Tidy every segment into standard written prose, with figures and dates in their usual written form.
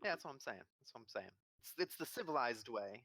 Yeah, that's what I'm saying. That's what I'm saying. It's the civilized way.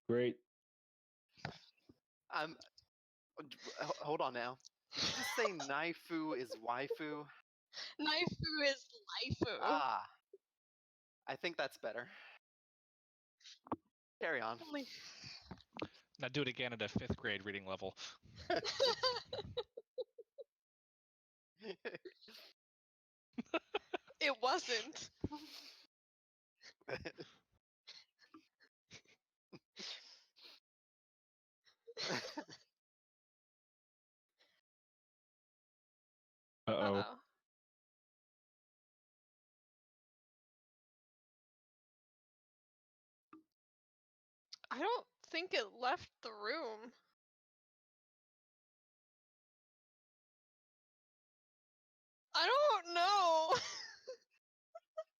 Great. Hold on now. Did you just say Naifu is waifu? Naifu is laifu. Ah. I think that's better. Carry on. Now do it again at a 5th grade reading level. It wasn't. Uh-oh. I don't think it left the room. I don't know.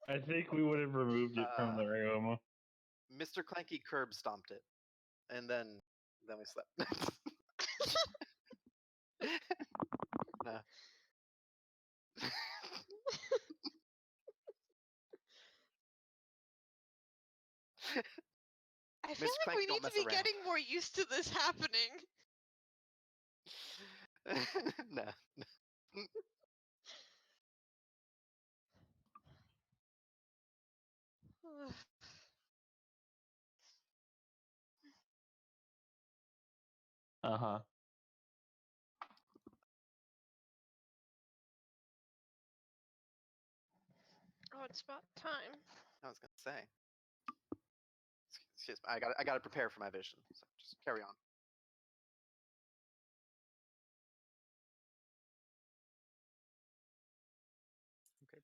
I think we would have removed it from the room. Mr. Clanky curb stomped it. And then we slept. No. I feel Mr. like Clanky, we don't need to mess be around. getting more used to this happening. No. Uh-huh. Oh, it's about time. I was gonna say. Excuse me, I gotta prepare for my vision. So just carry on. Okay.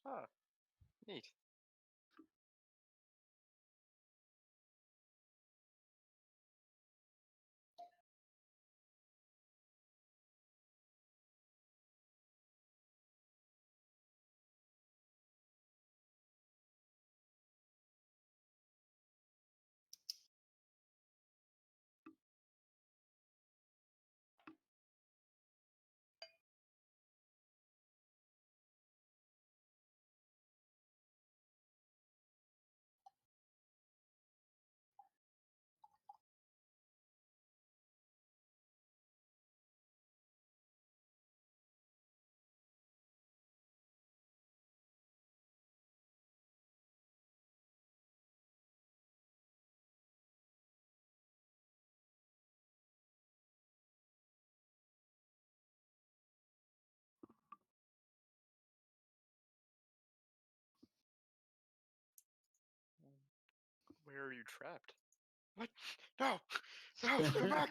Oh, neat. Where are you trapped? What? No! No! Come back!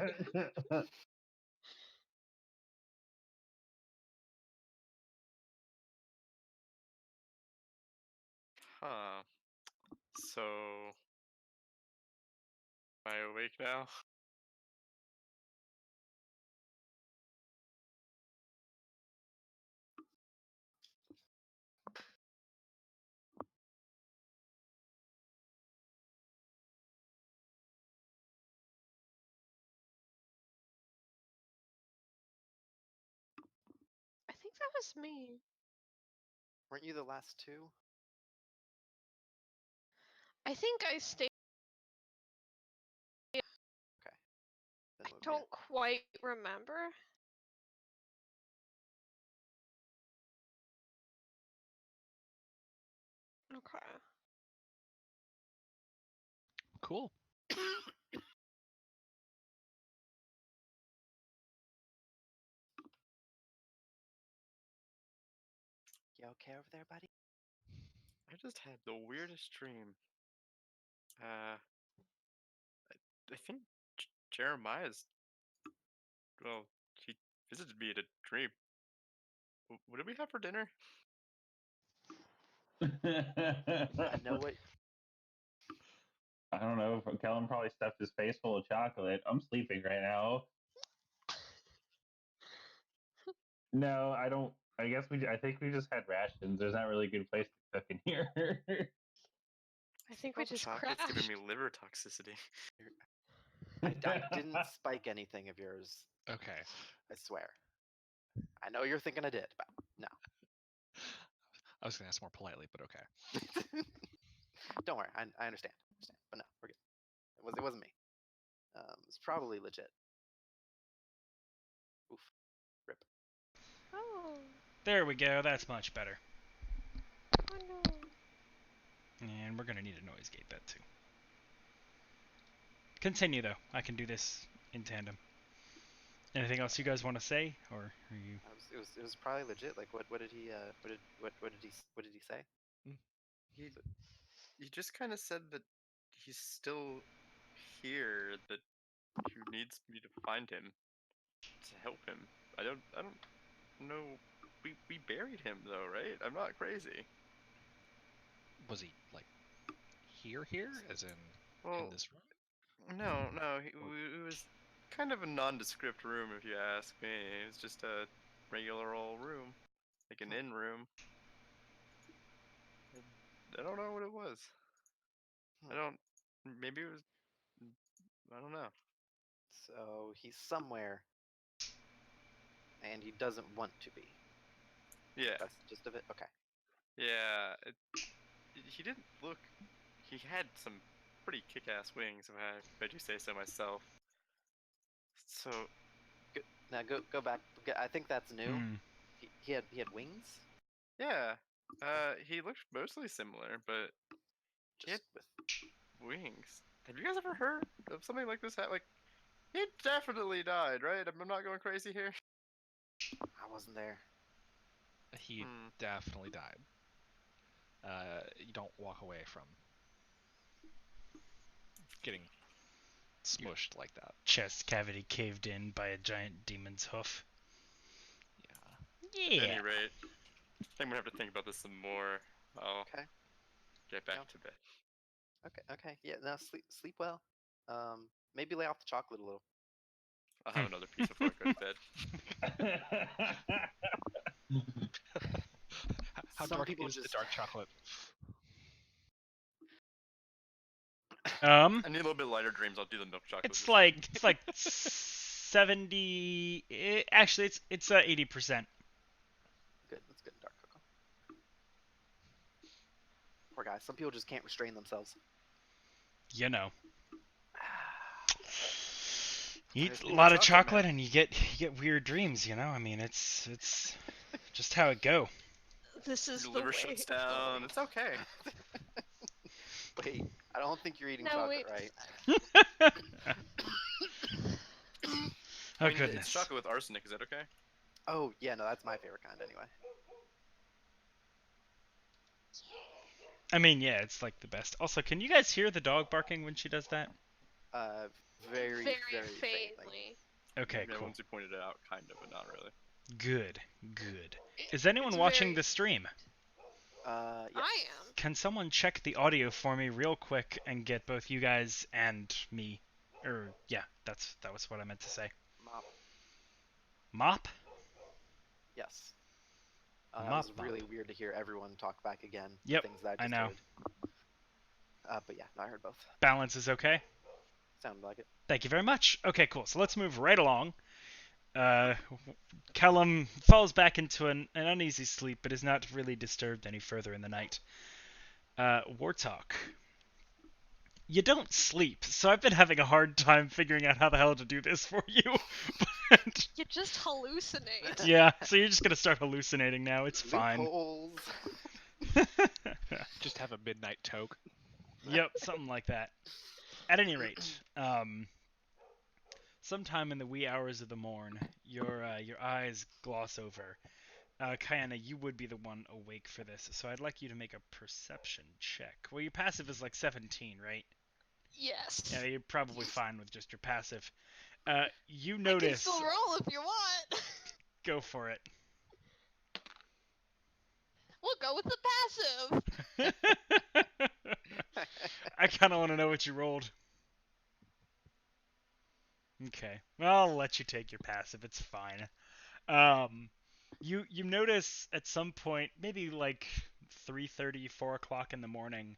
Huh. So... Am I awake now? I think that was me. Weren't you the last two? I think I stayed. Then I it would be don't quite remember. Okay. Cool. You okay over there, buddy? I just had the weirdest dream. I think Jeremiah's... Well, he visited me in a dream. What did we have for dinner? I know what. I don't know. Kellen probably stuffed his face full of chocolate. I'm sleeping right now. No, I don't. I guess I think we just had rations. There's not really a good place to cook in here. I think we Oh, just chocolate's crashed. giving me liver toxicity. I didn't spike anything of yours. Okay. I swear. I know you're thinking I did, but no. I was gonna ask more politely, but okay. Don't worry. I understand. But no, we're good. It wasn't me. It's probably legit. Oof. Rip. Oh. There we go. That's much better. Oh no. And we're gonna need a noise gate that too. Continue though. I can do this in tandem. Anything else you guys want to say, or are you? It was probably legit. Like what did he what did he say? He just kind of said that he's still here, that he needs me to find him to help him. I don't know. We buried him though, right? I'm not crazy. Was he like here, as in Well, this room? no. It was kind of a nondescript room, if you ask me. It was just a regular old room, like an inn room. I don't know what it was. Maybe it was. I don't know. So he's somewhere, and he doesn't want to be. Yeah. That's the gist of it. Okay. Yeah. He didn't look. He had some pretty kick-ass wings, if I do say so myself. So Now go back. I think that's new. Hmm. He had wings. yeah, he looked mostly similar, but Just with wings. Have you guys ever heard of something like this? Like, he definitely died, right? I'm not going crazy here. I wasn't there. He definitely died. You don't walk away from getting smushed like that. Chest cavity caved in by a giant demon's hoof. Yeah. At Yeah. any rate, I think I'm gonna have to think about this some more. I'll Okay. get back Yeah. to bed. Okay. Yeah. Now sleep well. Maybe lay off the chocolate a little. I'll have another piece before I go to bed. How Some dark people is the just- dark chocolate? I need a little bit lighter dreams. I'll do the milk chocolate. It's like 70. Actually, it's 80%. Good. That's good. Dark cocoa. Poor guys. Some people just can't restrain themselves. You know. You There's eat a too lot much of chocolate, chocolate man. and you get weird dreams. You know. I mean, it's just how it go. This is Your the liver way. shuts down. It's okay. Wait. I don't think you're eating No, chocolate, wait. right? Oh I mean, goodness. it's chocolate with arsenic. Is that okay? Oh yeah. No, that's my favorite kind anyway. I mean, yeah, it's like the best. Also, can you guys hear the dog barking when she does that? Very, Very very faintly. faintly. Okay, Yeah, cool. once you pointed it out, kind of, but not really. Good, good. Is anyone It's watching very- the stream? Yes. I am. Can someone check the audio for me real quick and get both you guys and me? Yeah, that was what I meant to say. Mop. Mop? Yes. That Mop, was really mop. weird to hear everyone talk back again. Yep, Things that I just know. heard. But yeah, I heard both. Balance is okay? Sounded like it. Thank you very much. Okay, cool. So let's move right along. Callum falls back into an uneasy sleep, but is not really disturbed any further in the night. Wartok. You don't sleep, so I've been having a hard time figuring out how the hell to do this for you. But You just hallucinate. yeah, so you're just gonna start hallucinating now. It's fine. Loopholes. Just have a midnight toke. Yep, something like that. At any rate, sometime in the wee hours of the morn, your eyes gloss over. Kayana, you would be the one awake for this, so I'd like you to make a perception check. Well, your passive is like 17, right? Yes. Yeah, you're probably fine with just your passive. You I can notice. still roll if you want. Go for it. We'll go with the passive. I kind of want to know what you rolled. Okay, well, I'll let you take your passive. It's fine. You notice at some point, maybe like 3:30, 4 o'clock in the morning,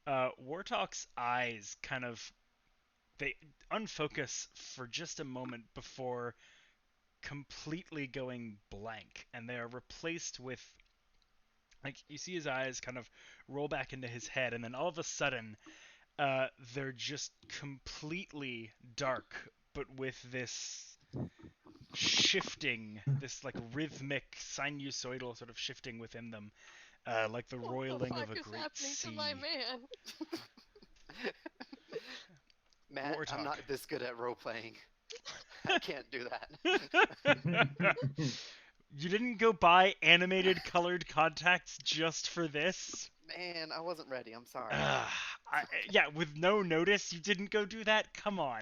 Wartok's eyes kind of they unfocus for just a moment before completely going blank, and they are replaced with, like, you see his eyes kind of roll back into his head, and then all of a sudden they're just completely dark, but with this shifting, this like rhythmic sinusoidal sort of shifting within them, like the roiling what of the a fuck is great happening sea. to my man? Matt, Wartok. I'm not this good at role playing. I can't do that. You didn't go buy animated colored contacts just for this? Man, I wasn't ready. I'm sorry. Yeah, with no notice, you didn't go do that? Come on.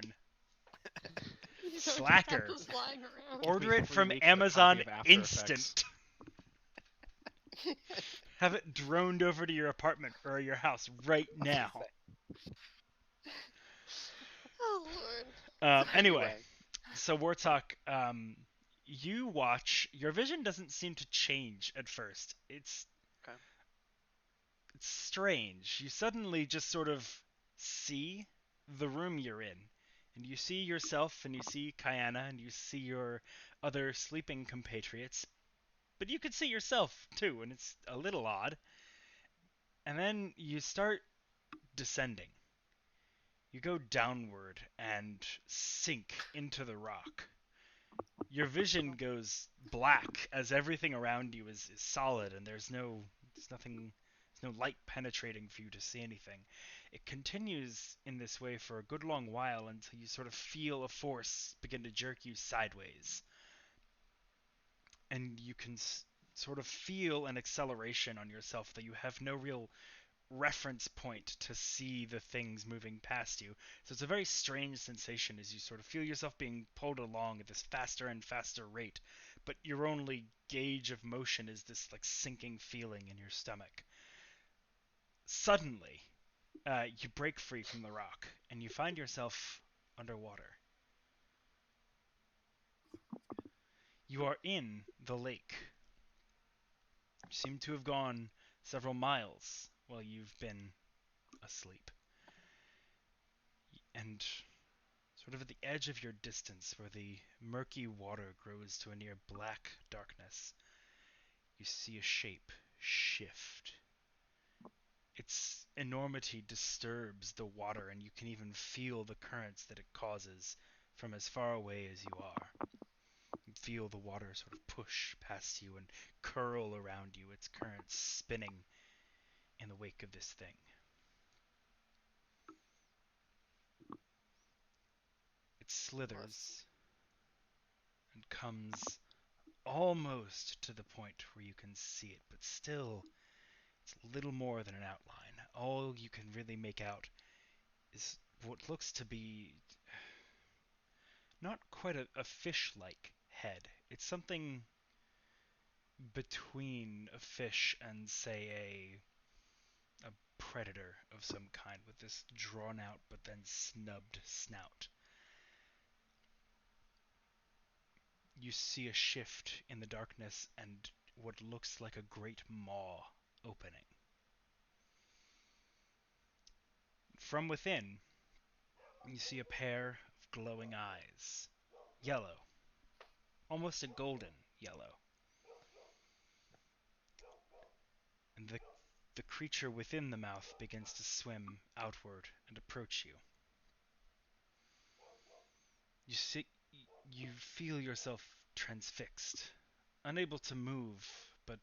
You don't just have Slacker. this lying around. Order me it 3 from weeks of a copy Amazon of After instant. Have it droned over to your apartment or your house right now. Oh lord. Anyway, so Wartok, you watch. Your vision doesn't seem to change at first. It's strange. You suddenly just sort of see the room you're in, and you see yourself, and you see Kayana, and you see your other sleeping compatriots, but you could see yourself too, and it's a little odd. And then you start descending. You go downward and sink into the rock. Your vision goes black as everything around you is solid, and there's no light penetrating for you to see anything. It continues in this way for a good long while until you sort of feel a force begin to jerk you sideways. And you can sort of feel an acceleration on yourself that you have no real reference point to see the things moving past you. So it's a very strange sensation as you sort of feel yourself being pulled along at this faster and faster rate, but your only gauge of motion is this like sinking feeling in your stomach. Suddenly, you break free from the rock and you find yourself underwater. You are in the lake. You seem to have gone several miles while you've been asleep. And sort of at the edge of your distance, where the murky water grows to a near black darkness, you see a shape shift. Its enormity disturbs the water, and you can even feel the currents that it causes from as far away as you are. You feel the water sort of push past you and curl around you, its currents spinning in the wake of this thing. It slithers and comes almost to the point where you can see it, but still, it's little more than an outline. all you can really make out is what looks to be not quite a fish-like head. It's something between a fish and, say, a predator of some kind with this drawn out but then snubbed snout. You see a shift in the darkness and what looks like a great maw opening. From within, you see a pair of glowing eyes, yellow, almost a golden yellow. And the creature within the mouth begins to swim outward and approach you. You feel yourself transfixed, unable to move, but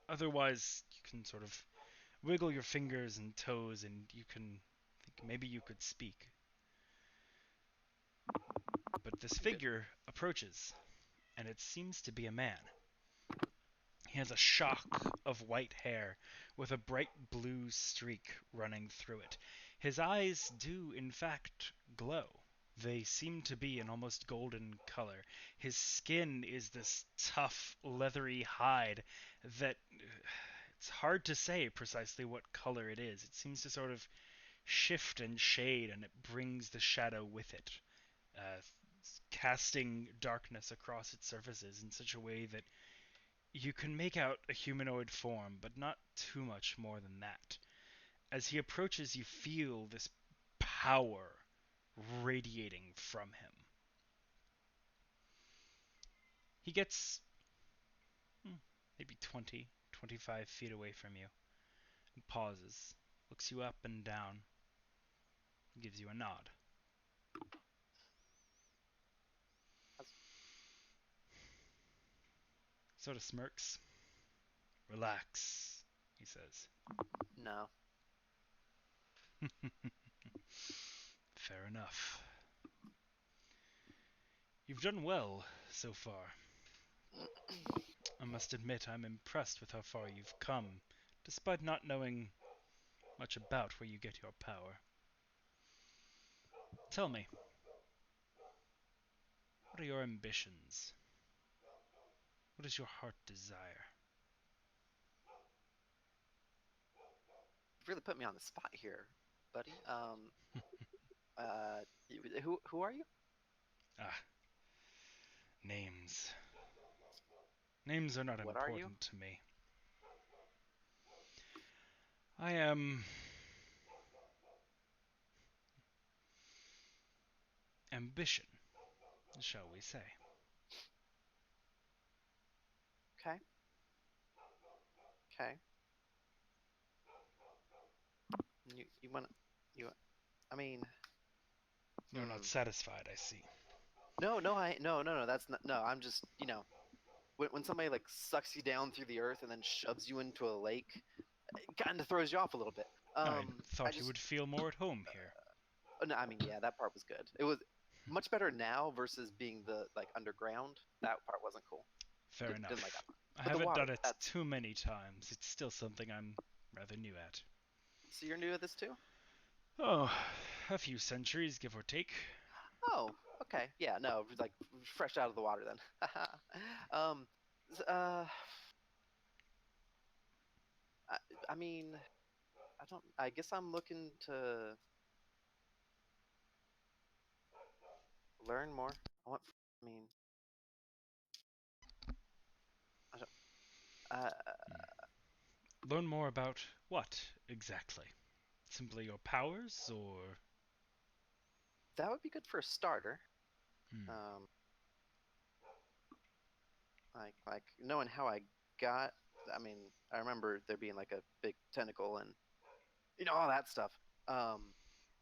otherwise you can sort of wiggle your fingers and toes and you can think maybe you could speak. But this figure approaches, and it seems to be a man. He has a shock of white hair with a bright blue streak running through it. His eyes do, in fact, glow. They seem to be an almost golden color. His skin is this tough, leathery hide that it's hard to say precisely what color it is. It seems to sort of shift and shade, and it brings the shadow with it, casting darkness across its surfaces in such a way that you can make out a humanoid form, but not too much more than that. As he approaches, you feel this power radiating from him. He gets maybe 20, 25 feet away from you and pauses, looks you up and down, and gives you a nod. Sort of smirks. Relax, he says. No. Fair enough. You've done well so far. I must admit I'm impressed with how far you've come, despite not knowing much about where you get your power. Tell me, what are your ambitions? What does your heart desire? You've really put me on the spot here, buddy. Who are you? Names. Names are not What are you? important to me. I am ambition, shall we say. Okay. Okay. You want you? I mean, You're not satisfied, I see. no. That's not. No, I'm just, when somebody like sucks you down through the earth and then shoves you into a lake, it kind of throws you off a little bit. I thought you would feel more at home here. No, I mean, yeah, that part was good. It was much better now versus being the underground. That part wasn't cool. Fair enough. Didn't like that part. I But the haven't water, done it that's- too many times. It's still something I'm rather new at. So you're new at this too? Oh, a few centuries, give or take. Oh, okay. Yeah, no, like fresh out of the water then. I mean, I guess I'm looking to learn more. I mean, I don't, Learn more about what, exactly? Simply your powers, or... that would be good for a starter. Hmm. Like knowing how I got. I mean, I remember there being like a big tentacle and all that stuff.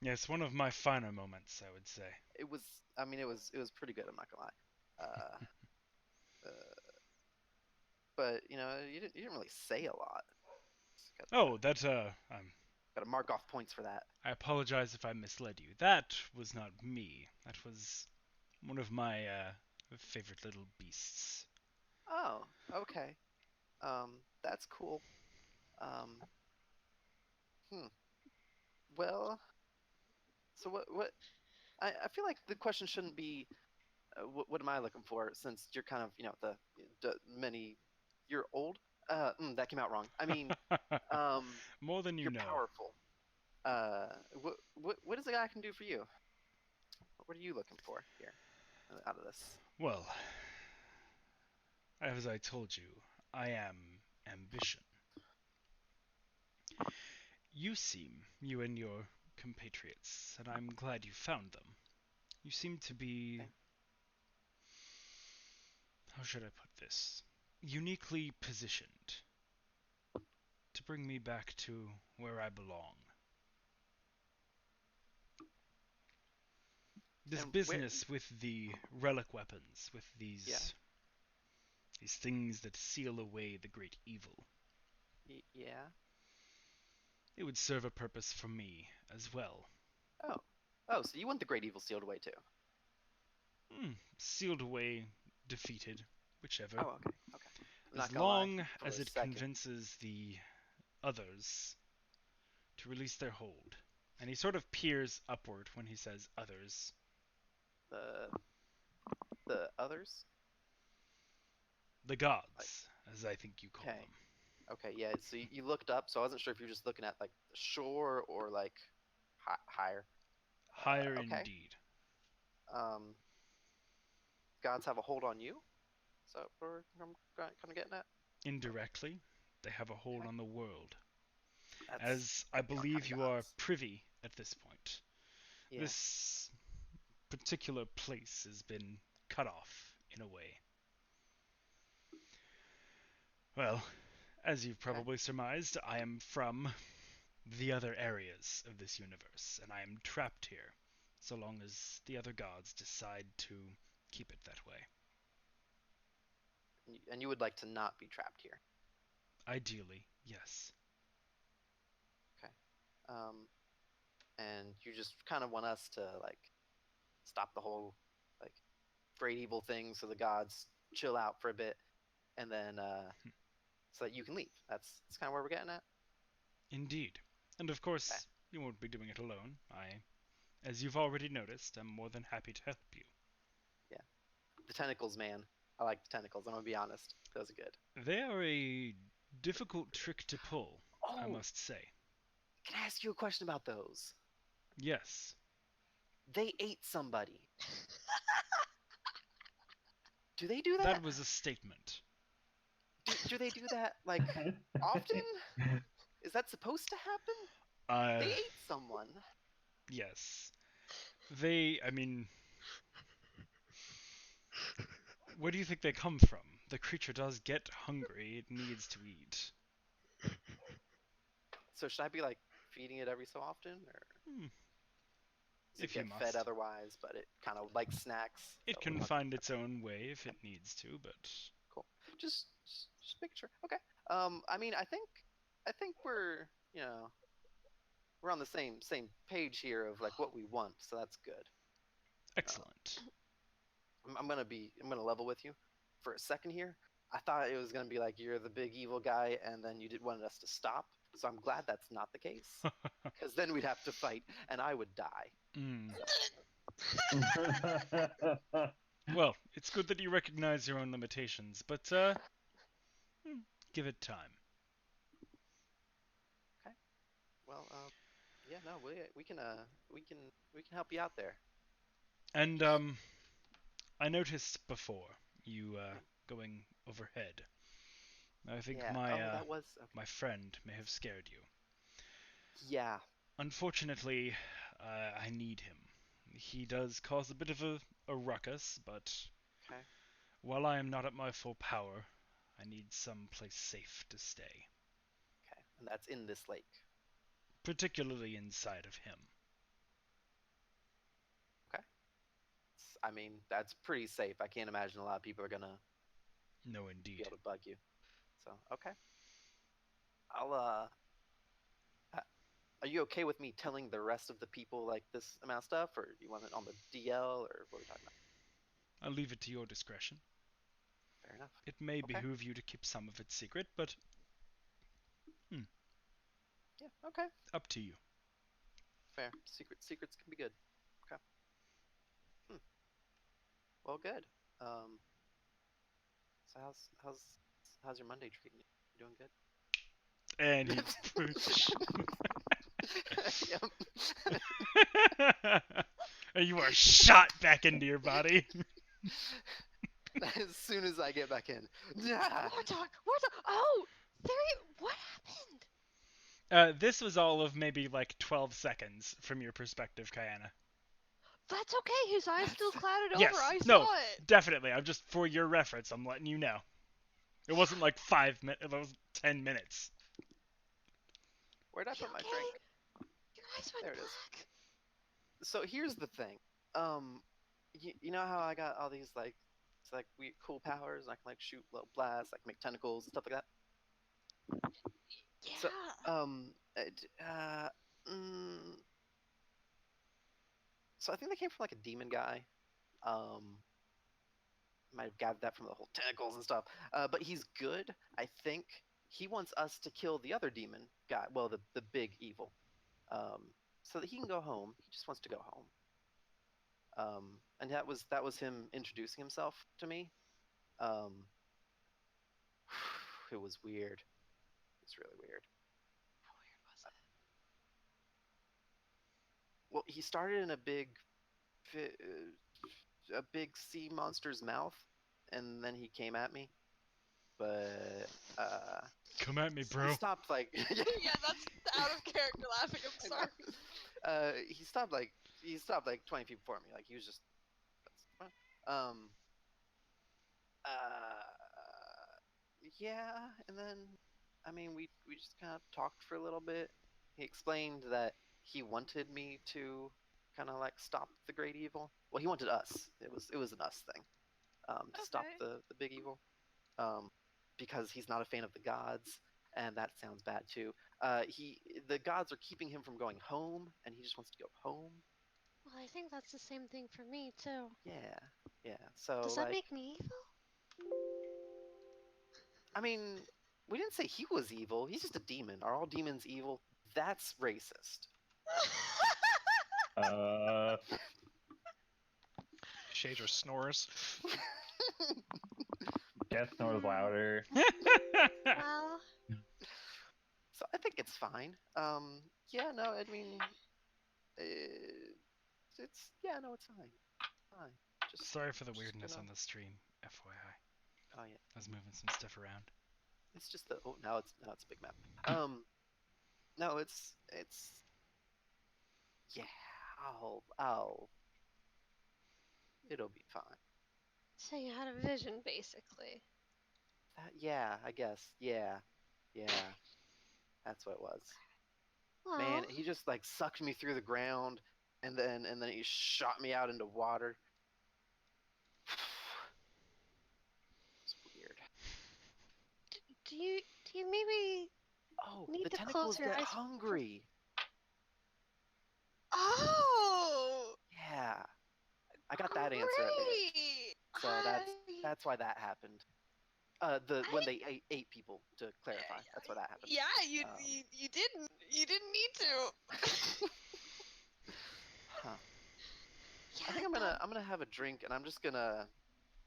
Yes, one of my finer moments, I would say. It was. I mean, it was pretty good. I'm not gonna lie. But you didn't really say a lot. Oh, that, Got to mark off points for that. I apologize if I misled you. That was not me. That was one of my, favorite little beasts. Oh, okay. That's cool. Um, Well, so what? I feel like the question shouldn't be, what am I looking for? Since you're kind of, many, you're old. That came out wrong. I mean, More than you you're know. powerful. What is the guy I can do for you? What are you looking for here, out of this? Well, as I told you, I am ambition. You and your compatriots, and I'm glad you found them. You seem to be, Okay. how should I put this? Uniquely positioned to bring me back to where I belong. This And business with the relic weapons, with these Yeah. these things that seal away the great evil, Yeah. it would serve a purpose for me as well. Oh, so you want the great evil sealed away too? Sealed away, defeated, whichever. Oh, okay. Okay. I'm As not gonna lie, long for as a it second. convinces the others to release their hold. And he sort of peers upward when he says others. The others. The gods, as I think you call Okay. them. Okay. Yeah. So you looked up. So I wasn't sure if you were just looking at like the shore or like higher. Higher Okay. indeed. Um. Gods have a hold on you. So we're kind of getting at. Indirectly, they have a hold Okay. on the world. That's As I our believe kind you of are gods. privy at this point. Yeah. This particular place has been cut off in a way. Well, as you've probably surmised, I am from the other areas of this universe, and I am trapped here, so long as the other gods decide to keep it that way. And you would like to not be trapped here. Ideally, yes. Um. And you just kind of want us to like stop the whole like great evil thing, so the gods chill out for a bit, and then so that you can leave. That's kind of where we're getting at. Indeed. And of course, you won't be doing it alone. As you've already noticed, I'm more than happy to help you. Yeah, the tentacles, man. I like the tentacles. I'm gonna be honest. Those are good. They are a difficult trick to pull, I Oh, must say. can I ask you a question about those? Yes. They ate somebody. Do they do that? That was a statement. Do they do that like often? Is that supposed to happen? They ate someone. Yes. I mean, where do you think they come from? The creature does get hungry, it needs to eat. So should I be like feeding it every so often, or does If it you get must. fed otherwise? But it kind of likes snacks. It so can okay, find its own way if it needs to, but cool. Just making sure. Okay. I mean, I think we're on the same page here of like what we want, so that's good. excellent. I'm gonna level with you for a second here. I thought it was gonna be like you're the big evil guy, and then you wanted us to stop. So I'm glad that's not the case, because then we'd have to fight, and I would die. Mm. Well, it's good that you recognize your own limitations, but give it time. Okay. Well, yeah, no, we can help you out there. And I noticed before you going overhead. I think Yeah. my Oh, that was okay. my friend may have scared you. Yeah. Unfortunately, I need him. He does cause a bit of a ruckus, but Okay. while I am not at my full power, I need some place safe to stay. Okay. And that's in this lake. Particularly inside of him. Okay. I mean, that's pretty safe. I can't imagine a lot of people are gonna No, be indeed. able to bug you. So okay. I'll are you okay with me telling the rest of the people like this amount of stuff, or do you want it on the DL, or what are we talking about? I'll leave it to your discretion. Fair enough. It may Okay. behoove you to keep some of it secret, but Yeah. Okay. up to you. Fair. Secrets can be good. Okay. Well, good. So how's your Monday treating you? You doing good? And he and you are shot back into your body. As soon as I get back in. Wartok! Oh! What happened? This was all of maybe like 12 seconds from your perspective, Kayana. That's okay, his eyes still clouded over, Yes, I no, saw it! definitely. I'm just, for your reference, I'm letting you know. It wasn't like 5 minutes, it was 10 minutes. Where'd I You put my okay? drink? Your eyes went There it is. black. So here's the thing. You know how I got all these like, it's like weird cool powers, and I can like shoot little blasts, I can make tentacles and stuff like that. Yeah. So, so I think they came from like a demon guy. Might have gathered that from the whole tentacles and stuff. But he's good. I think he wants us to kill the other demon guy. Well, the big evil. So that he can go home. He just wants to go home. And that was him introducing himself to me. It was weird. It's really weird. How weird was it? Well, he started in a big sea monster's mouth, and then he came at me. But Come at me, he bro. stopped like Yeah, that's out of character laughing, I'm sorry. he stopped like 20 feet before me. Like he was just yeah, and then I mean we just kind of talked for a little bit. He explained that he wanted me to kind of like stop the great evil. Well, he wanted us. It was an us thing. To stop Okay. the big evil. Because he's not a fan of the gods, and that sounds bad too. The gods are keeping him from going home, and he just wants to go home. Well, I think that's the same thing for me, too. Yeah. So Does that like, make me evil? I mean, we didn't say he was evil. He's just a demon. Are all demons evil? That's racist. Shaedra snores. Jeff snores louder. Well, So I think it's fine. Yeah, no, I mean, it's fine. Fine. Just Sorry for the just weirdness gonna- on the stream, FYI. Oh yeah. I was moving some stuff around. It's just the now it's a big map. No, it's yeah. It'll be fine. so you had a vision, basically. Yeah, I guess. Yeah. That's what it was. Well, Man, he just like sucked me through the ground, and then he shot me out into water. It's weird. do you maybe Oh, need the to tentacles close your get eyes? hungry. Oh! Yeah, I got that answer at least. Great! So that's why that happened. When they ate people, to clarify, that's why that happened. Yeah, you didn't need to. Huh. Yeah, I think I'm gonna have a drink, and I'm just gonna.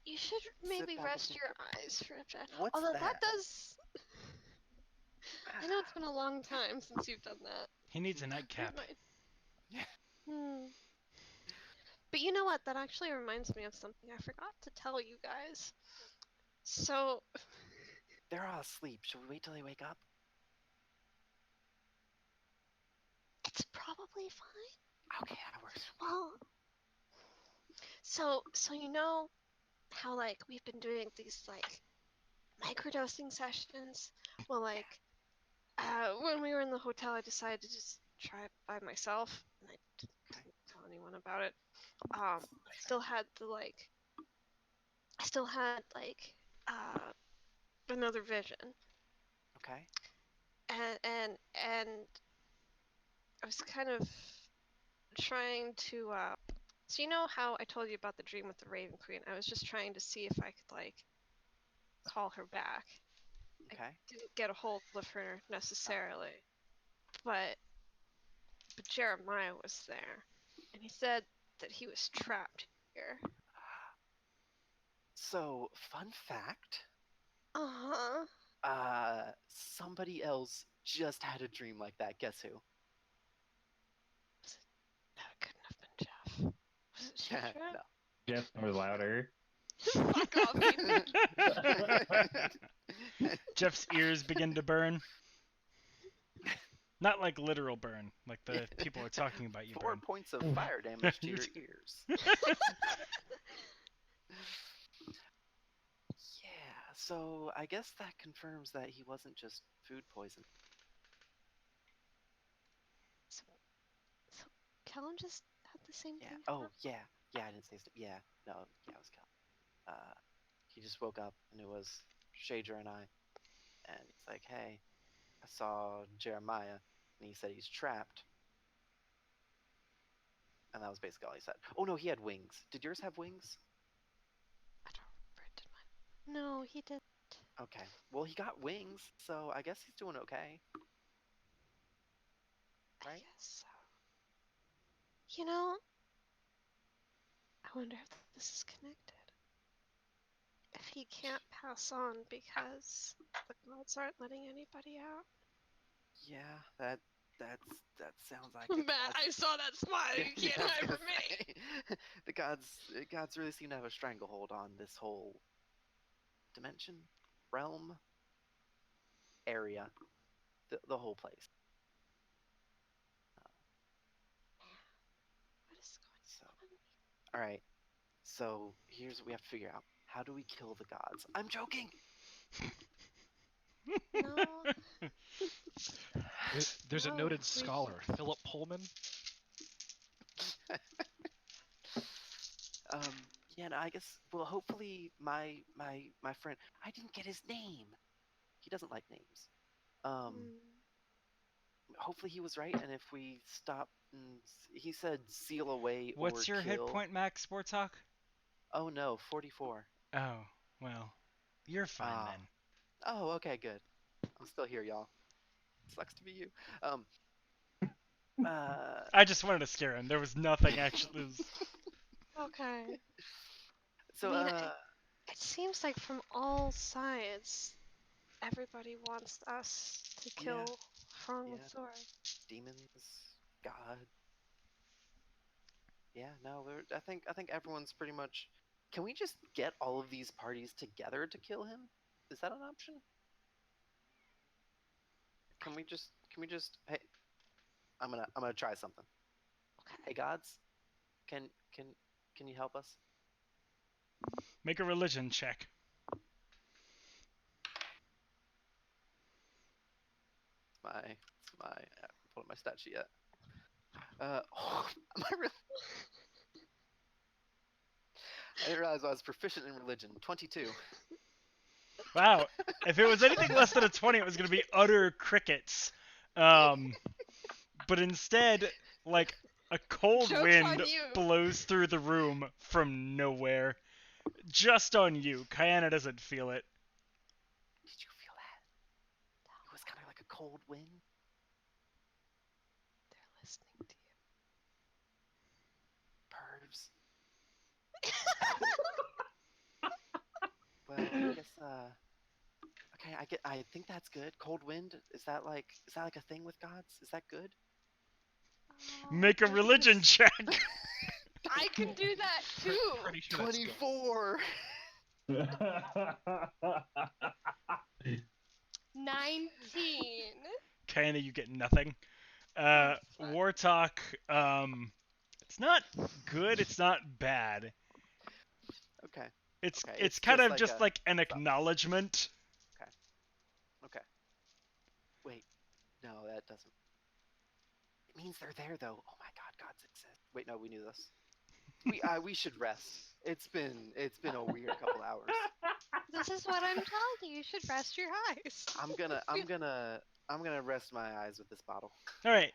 You should maybe back and rest think your eyes for a bit. What's Although that? that does. I know it's been a long time since you've done that. He needs a nightcap. But you know what? That actually reminds me of something I forgot to tell you guys. So, They're all asleep. Should we wait till they wake up? it's probably fine. Okay, that works. Well, so you know how like we've been doing these like microdosing sessions? Well, like when we were in the hotel, I decided to just try it by myself, and I didn't tell anyone about it. I still had another vision, Okay. and I was kind of trying to. So you know how I told you about the dream with the Raven Queen? I was just trying to see if I could like call her back. Okay. Didn't get a hold of her necessarily, but but Jeremiah was there, and he said that he was trapped here. So, fun fact, Uh-huh. somebody else just had a dream like that. Guess who? No, it couldn't have been Jeff. Was it Shaedra? No. Jeff was louder. Fuck off, Ethan. Jeff's ears begin to burn. Not like literal burn, like the people are talking about you 4 burn. points of fire damage to your ears. Yeah, so I guess that confirms that he wasn't just food poison. So Kellen just had the same Yeah. thing Oh, happen? yeah. I didn't say. Yeah. No. Yeah, it was Cal. He just woke up and it was Shaedra and I, and he's like, "Hey, I saw Jeremiah, and he said he's trapped." And that was basically all he said. Oh no, he had wings. Did yours have wings? I don't remember. Did mine? No, he didn't. Okay. Well, he got wings, so I guess he's doing okay. I Right? guess so. You know, I wonder if this is connected. If he can't pass on because the gods aren't letting anybody out. Yeah, that sounds like it. Matt, I saw that smile. You Yeah, can't I was hide gonna from me. say, the gods really seem to have a stranglehold on this whole dimension, realm, area, the whole place. What is So, going all right. So here's what we have to figure out: how do we kill the gods? I'm joking. on? No. There's a No, noted we- scholar, Philip Pullman. Yeah, no, I guess. Well, hopefully, my friend. I didn't get his name. He doesn't like names. Hmm. Hopefully he was right, and if we stop, he said seal away What's or your hit kill. point max, Wartok? Oh no, 44. Oh, well, you're fine Ah. then. Oh, okay, good. I'm still here, y'all. Sucks to be you. I just wanted to scare him. There was nothing actually. Okay. So, I mean, it seems like from all sides, everybody wants us to kill Frong with Yeah. sword. demons, God. Yeah, no, I think everyone's pretty much. Can we just get all of these parties together to kill him? Is that an option? Can we just? Hey, I'm gonna try something. Okay. Hey, gods, can can you help us? Make a religion check. It's my. I haven't pulled up my stat sheet yet. Am I really? I didn't realize I was proficient in religion. 22. Wow. If it was anything less than a 20, it was going to be utter crickets. But instead, like, a cold Joke's wind on you. blows through the room from nowhere. Just on you. Kayana doesn't feel it. Did you feel that? It was kind of like a cold wind. They're listening to Pervs. Well, I guess. Okay, I think that's good. Cold wind. Is that like a thing with gods? Is that good? Make a religion check. I can do that too. Pretty sure that's good. 24. 19. Kayana, you get nothing. Fuck. Wartok, it's not good, it's not bad. Okay. It's Okay, it's it's kind just of like just a like an stop. acknowledgement. Okay. Wait. No, that doesn't. It means they're there though. Oh my God, gods exist. Wait, no, we knew this. We should rest. It's been a weird couple hours. This is what I'm telling you. You should rest your eyes. I'm gonna rest my eyes with this bottle. All right.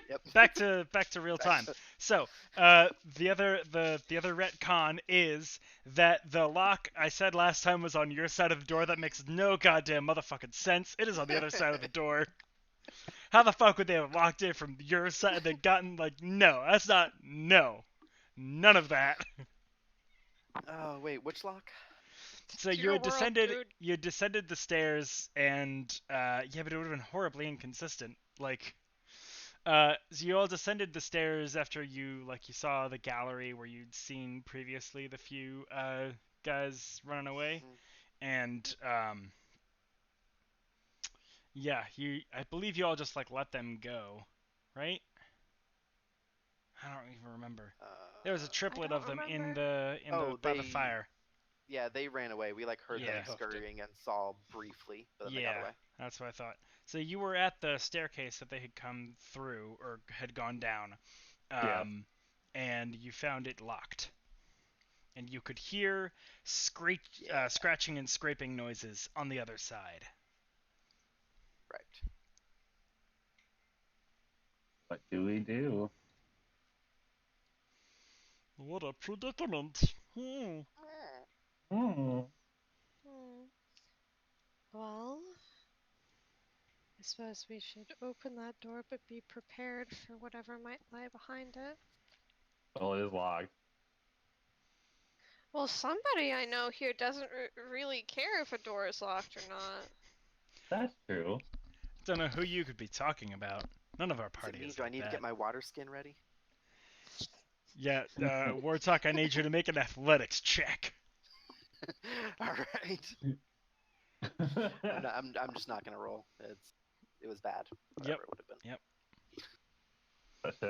Yep. Back to real Back time. to- So, the other retcon is that the lock I said last time was on your side of the door. That makes no goddamn motherfucking sense. It is on the other side of the door. How the fuck would they have walked in from your side and then gotten like, no, that's not, no. None of that. Oh wait, which lock? So It's you your had world, descended, dude. the stairs, and yeah, but it would have been horribly inconsistent. Like, so you all descended the stairs after you saw the gallery where you'd seen previously the few guys running away, Mhm. and yeah, I believe you all just like let them go, right? I don't even remember. There was a triplet don't of them in remember. the by the fire. Yeah, they ran away. We like heard Yeah. them Hooked it. scurrying and saw briefly, but then they got Yeah, away. that's what I thought. So you were at the staircase that they had come through or had gone down, Yes. and you found it locked. And you could hear Yeah. scratching and scraping noises on the other side. Right. What do we do? What a predicament! Hmm. Hmm. Well, I suppose we should open that door, but be prepared for whatever might lie behind it. Well, it is locked. Well, somebody I know here doesn't really care if a door is locked or not. That's true. Don't know who you could be talking about. None of our Is it party me? is Do I like need that. to get my water skin ready? Yeah, Wartok, I need you to make an athletics check. All right. I'm just not gonna roll. It was bad. Whatever Yep. it would have been.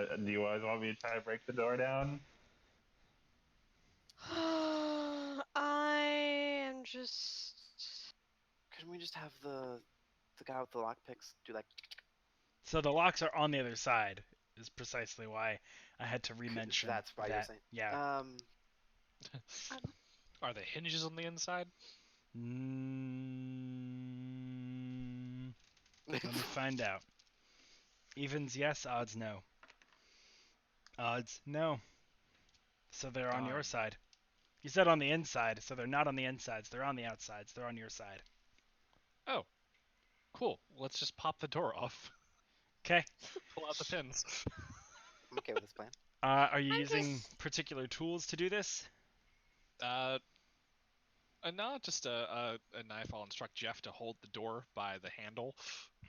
Yep. Do you guys want me to try to break the door down? I am just. Couldn't we just have the guy with the lockpicks do like? So the locks are on the other side. Is precisely why I had to re-mention That's why that. you're saying. Yeah. Are the hinges on the inside? Let me find out. Evens yes, odds no. Odds no. So they're on your Darn. side. You said on the inside, so they're not on the insides. They're on the outsides. They're on your side. Oh, cool. Let's just pop the door off. Okay. Pull out the pins. I'm okay with this plan. Are you I'm using just- particular tools to do this? No, just a knife. I'll instruct Jeff to hold the door by the handle,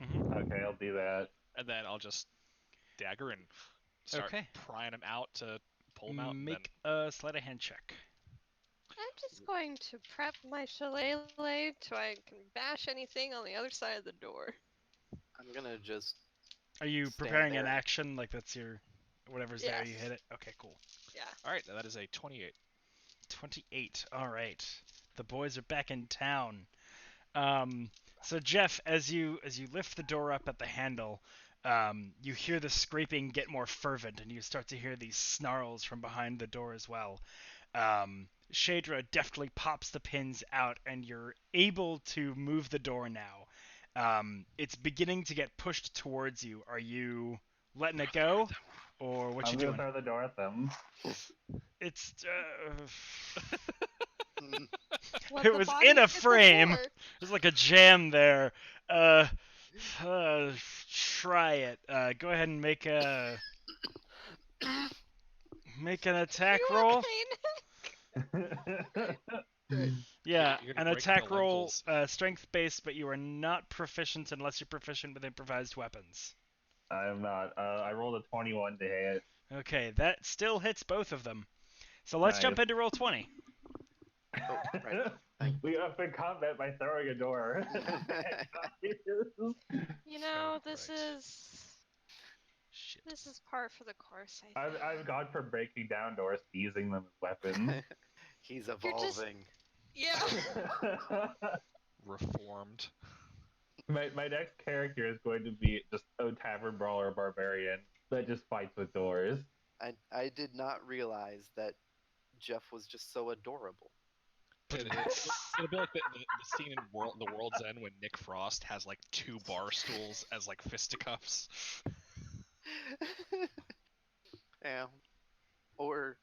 Okay, I'll do that. and then I'll just dagger and start Okay. prying him out to pull him out. And then Make a sleight of hand check. I'm just going to prep my shillelagh so I can bash anything on the other side of the door. I'm gonna just. Are you Stand preparing an there. action like that's your whatever's there? You Yes. hit it. Okay, cool. Yeah. all right, that is a 28. 28. All right. The boys are back in town. So Jeff, as you lift the door up at the handle, you hear the scraping get more fervent, and you start to hear these snarls from behind the door as well. Shaedra deftly pops the pins out, and you're able to move the door now. It's beginning to get pushed towards you. Are you letting it go, or what I'm you gonna doing? throw the door at them. It's Let It the was body in a hit the frame. floor. There's like a jam there. Try it. Go ahead and make an attack You roll. okay, Yeah, You're an gonna break attack the roll, lentils. strength based, but you are not proficient unless you're proficient with improvised weapons. I'm not. I rolled a 21 to hit. Okay, that still hits both of them. So let's jump Nice. into roll 20. Oh, right. We up in combat by throwing a door. You know, Oh, this right. is Shit. par for the course. I think. I've gone from breaking down doors to using them as weapons. He's You're just- evolving. Yeah. Reformed. my next character is going to be just a tavern brawler barbarian that just fights with doors. I did not realize that Jeff was just so adorable. It'll be like the scene in The World's End when Nick Frost has like 2 bar stools as like fisticuffs. Yeah. Or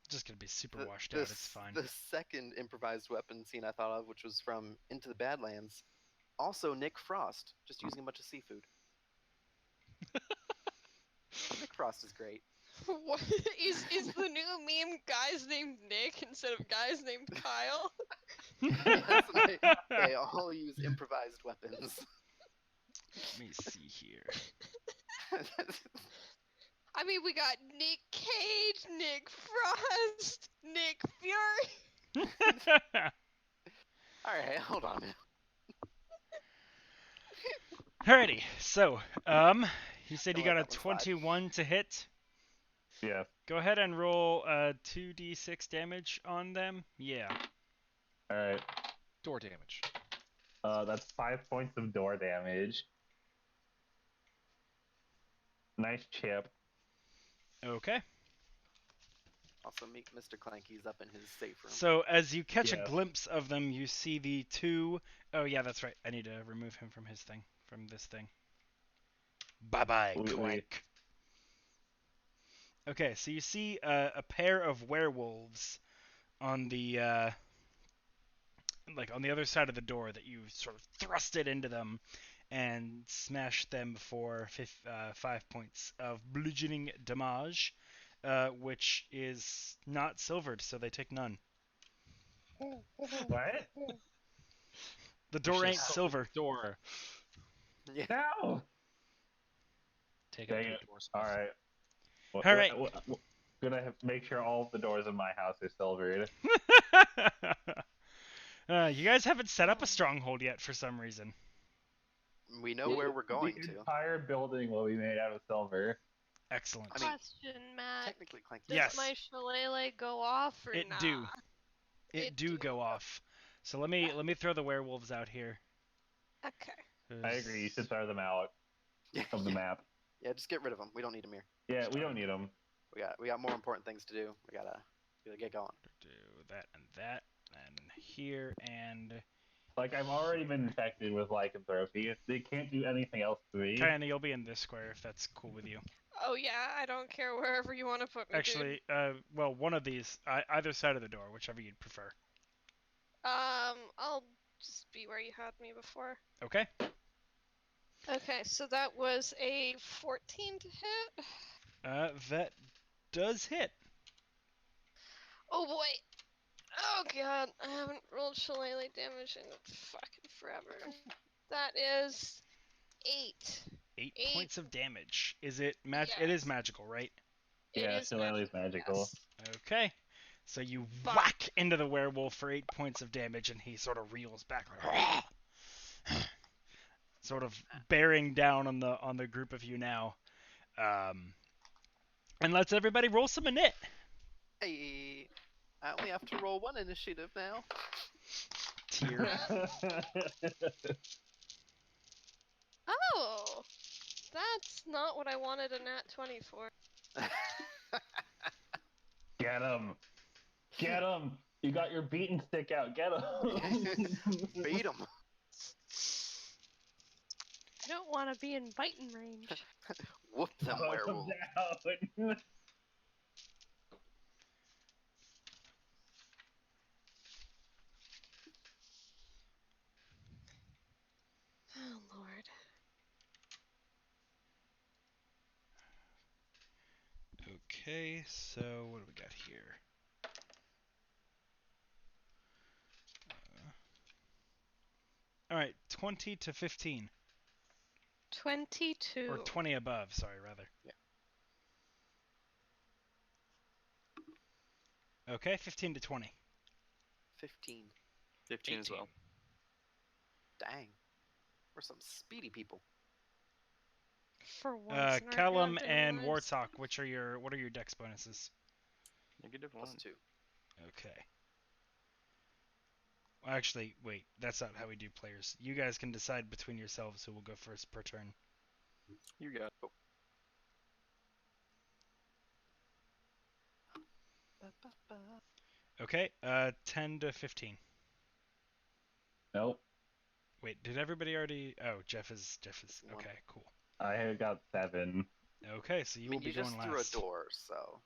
Just gonna be super the, washed the out. It's s- fine. the second improvised weapon scene I thought of, which was from Into the Badlands, also Nick Frost, just using a bunch of seafood. Nick Frost is great. What is the new meme guys named Nick instead of guys named Kyle? Yes, they all use improvised weapons. Let me see here. I mean, we got Nick Cage, Nick Frost, Nick Fury. All right, hold on. Alrighty, so, you said you Don't got a let that one slide. 21 to hit. Yeah. Go ahead and roll 2d6 damage on them. Yeah. All right. Door damage. That's 5 points of door damage. Nice chip. Okay. Also, meet Mr. Clanky's up in his safe room. So as you catch a Yeah. glimpse of them, you see the two... Oh yeah, that's right. I need to remove him from his thing. From this thing. Bye-bye, Oui, oui. Clank. Okay, so you see a pair of werewolves on the like on the other side of the door that you sort of thrusted into them and smashed them for 5 points of bludgeoning damage, which is not silvered, so they take none. What? The door You ain't should silver. Door. Yeah. No. Take it Dang to it. a door. All right. All right. Gonna make sure all of the doors in my house are silvered. You guys haven't set up a stronghold yet for some reason. We know where we're going The to. entire building will be made out of silver. Excellent. I mean, Question, Matt. Technically, Clanky. Does Yes. my shillelagh go off or It not? do. It It do do. go off. So let me throw the werewolves out here. Okay. I agree. You should throw them out of the map. Yeah, just get rid of them. We don't need them here. Yeah, we don't need them. We got more important things to do. We gotta get going. Do that, and here, and Like, I've already been infected with lycanthropy. They can't do anything else to me. Kayana, you'll be in this square if that's cool with you. Oh yeah, I don't care wherever you want to put me, Actually, well, one of these, either side of the door, whichever you'd prefer. dude. I'll just be where you had me before. Okay. Okay, so that was a 14 to hit. That does hit. Oh boy. Oh god, I haven't rolled shillelagh damage in fucking forever. That is 8. 8 Eight. points of damage. Is it It is Yes. magical, right? Yeah, It is shillelagh's magical. Yes. Okay. So you Fuck. whack into the werewolf for 8 points of damage, and he sort of reels back, like, sort of bearing down on the group of you now, and lets everybody roll some init. Hey, I only have to roll one initiative now. Tier. Oh, that's not what I wanted a nat 20 for. Get him! Get him! You got your beating stick out. Get him! Beat them. I don't want to be in biting range. Whoop them Knock 'em werewolves. down. Oh lord. Okay, so what do we got here? All right, 20 to 15. 22. Or 20 above, sorry, rather. Yeah. Okay, 15 to 20. 15. 15 as well. Dang. We're some speedy people. For once. in our Callum goddamn and lives. Wartok, what are your dex bonuses? -1. +2. Okay. Actually, wait, that's not how we do players. You guys can decide between yourselves who will go first per turn. You got it. Okay, 10 to 15. Nope. Wait, did everybody already? Oh, Jeff is. One. Okay, cool. I got 7. Okay, so you I mean, will be you just going threw last. a door, so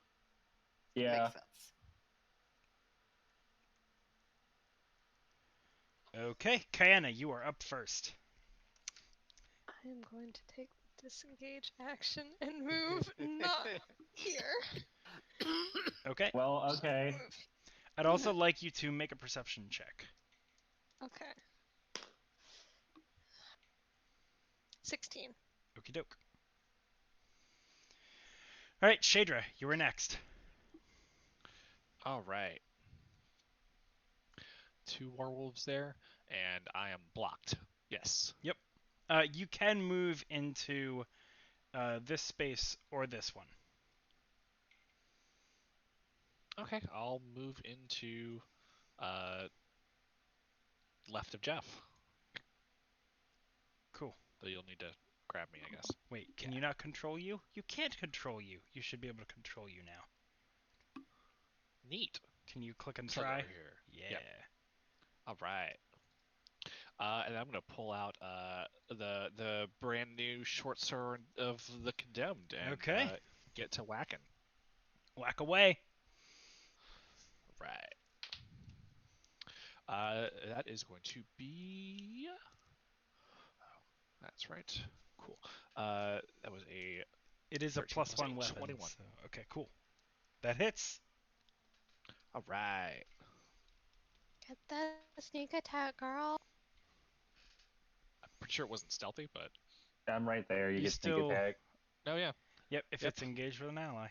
Yeah. makes sense. Okay, Kayana, you are up first. I am going to take the disengage action and move not here. Okay. Well, okay. Move. I'd also like you to make a perception check. Okay. 16. Okie doke. All right, Shaedra, you were next. All right. 2 werewolves there, and I am blocked. Yes. You can move into this space or this one. Okay, I'll move into left of Jeff. Cool. Though you'll need to grab me, I guess. Wait, can Yeah. you not control you? You can't control you. You should be able to control you now. Neat. Can you click and Click try? over here. Yeah. Yep. All right. And I'm gonna pull out the brand new short sword of the condemned and Okay. get to whacking. Whack away. Right. That is going to be. Oh, that's right. Cool. That was a. It is a 13 plus plus 1 8, weapon. 21. So, okay, cool. That hits. All right. Get that sneak attack, girl. I'm pretty sure it wasn't stealthy, but I'm right there. You You get sneak still- attack. oh yeah. Yep, if Yep. it's engaged with an ally.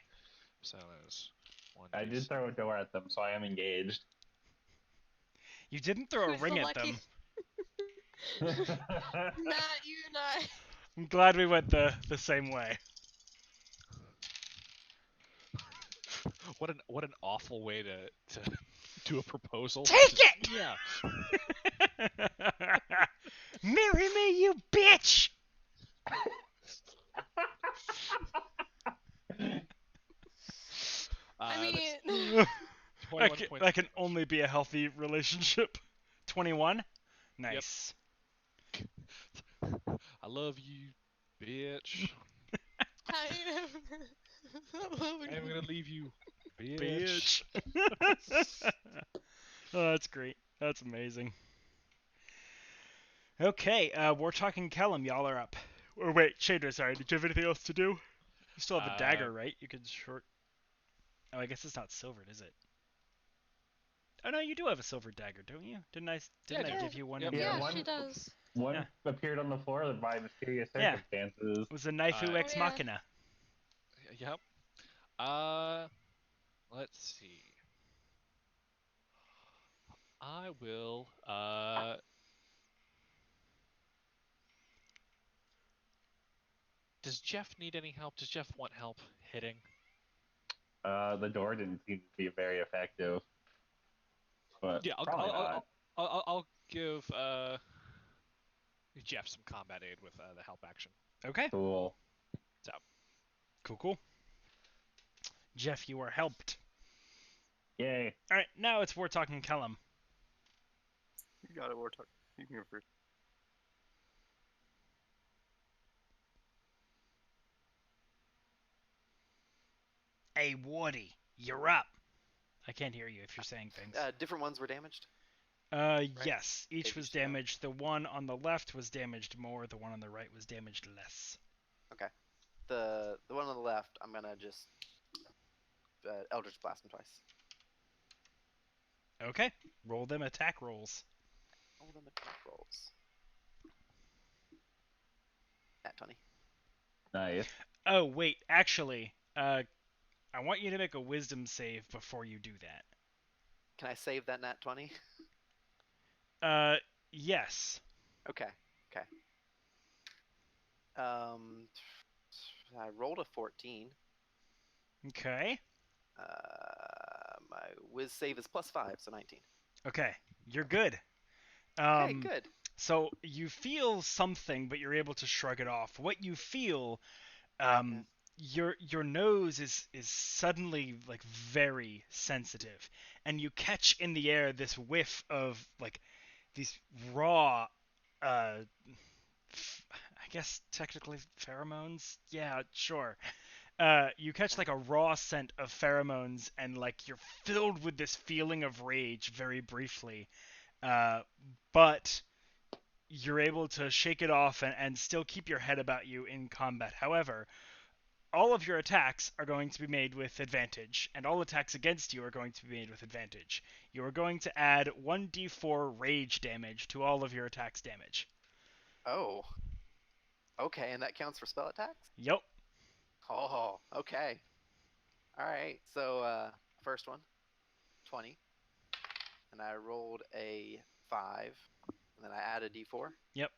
So that was one. I did throw a door at them, so I am engaged. You didn't throw a Who's ring the at lucky- them. Not you, not. I'm glad we went the same way. What an awful way to do a proposal. Take Just- it! Yeah. Marry me, you bitch! I mean, that can only be a healthy relationship. 21? Nice. I love you, bitch. I'm gonna leave you, bitch. Bitch. Oh, that's great. That's amazing. Okay, Wartok and Kellum, y'all are up. Or wait, Shaedra, sorry, did you have anything else to do? You still have a dagger, right? You could short... Oh, I guess it's not silvered, is it? Oh, no, you do have a silver dagger, don't you? Didn't I do. give you one? Yep. in Yeah, yeah, one- she does. One Yeah. appeared on the floor by mysterious Yeah. circumstances. It was a Knifeu Ex yeah. Machina. Yep. Let's see. I will. Does Jeff need any help? Does Jeff want help hitting? The door didn't seem to be very effective. But Yeah, probably not. I'll give Jeff some combat aid with the help action. Okay. Cool. Cool. Jeff, you are helped. Yay. Alright, now it's Wartok and Kellum. You got it, Wartok. You can go first. Hey, Woody, you're up. I can't hear you if you're saying things. Different ones were damaged. Yes, each was Damaged down. damaged. The one on the left was damaged more. The one on the right was damaged less. The one on the left, I'm gonna just Eldritch Blast him twice. Okay, roll them attack rolls. All them attack rolls. Nat 20. Nice. Oh, wait, actually, I want you to make a wisdom save before you do that. Can I save that nat 20? Yes. Okay. I rolled a 14. Okay. My whiz save is +5, so 19. Okay, you're good. Okay, good. So you feel something, but you're able to shrug it off. What you feel, your nose is suddenly like very sensitive, and you catch in the air this whiff of like these raw, I guess technically pheromones. Yeah, sure. You catch like a raw scent of pheromones, and like you're filled with this feeling of rage very briefly. But you're able to shake it off and still keep your head about you in combat. However, all of your attacks are going to be made with advantage, and all attacks against you are going to be made with advantage. You are going to add 1d4 rage damage to all of your attacks damage. Oh. Okay, and that counts for spell attacks? Yep. Oh, okay. All right. So, first one, 20. And I rolled a 5. And then I added d4. Yep.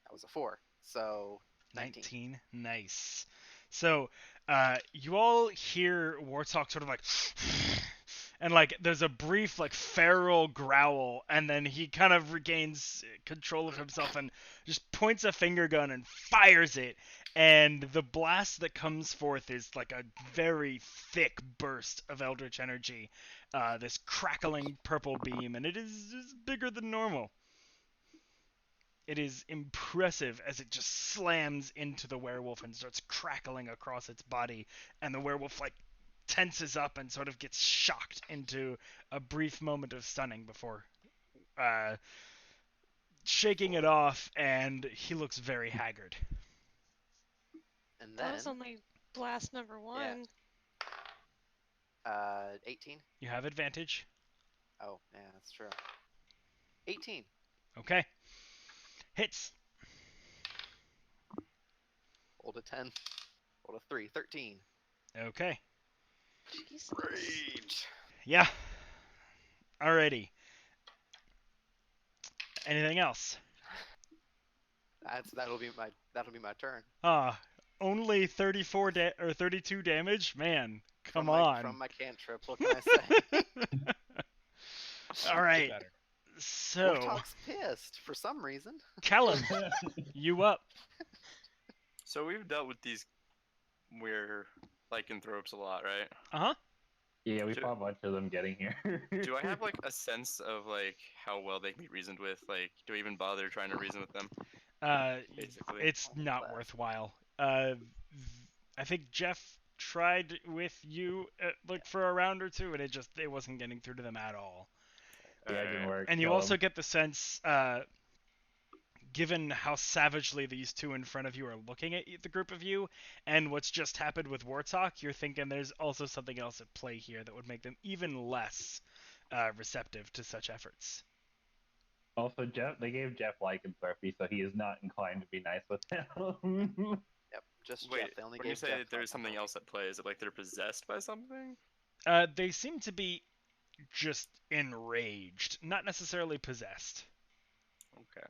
That was a 4. So, 19. 19. Nice. So, you all hear Wartok sort of like, and like there's a brief like feral growl, and then he kind of regains control of himself and just points a finger gun and fires it, and the blast that comes forth is like a very thick burst of eldritch energy, this crackling purple beam, and it is bigger than normal. It is impressive as it just slams into the werewolf and starts crackling across its body, and the werewolf like tenses up and sort of gets shocked into a brief moment of stunning before shaking it off, and he looks very haggard. And That then, was only blast number 1. 18. You have advantage. Oh, yeah, that's true. 18. Okay. Hits. Rolled a 10. Rolled a 3. 13. Okay. Jesus. Rage. Yeah. Alrighty. Anything else? That'll be my turn. Only 34 or 32 damage? Man, come From on. my cantrip, what can I say? All right. Better. So, Wartok's pissed for some reason. Callum, you up. So we've dealt with these weird lycanthropes a lot, right? Uh-huh. Yeah, we Do- fought a bunch of them getting here. Do I have like a sense of like how well they can be reasoned with? Like, do I even bother trying to reason with them? Basically. It's not worthwhile. I think Jeff tried with you for a round or two, and it wasn't getting through to them at all. Yeah, it didn't work. And you Kill also 'em. get the sense, given how savagely these two in front of you are looking at the group of you, and what's just happened with Wartok, you're thinking there's also something else at play here that would make them even less receptive to such efforts. Also, they gave Jeff lycanthropy, so he is not inclined to be nice with him. Yep, just Wait, Jeff. They only when you gave say Jeff there's something lycanthropy. else at play, is it like they're possessed by something? They seem to be just enraged, not necessarily possessed. Okay.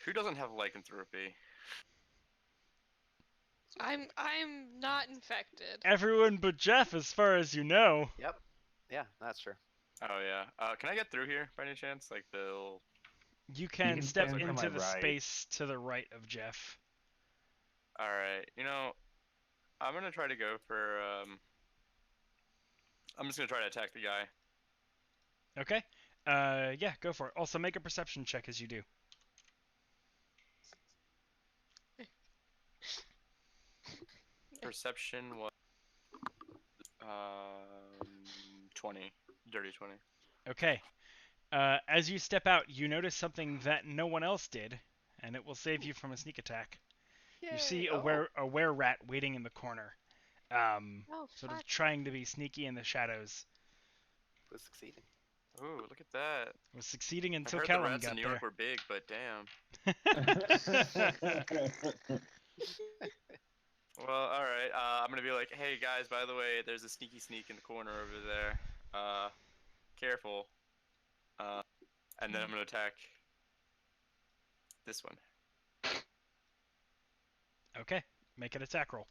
Who doesn't have lycanthropy? I'm not infected. Everyone but Jeff, as far as you know. Yep. Yeah, that's true. Oh yeah. Can I get through here by any chance? Like the. You can can step stand to into my the right. space to the right of Jeff. All right. I'm gonna try to go for. I'm just gonna try to attack the guy. Okay. Yeah, go for it. Also, make a perception check as you do. Perception was 20, dirty 20. Okay. As you step out, you notice something that no one else did, and it will save you from a sneak attack. Yay. You see a Oh, were-rat waiting in the corner, sort of Fuck. trying to be sneaky in the shadows. was succeeding. Ooh, look at that. Was succeeding I until heard the Callum rats got in New there. York were big, but damn. Well, all right. I'm gonna be like, hey guys, by the way, there's a sneaky sneak in the corner over there. Careful. And then I'm gonna attack this one. Okay. Make an attack roll.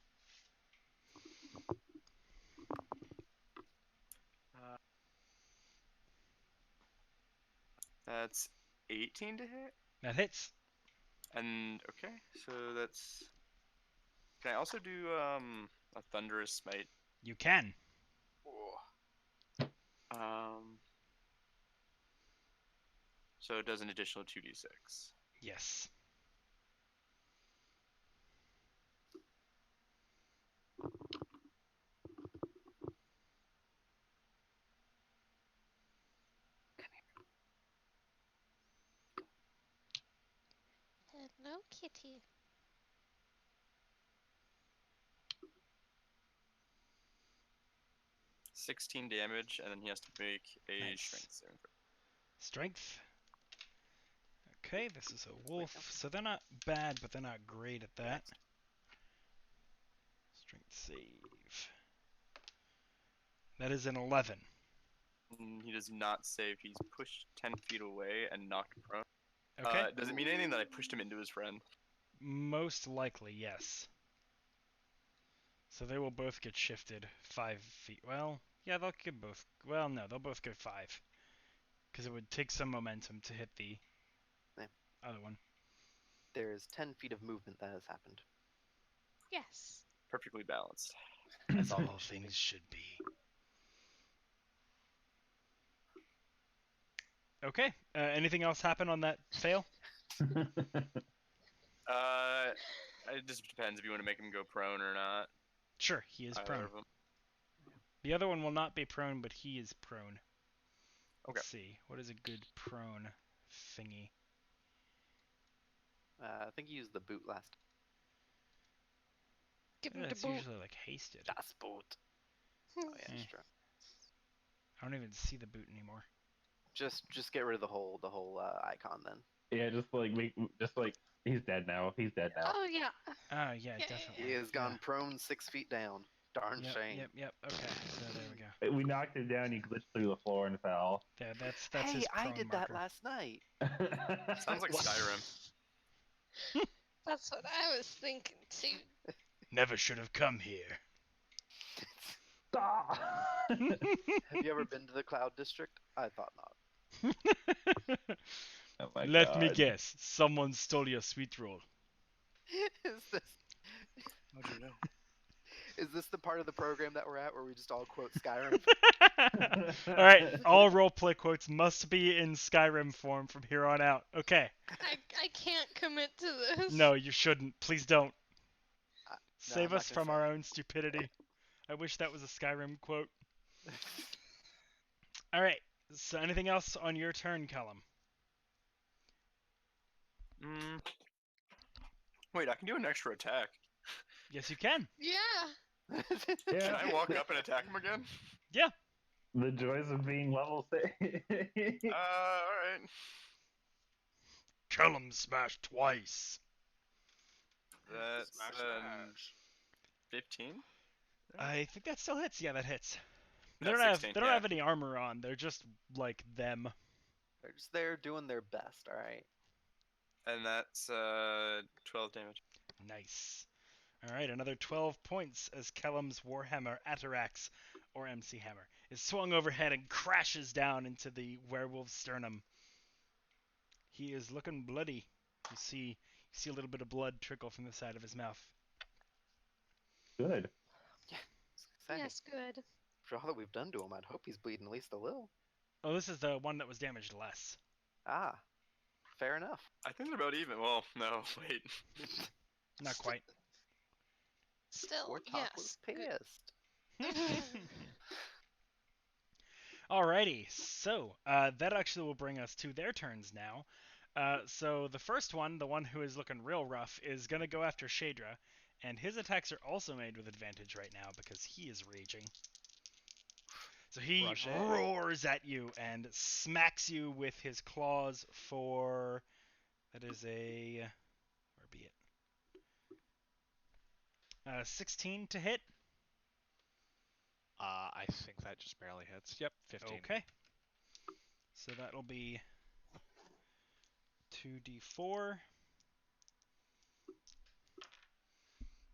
That's 18 to hit. That hits. And okay, so that's. Can I also do a thunderous smite? You can. So it does an additional 2d6. Yes. Hello, kitty. $16 damage, and then he has to make a Nice. strength saving throw. Strength. Okay, this is a wolf, so they're not bad, but they're not great at that. Strength save. That is an 11. He does not save. He's pushed 10 feet away and knocked prone. Okay. Does it mean anything that I pushed him into his friend? Most likely, yes. So they will both get shifted 5 feet. Well, yeah, they'll get both. Well, no, they'll both go 5. Because it would take some momentum to hit the other one. There is 10 feet of movement that has happened. Yes. Perfectly balanced. As all all it should things be. should be. Okay. Anything else happen on that fail? It just depends if you want to make him go prone or not. Sure, he is Either prone. of 'em. The other one will not be prone, but he is prone. Okay. Let's see. What is a good prone thingy? I think you used the boot last. Give him the That's boot. usually like hasted. Das Boot. Oh yeah, that's Eh. true. I don't even see the boot anymore. Just get rid of the whole icon then. Yeah, just like he's dead now. He's dead now. Oh yeah. Ah, yeah, Yeah, definitely. He has gone Yeah. prone 6 feet down. Darn Yep, shame. yep. Okay, so there we go. We knocked him down. He glitched through the floor and fell. There, that's Hey, his I prone did marker. that last night. Sounds like Skyrim. That's what I was thinking too. Never should have come here. Stop! Have you ever been to the Cloud District? I thought not. Oh my Let God. me guess. Someone stole your sweet roll. Is this How'd you know? is this the part of the program that we're at where we just all quote Skyrim? All right, all roleplay quotes must be in Skyrim form from here on out. Okay. I can't commit to this. No, you shouldn't. Please don't. Save I'm not us gonna from say our it. own stupidity. I wish that was a Skyrim quote. All right. So anything else on your turn, Callum? Wait, I can do an extra attack. Yes, you can. Yeah. Can Yeah. I walk up and attack him again? Yeah. The joys of being level 6. Alright. Callum smashed twice. That's Smash. 15? I think that still hits. Yeah, that hits. They That's don't have 16, they don't yeah. have any armor on. They're just like them. They're just there doing their best, alright? And that's 12 damage. Nice. All right, another 12 points as Kellum's Warhammer Atarax, or MC Hammer, is swung overhead and crashes down into the werewolf's sternum. He is looking bloody. You see a little bit of blood trickle from the side of his mouth. Good. Say, Yes, good. for all that we've done to him, I'd hope he's bleeding at least a little. Oh, this is the one that was damaged less. Ah, fair enough. I think they're about even. Well, no, wait. Not quite. Still, Wartok was yes. pissed. Alrighty, so that actually will bring us to their turns now. So the first one, the one who is looking real rough, is going to go after Shaedra, and his attacks are also made with advantage right now because he is raging. So he Roger. roars at you and smacks you with his claws for... That is a... Where be it? 16 to hit. I think that just barely hits. Yep, 15. Okay. So that'll be 2d4.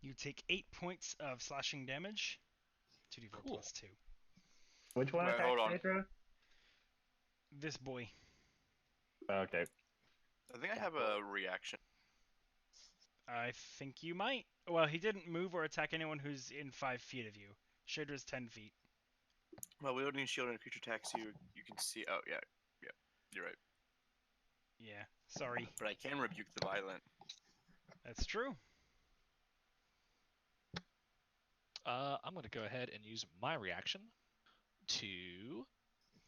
You take 8 points of slashing damage. 2d4 Cool. plus 2. Which one Wait, attacked hold on. Shaedra? This boy. Okay. I think I have a reaction. I think you might. Well, he didn't move or attack anyone who's in 5 feet of you. Shadra's 10 feet. Well, wielding shield and a creature attacks you, you can see. Oh, yeah. You're right. Yeah, sorry. But I can rebuke the violent. That's true. I'm going to go ahead and use my reaction to...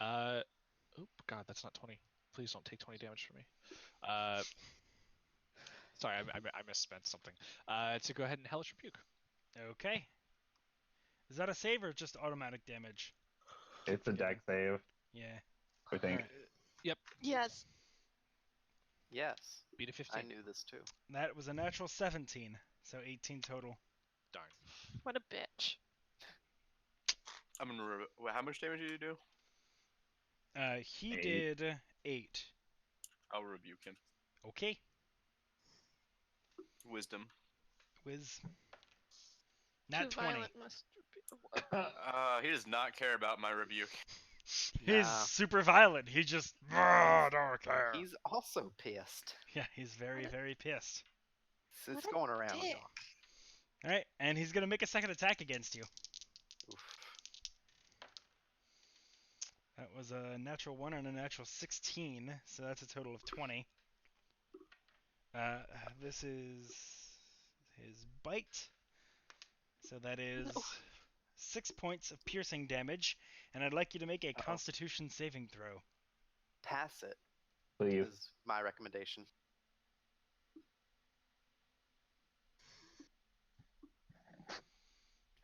oh, God, that's not 20. Please don't take 20 damage from me. Sorry, I misspent something. To go ahead and Hellish Rebuke. Okay. Is that a save or just automatic damage? It's a deck save, Yeah. I think. Alright. Yep. Yes. Yes, Beat a 15. I knew this too. That was a natural 17, so 18 total. Darn. What a bitch. I'm gonna. How much damage did you do? He 8. did 8. I'll rebuke him. Okay. Wisdom. Whiz. Nat Too 20. violent must be. He does not care about my rebuke. He's Nah. super violent. He just don't care. He's also pissed. Yeah, he's very, very pissed. It's What a going around, dick. y'all. Alright, and he's gonna make a second attack against you. Oof. That was a natural 1 and a natural 16, so that's a total of 20. This is his bite. So that is No. 6 points of piercing damage, and I'd like you to make a Uh-oh. Constitution saving throw. Pass it Please. is my recommendation.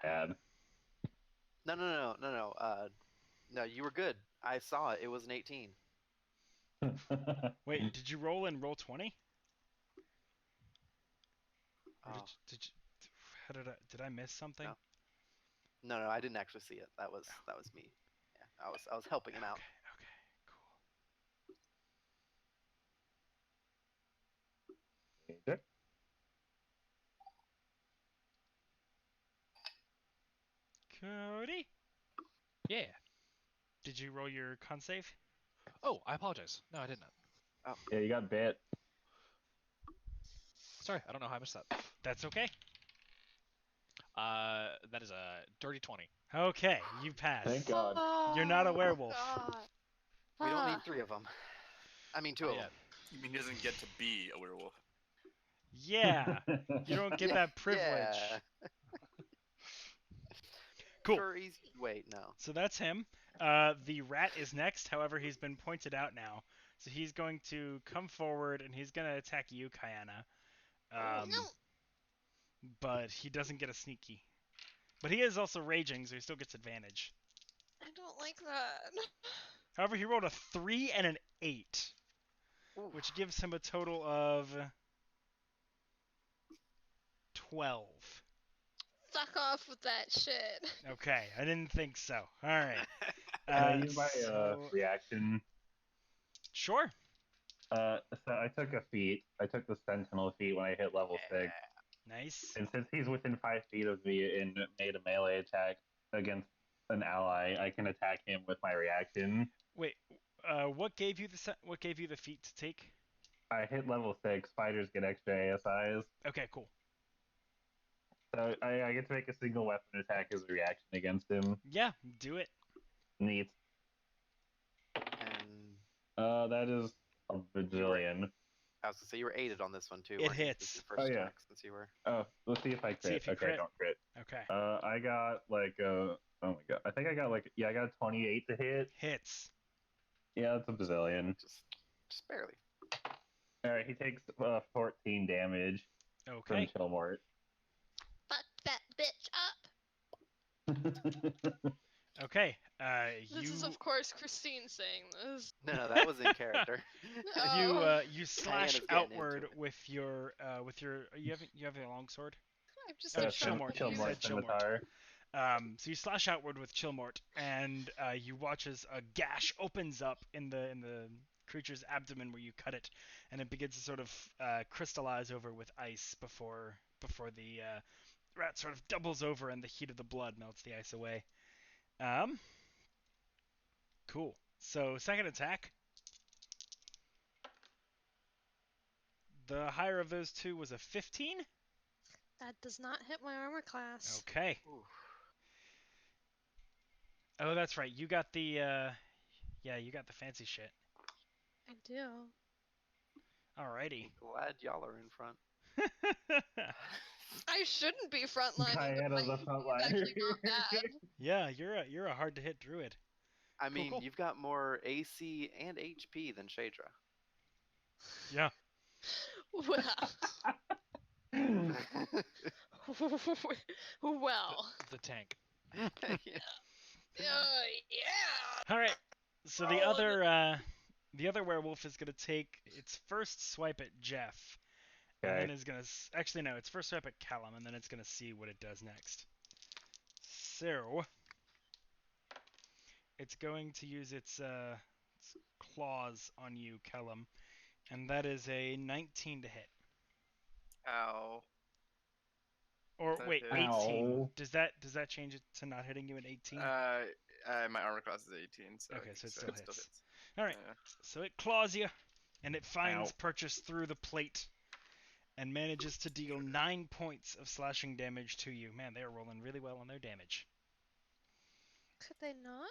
Bad. No. No, you were good. I saw it. It was an 18. Wait, did you roll in roll 20? Or Oh. did you, how did I miss something? No. No, I didn't actually see it. That was me. Yeah, I was helping him out. Okay, cool. Okay. Cody, Yeah. did you roll your con save? Oh, I apologize. No, I did not. Yeah, you got bit. Sorry, I don't know how I missed that. That's okay. That is a dirty 20. Okay, you pass. Thank God. You're not a werewolf. God. We don't Ah. need 3 of them. I mean, 2 of Yeah. them. You mean he doesn't get to be a werewolf? Yeah, you don't get that privilege. Yeah. Cool. Sure, easy. Wait, no. So that's him. The rat is next. However, he's been pointed out now. So he's going to come forward and he's going to attack you, Kayana. No. But he doesn't get a sneaky. But he is also raging, so he still gets advantage. I don't like that. However, he rolled a 3 and an 8, Oof. which gives him a total of 12. Fuck off with that shit. Okay, I didn't think so. All right. Can I use my so- reaction? Sure. So I took a feat. I took the Sentinel feat when I hit level 6. Nice. And since he's within 5 feet of me and made a melee attack against an ally, I can attack him with my reaction. Wait, what gave you the feat to take? I hit level 6. Fighters get extra ASIs. Okay, cool. So I get to make a single weapon attack as a reaction against him. Yeah, do it. Neat. And That is a bajillion. I was gonna say you were aided on this one too. It weren't you? hits. This is your first Oh, yeah. attack since you were. Oh, let's see if I crit. See if you okay, crit. don't crit. Okay. I got like oh my god. I think I got like I got a 28 to hit. Hits. Yeah, that's a bazillion. Just barely. Alright, he takes 14 damage Okay. from Chillmort. Fuck that bitch up. Okay. This is of course Christine saying this. No, that was in character. You slash Diana's getting outward into it. with your you have a longsword. I'm just Oh, like Chillmort. You Chillmort said Chillmort. Scimitar. So you slash outward with Chillmort, and you watch as a gash opens up in the creature's abdomen where you cut it, and it begins to sort of crystallize over with ice before the rat sort of doubles over and the heat of the blood melts the ice away. Cool. So second attack. The higher of those two was a 15. that does not hit my armor class. Okay. Ooh. Oh, that's right. You got the you got the fancy shit. I do. Alrighty. Glad y'all are in front. I shouldn't be frontlining. Diana's a frontliner. Actually not bad. Yeah, you're a hard to hit druid. I mean, cool. you've got more AC and HP than Shaedra. Yeah. Well. Well. The tank. Yeah. Yeah. All right. So the other werewolf is gonna take its first swipe at Jeff, and then Okay. is gonna actually no, its first swipe at Callum, and then it's gonna see what it does next. So it's going to use its claws on you, Callum, and that is a 19 to hit. Ow. Or That wait, hits. 18. Ow. Does that change it to not hitting you at 18? My armor class is 18, so Okay, I so it think still hits. hits. All right. Yeah. So it claws you, and it finds Ow. Purchase through the plate, and manages to deal 9 points of slashing damage to you. Man, they are rolling really well on their damage. Could they not?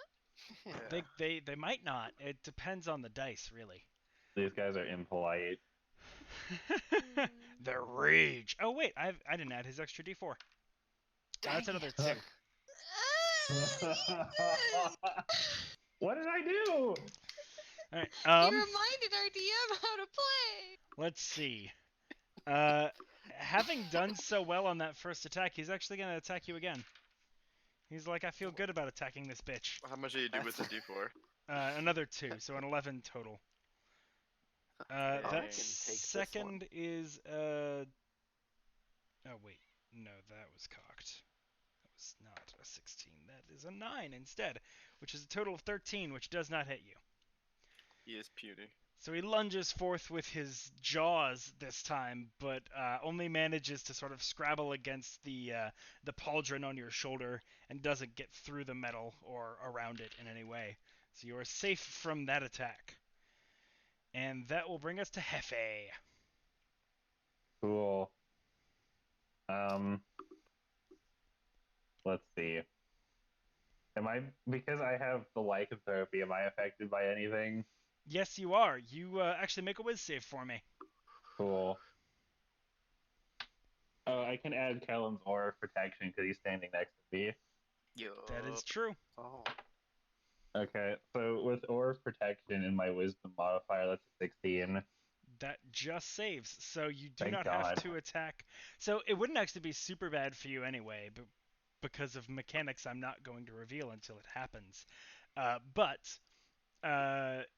Yeah. They might not. It depends on the dice, really. These guys are impolite. The rage. Oh wait, I didn't add his extra D4. That's another 2. What did I do? All right. You reminded our DM how to play. Let's see. Having done so well on that first attack, he's actually gonna attack you again. He's like, I feel good about attacking this bitch. How much do you do with the D4? Another 2, so an 11 total. Dang. That Can take this second is oh wait, no, that was cocked. That was not a 16. That is a 9 instead, which is a total of 13, which does not hit you. He is puny. So he lunges forth with his jaws this time, but only manages to sort of scrabble against the pauldron on your shoulder and doesn't get through the metal or around it in any way. So you are safe from that attack. And that will bring us to Hefe. Cool. Let's see. Because I have the lycanthropy, am I affected by anything? Yes, you are. You actually make a whiz save for me. Cool. Oh, I can add Callum's aura of protection because he's standing next to me. That is true. Oh. Okay, so with aura of protection in my wisdom modifier, that's a 16. That just saves, so you do Thank not God. have to attack. So it wouldn't actually be super bad for you anyway, but because of mechanics I'm not going to reveal until it happens. But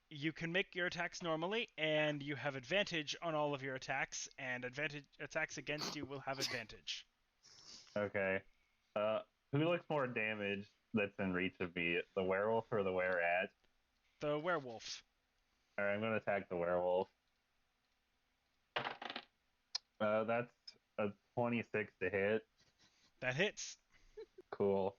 you can make your attacks normally, and you have advantage on all of your attacks, and attacks against you will have advantage. Okay. Who looks more damaged that's in reach of me? The werewolf or the were-rat? The werewolf. Alright, I'm gonna attack the werewolf. That's a 26 to hit. That hits. Cool.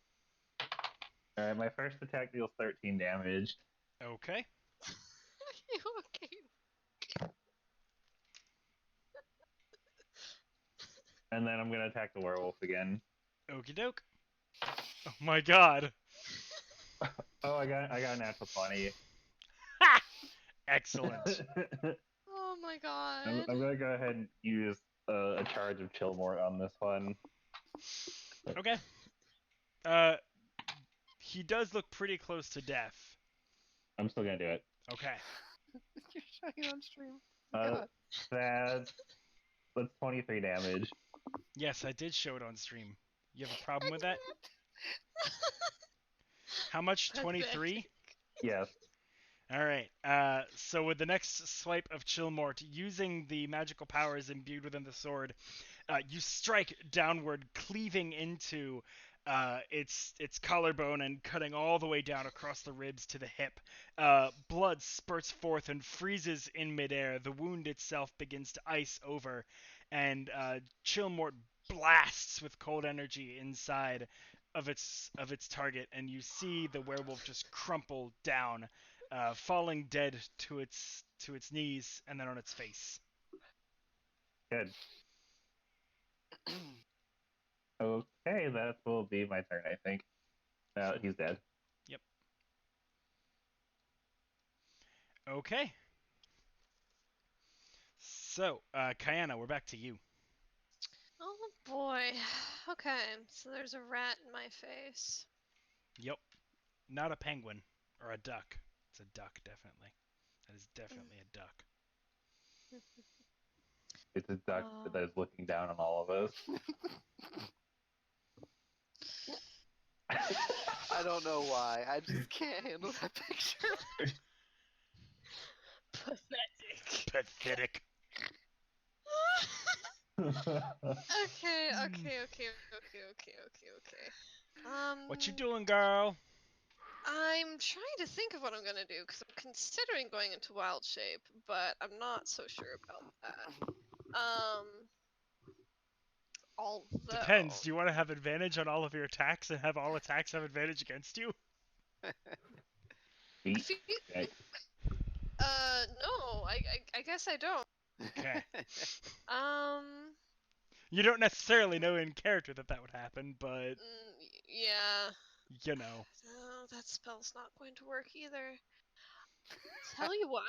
Alright, my first attack deals 13 damage. Okay. Are you okay? And then I'm gonna attack the werewolf again. Okie doke. Oh my god. Oh, I got a natural 20. Excellent. Oh my god. I'm gonna go ahead and use a charge of Chillmort on this one. Okay. He does look pretty close to death. I'm still gonna do it. Okay. You're showing it on stream. Uh, that's 23 damage. Yes, I did show it on stream. You have a problem with that? How much? 23? Yes. Alright, so with the next swipe of Chillmort, using the magical powers imbued within the sword, you strike downward, cleaving into its collarbone and cutting all the way down across the ribs to the hip. Blood spurts forth and freezes in midair. The wound itself begins to ice over, and Chillmort blasts with cold energy inside of its target, and you see the werewolf just crumple down, falling dead to its knees and then on its face. Good. Okay, that will be my turn, I think. He's dead. Yep. Okay. So, Kayana, we're back to you. Oh boy. Okay, so there's a rat in my face. Yep. Not a penguin or a duck. It's a duck, definitely. That is definitely a duck. It's a duck that is looking down on all of us. I don't know why. I just can't handle that picture. Pathetic. Pathetic. Okay. What you doing, girl? I'm trying to think of what I'm gonna do because I'm considering going into wild shape, but I'm not so sure about that. Although Depends. Do you want to have advantage on all of your attacks and have all attacks have advantage against you? Beat If you- check. no, I guess I don't. Okay. Um, You don't necessarily know in character that that would happen, but yeah. you know. No, that spell's not going to work either. Tell you what.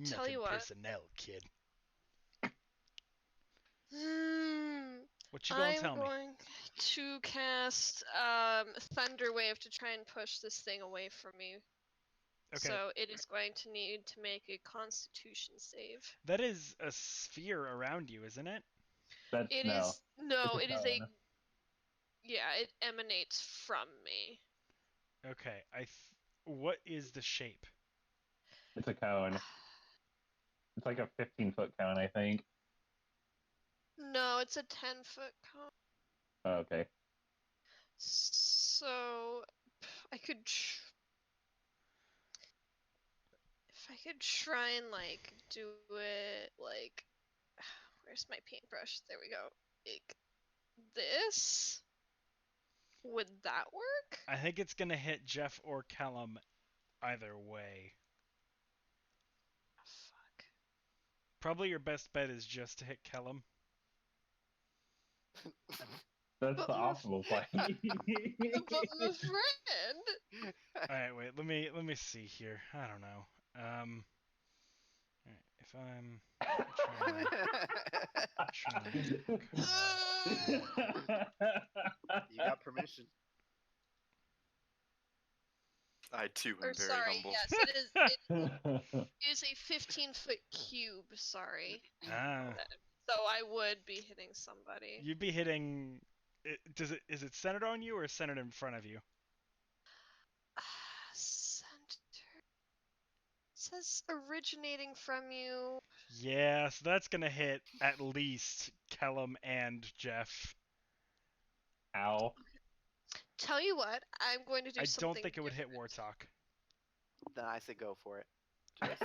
Tell Nothing you what. personnel, kid. What you gonna I'm tell me? going to cast Thunder Wave to try and push this thing away from me. Okay. So it is going to need to make a Constitution save. That is a sphere around you, isn't it? That's It no. is no, It's a it is a cone. yeah, it emanates from me. Okay. What is the shape? It's a cone. It's like a 15-foot cone, I think. No, it's a 10-foot cone. Oh, okay. So I could if I could try and like do it like where's my paintbrush? There we go. Like this. Would that work? I think it's gonna hit Jeff or Callum either way. Fuck. Probably your best bet is just to hit Callum. That's But the my- optimal play. But my friend. Alright, wait, let me see here. I don't know. Alright, if I'm You got permission. I too am Or very sorry, humbled. yes, it is a 15-foot cube, sorry. Ah, So I would be hitting somebody. you'd be hitting. Is it centered on you or centered in front of you? Center. It says originating from you. Yeah, so that's gonna hit at least Callum and Jeff. Ow. Tell you what, I'm going to do I something don't think it would hit different. Wartok. Then I say go for it. Just,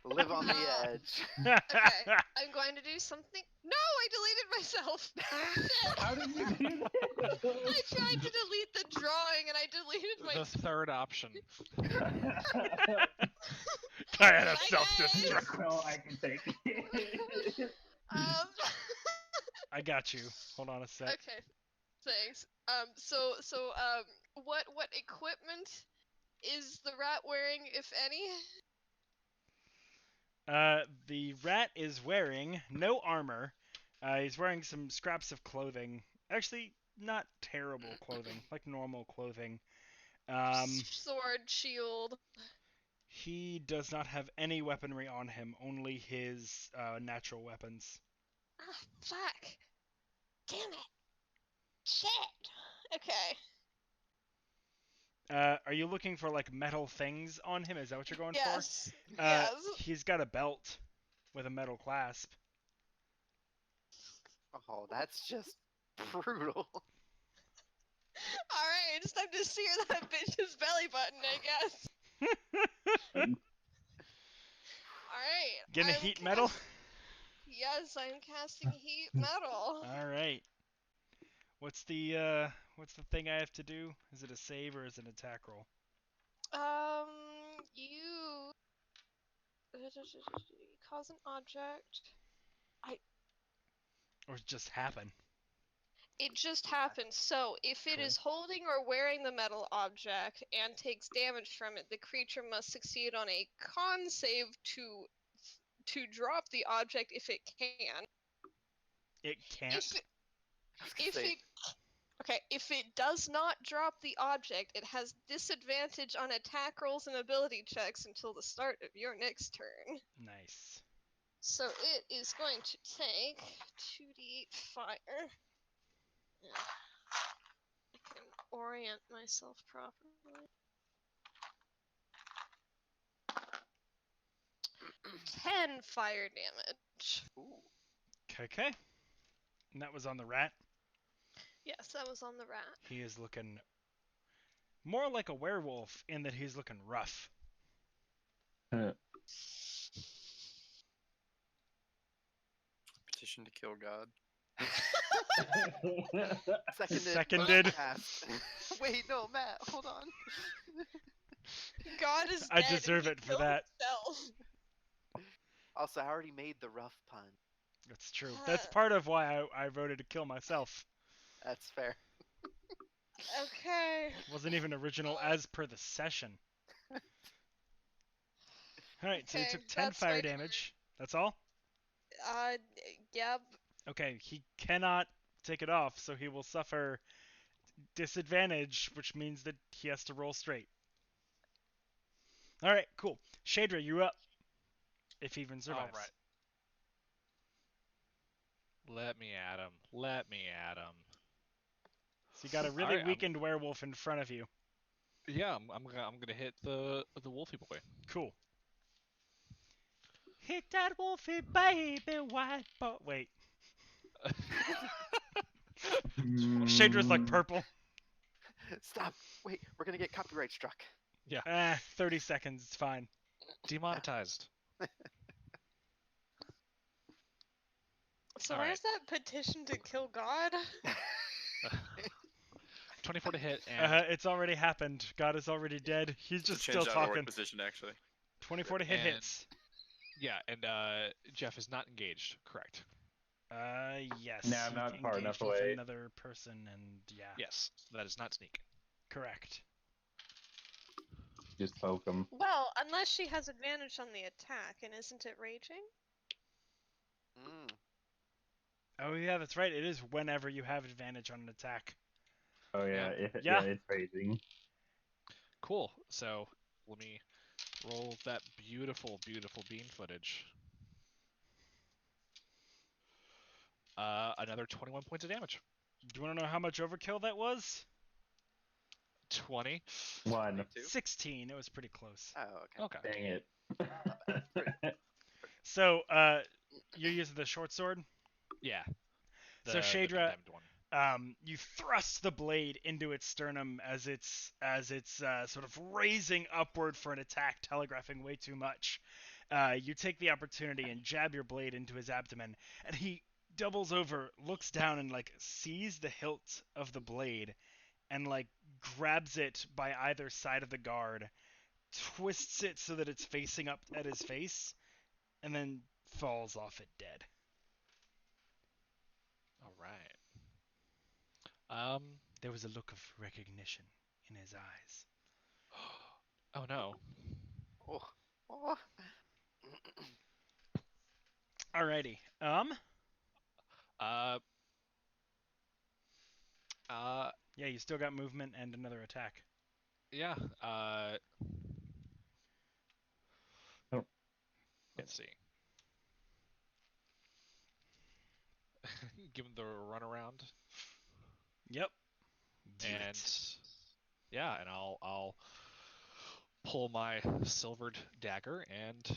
live on the edge. Okay, I'm going to do something. No, I deleted myself. Shit. How did you do that? I tried to delete the drawing and I deleted The myself. third option. Kind of Bye, self-destruct. No, I can take it. I got you. Hold on a sec. Okay, thanks. What equipment is the rat wearing, if any? The rat is wearing no armor. He's wearing some scraps of clothing. Actually, not terrible clothing, like normal clothing. Sword, shield. He does not have any weaponry on him, only his natural weapons. Ah, fuck. Damn it. Shit. Okay. Are you looking for like metal things on him? Is that what you're going Yes. for? Yes. He's got a belt with a metal clasp. Oh, that's just brutal. Alright, it's time to sear that bitch's belly button, I guess. Alright. Gonna heat metal? Yes, I'm casting heat metal. All right. What's the thing I have to do? Is it a save or is it an attack roll? You cause an object. Or just happen? It just happens. So, if it is holding or wearing the metal object and takes damage from it, the creature must succeed on a con save to drop the object if it can. It can't. If it does not drop the object, it has disadvantage on attack rolls and ability checks until the start of your next turn. Nice. So it is going to take 2d8 fire. Yeah. I can orient myself properly. 10 fire damage. Ooh. Okay. And that was on the rat. Yes, that was on the rat. He is looking more like a werewolf in that he's looking rough. Petition to kill God. Seconded. Seconded. Wait, no, Matt, hold on. God is dead. I deserve and it he for killed that. himself. Also, I already made the rough pun. That's true. That's part of why I voted to kill myself. That's fair. Okay. Wasn't even original as per the session. Alright, so you Okay, took 10 that's fire my turn. damage. That's all? Yep. Okay, he cannot take it off, so he will suffer disadvantage, which means that he has to roll straight. Alright, cool. Shaedra, you're up. If he even survives. Alright. Let me at him. Let me at him. So you got a really weakened werewolf in front of you. Yeah, I'm gonna hit the wolfy boy. Cool. Hit that wolfy baby, white boy. Wait. Shaedra's like purple. Stop. Wait, we're gonna get copyright struck. Yeah. 30 seconds, it's fine. Demonetized. So All where's that petition to kill God? 24 to hit and It's already happened. God is already dead. He's just still Change talking. position, actually. 24 to hit And- hits. yeah, and Jeff is not engaged. Correct. Yes. Nah, I'm he not far enough engaged with away. another person, and yeah, Yes, that is not sneak. correct. Just poke him. Well, unless she has advantage on the attack, and isn't it raging? Mm. Oh yeah, that's right. It is whenever you have advantage on an attack. Oh yeah, Yeah. it's raging. Cool. So let me roll that beautiful, beautiful bean footage. Another 21 points of damage. Do you want to know how much overkill that was? 20. 1. 22? 16. It was pretty close. Oh, okay. Okay. Dang it. So, you're using the short sword. Yeah. So The Shaedra, condemned one. you thrust the blade into its sternum as it's sort of raising upward for an attack, telegraphing way too much. You take the opportunity and jab your blade into his abdomen, and he doubles over, looks down, and like sees the hilt of the blade, and like grabs it by either side of the guard, twists it so that it's facing up at his face, and then falls off it dead. All right. There was a look of recognition in his eyes. Oh no. Oh. Oh. Alrighty. Uh. Yeah, you still got movement and another attack. Yeah. Oh. Let's see. Give him the runaround. Yep. Do And it. yeah, and I'll pull my silvered dagger and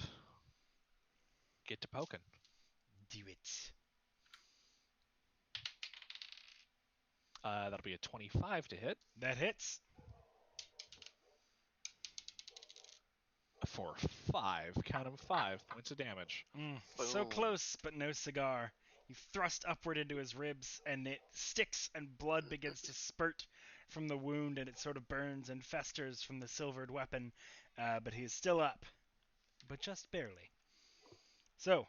get to poking. Do it. That'll be a 25 to hit That hits. for 5. Count 'em, 5 points of damage. So Boom. close, but no cigar. You thrust upward into his ribs, and it sticks, and blood begins to spurt from the wound, and it sort of burns and festers from the silvered weapon. But he is still up, but just barely. So,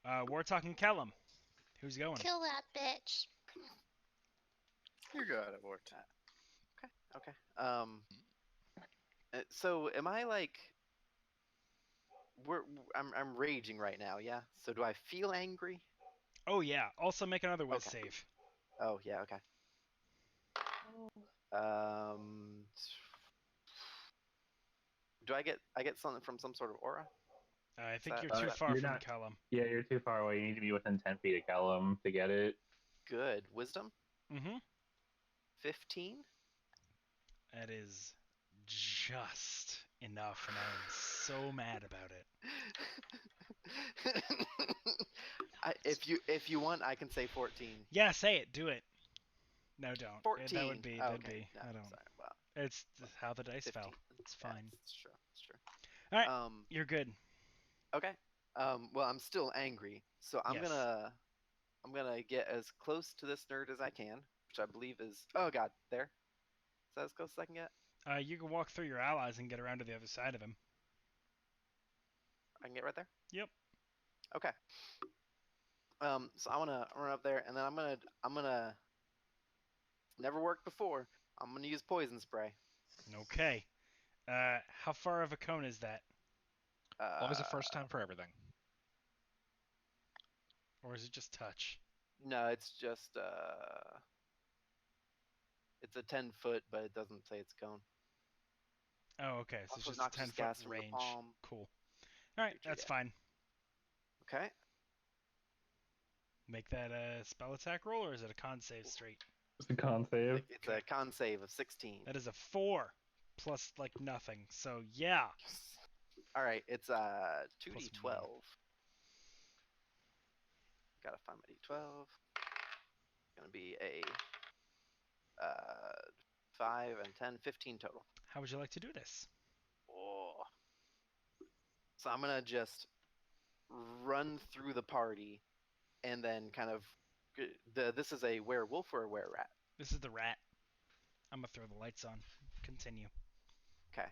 Wartok and Callum, who's going? Kill that bitch. You got it, Wart. Okay. So am I like? I'm raging right now. Yeah. So do I feel angry? Oh yeah. Also make another whiz Okay. save. Oh yeah. Okay. Do I get something from some sort of aura? I think that- you're too far you're from not- Callum. Yeah, you're too far away. You need to be within 10 feet of Kellum to get it. Good. Wisdom? Mm-hmm. 15? That is just enough, and I am so mad about it. If you want, I can say 14. Yeah, say it. Do it. No, don't. 14. That would be. Oh, That'd okay. be. No, I don't. sorry. Well, It's how the dice 15. fell. It's Yeah, fine. it's true. It's true. All right, Um. you're good. Okay. Well, I'm still angry, so I'm Yes. gonna get as close to this nerd as I can, which I believe is. Oh God, there. Is that as close as I can get? You can walk through your allies and get around to the other side of him. I can get right there. Yep. Okay. So I wanna run up there, and then I'm gonna. Never worked before. I'm gonna use poison spray. Okay. How far of a cone is that? Always a first time for everything. Or is it just touch? No, it's just it's a 10 foot, but it doesn't say it's cone. Oh, okay. So it's Also just a noxious 10-foot gas from the range. palm. Cool. All right, Creature, that's yeah. fine. Okay. Make that a spell attack roll, or is it a con save straight? It's a con save. It's a con save of 16. That is a 4 plus like nothing. So yeah. All right, it's 2d12. Plus Gotta find my d12. Gonna be a 5 and 10, 15 total. How would you like to do this? Oh. So I'm gonna just run through the party, and then kind of this is a werewolf or a were-rat. This is the rat. I'm gonna throw the lights on. Continue. Okay.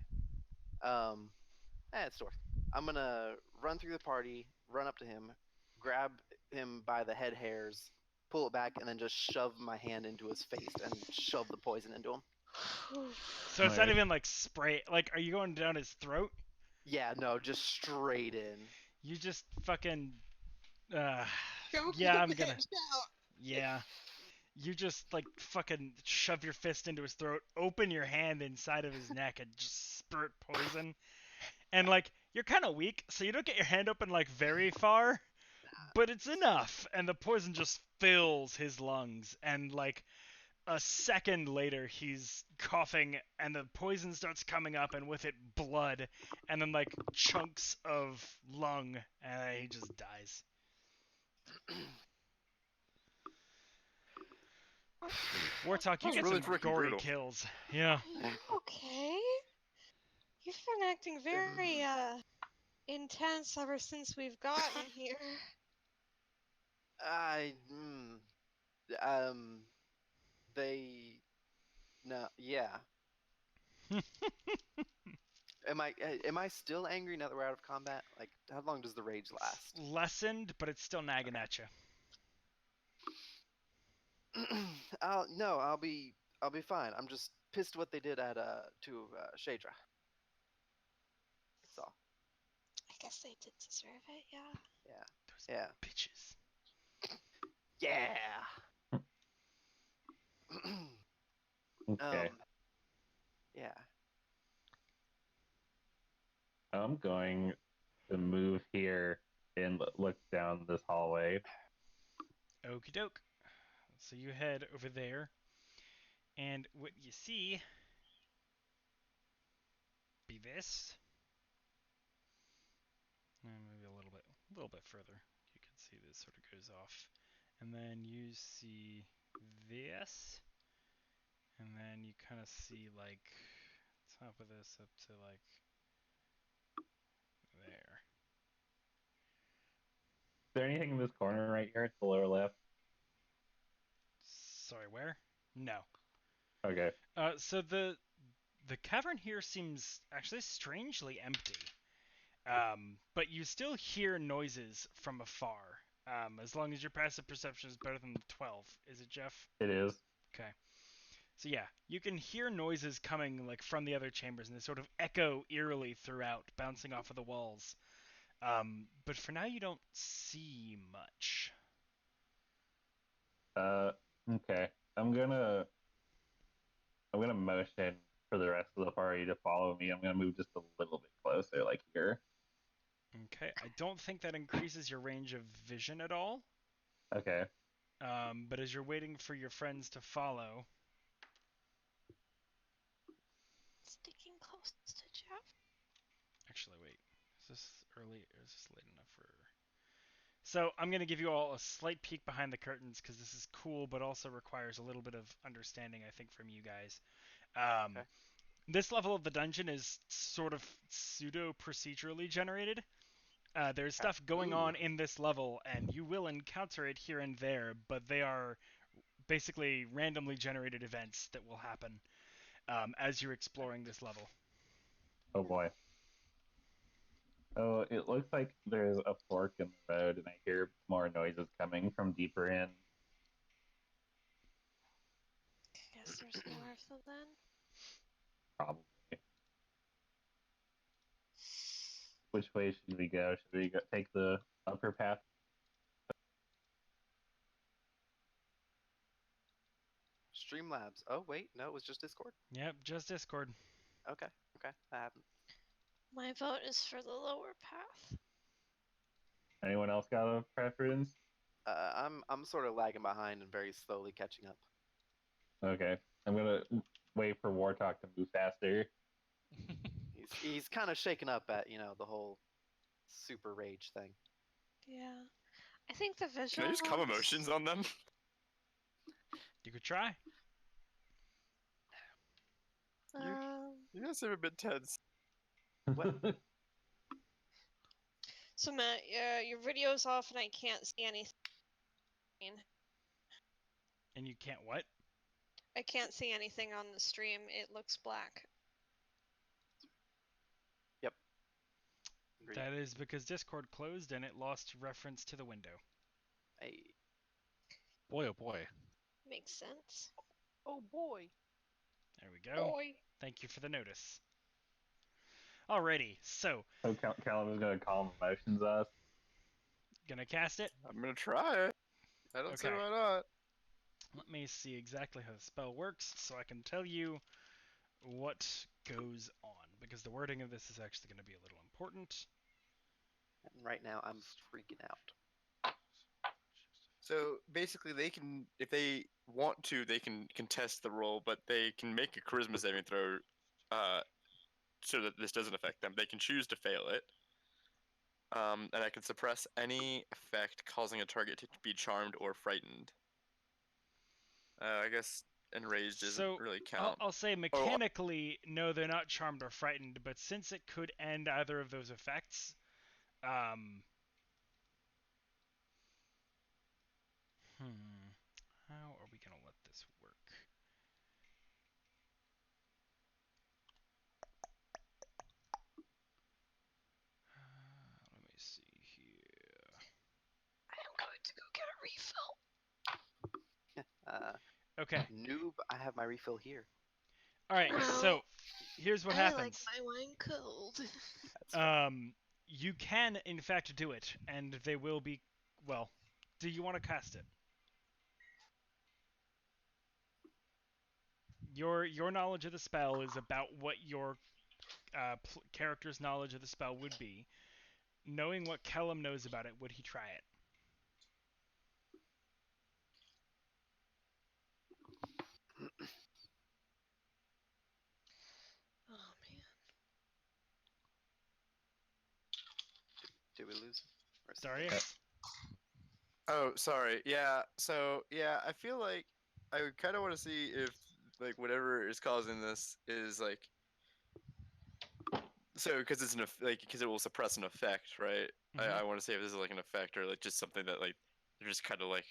It's Dorth. I'm gonna run through the party, run up to him, grab him by the head hairs, pull it back, and then just shove my hand into his face and shove the poison into him. So it's not Alright. even like spray. Like, are you going down his throat? Yeah, no, just straight in. You just fucking. Choke Yeah, the I'm gonna. bitch out. Yeah. You just like fucking shove your fist into his throat, open your hand inside of his neck, and just spurt poison. And like you're kind of weak, so you don't get your hand open like very far, but it's enough, and the poison just fills his lungs. And like a second later, he's coughing, and the poison starts coming up, and with it blood, and then like chunks of lung, and he just dies. Wartok, you That's get really some freaking gory brutal. kills. Yeah. Okay. You've been acting very intense ever since we've gotten here. They, no, yeah. Am I still angry now that we're out of combat? Like, how long does the rage last? Lessened, but it's still nagging at you. I'll be fine. I'm just pissed what they did at to Shaedra. That's all. I guess they did deserve it, yeah. Those Yeah. bitches. Yeah. Okay. Yeah. I'm going to move here and look down this hallway. Okie doke. So you head over there, and what you see be this. Maybe a little bit further. You can see this sort of goes off, and then you see this, and then you kind of see like top of this up to like there. Is there anything in this corner right here at the lower left? Sorry, where? No. Okay. So the cavern here seems actually strangely empty. But you still hear noises from afar. As long as your passive perception is better than 12. Is it, Jeff? It is. Okay. So yeah, you can hear noises coming like from the other chambers, and they sort of echo eerily throughout, bouncing off of the walls. But for now, you don't see much. Okay. I'm gonna motion for the rest of the party to follow me. I'm gonna move just a little bit closer, like here. Okay, I don't think that increases your range of vision at all. Okay. But as you're waiting for your friends to follow, Sticking close to Jeff. actually, wait, is this early or is this late enough for? So I'm gonna give you all a slight peek behind the curtains because this is cool, but also requires a little bit of understanding, I think, from you guys. Okay. This level of the dungeon is sort of pseudo-procedurally generated. There's stuff going on in this level, and you will encounter it here and there, but they are basically randomly generated events that will happen as you're exploring this level. Oh boy. Oh, it looks like there's a fork in the road, and I hear more noises coming from deeper in. Guess there's more of them then. Probably. Which way should we go? Should we take the upper path? Streamlabs. Oh wait, no, it was just Discord. Yep, just Discord. Okay, that happened. My vote is for the lower path. Anyone else got a preference? I'm sort of lagging behind and very slowly catching up. Okay. I'm gonna wait for Wartok to move faster. He's kind of shaken up at the whole super rage thing. Yeah. I think the visual Can I use calm ones- emotions on them? You could try. You guys seem a bit tense. What? So Matt, your video's off and I can't see anything. And you can't what? I can't see anything on the stream. It looks black. Agreed. That is because Discord closed and it lost reference to the window. Hey. Boy, oh boy. Makes sense. Oh boy. There we go. Boy. Thank you for the notice. Alrighty, so So Callum is gonna calm emotions us. gonna cast it. I'm gonna try it. I don't see Okay. why not. Let me see exactly how the spell works so I can tell you what goes on, because the wording of this is actually going to be a little important. And right now I'm freaking out. So basically, they can, if they want to, they can contest the roll, but they can make a charisma saving throw, so that this doesn't affect them. They can choose to fail it. And I can suppress any effect causing a target to be charmed or frightened. I guess enraged doesn't So really count. I'll say mechanically, no, they're not charmed or frightened, but since it could end either of those effects, how are we going to let this work? Let me see here. I am going to go get a refill. Okay. Noob, I have my refill here. All right. So here's what I like happens. my wine cold. That's fair. You can in fact do it, and they will be. Well, do you want to cast it? Your knowledge of the spell is about what your character's knowledge of the spell would be. Knowing what Kellum knows about it, would he try it? Oh man. Did we lose? Or Sorry. Oh, sorry. Yeah. So yeah, I feel like I kind of want to see if like whatever is causing this is like so because it's because it will suppress an effect, right? Mhm. I want to see if this is like an effect or like just something that like they're just kind of like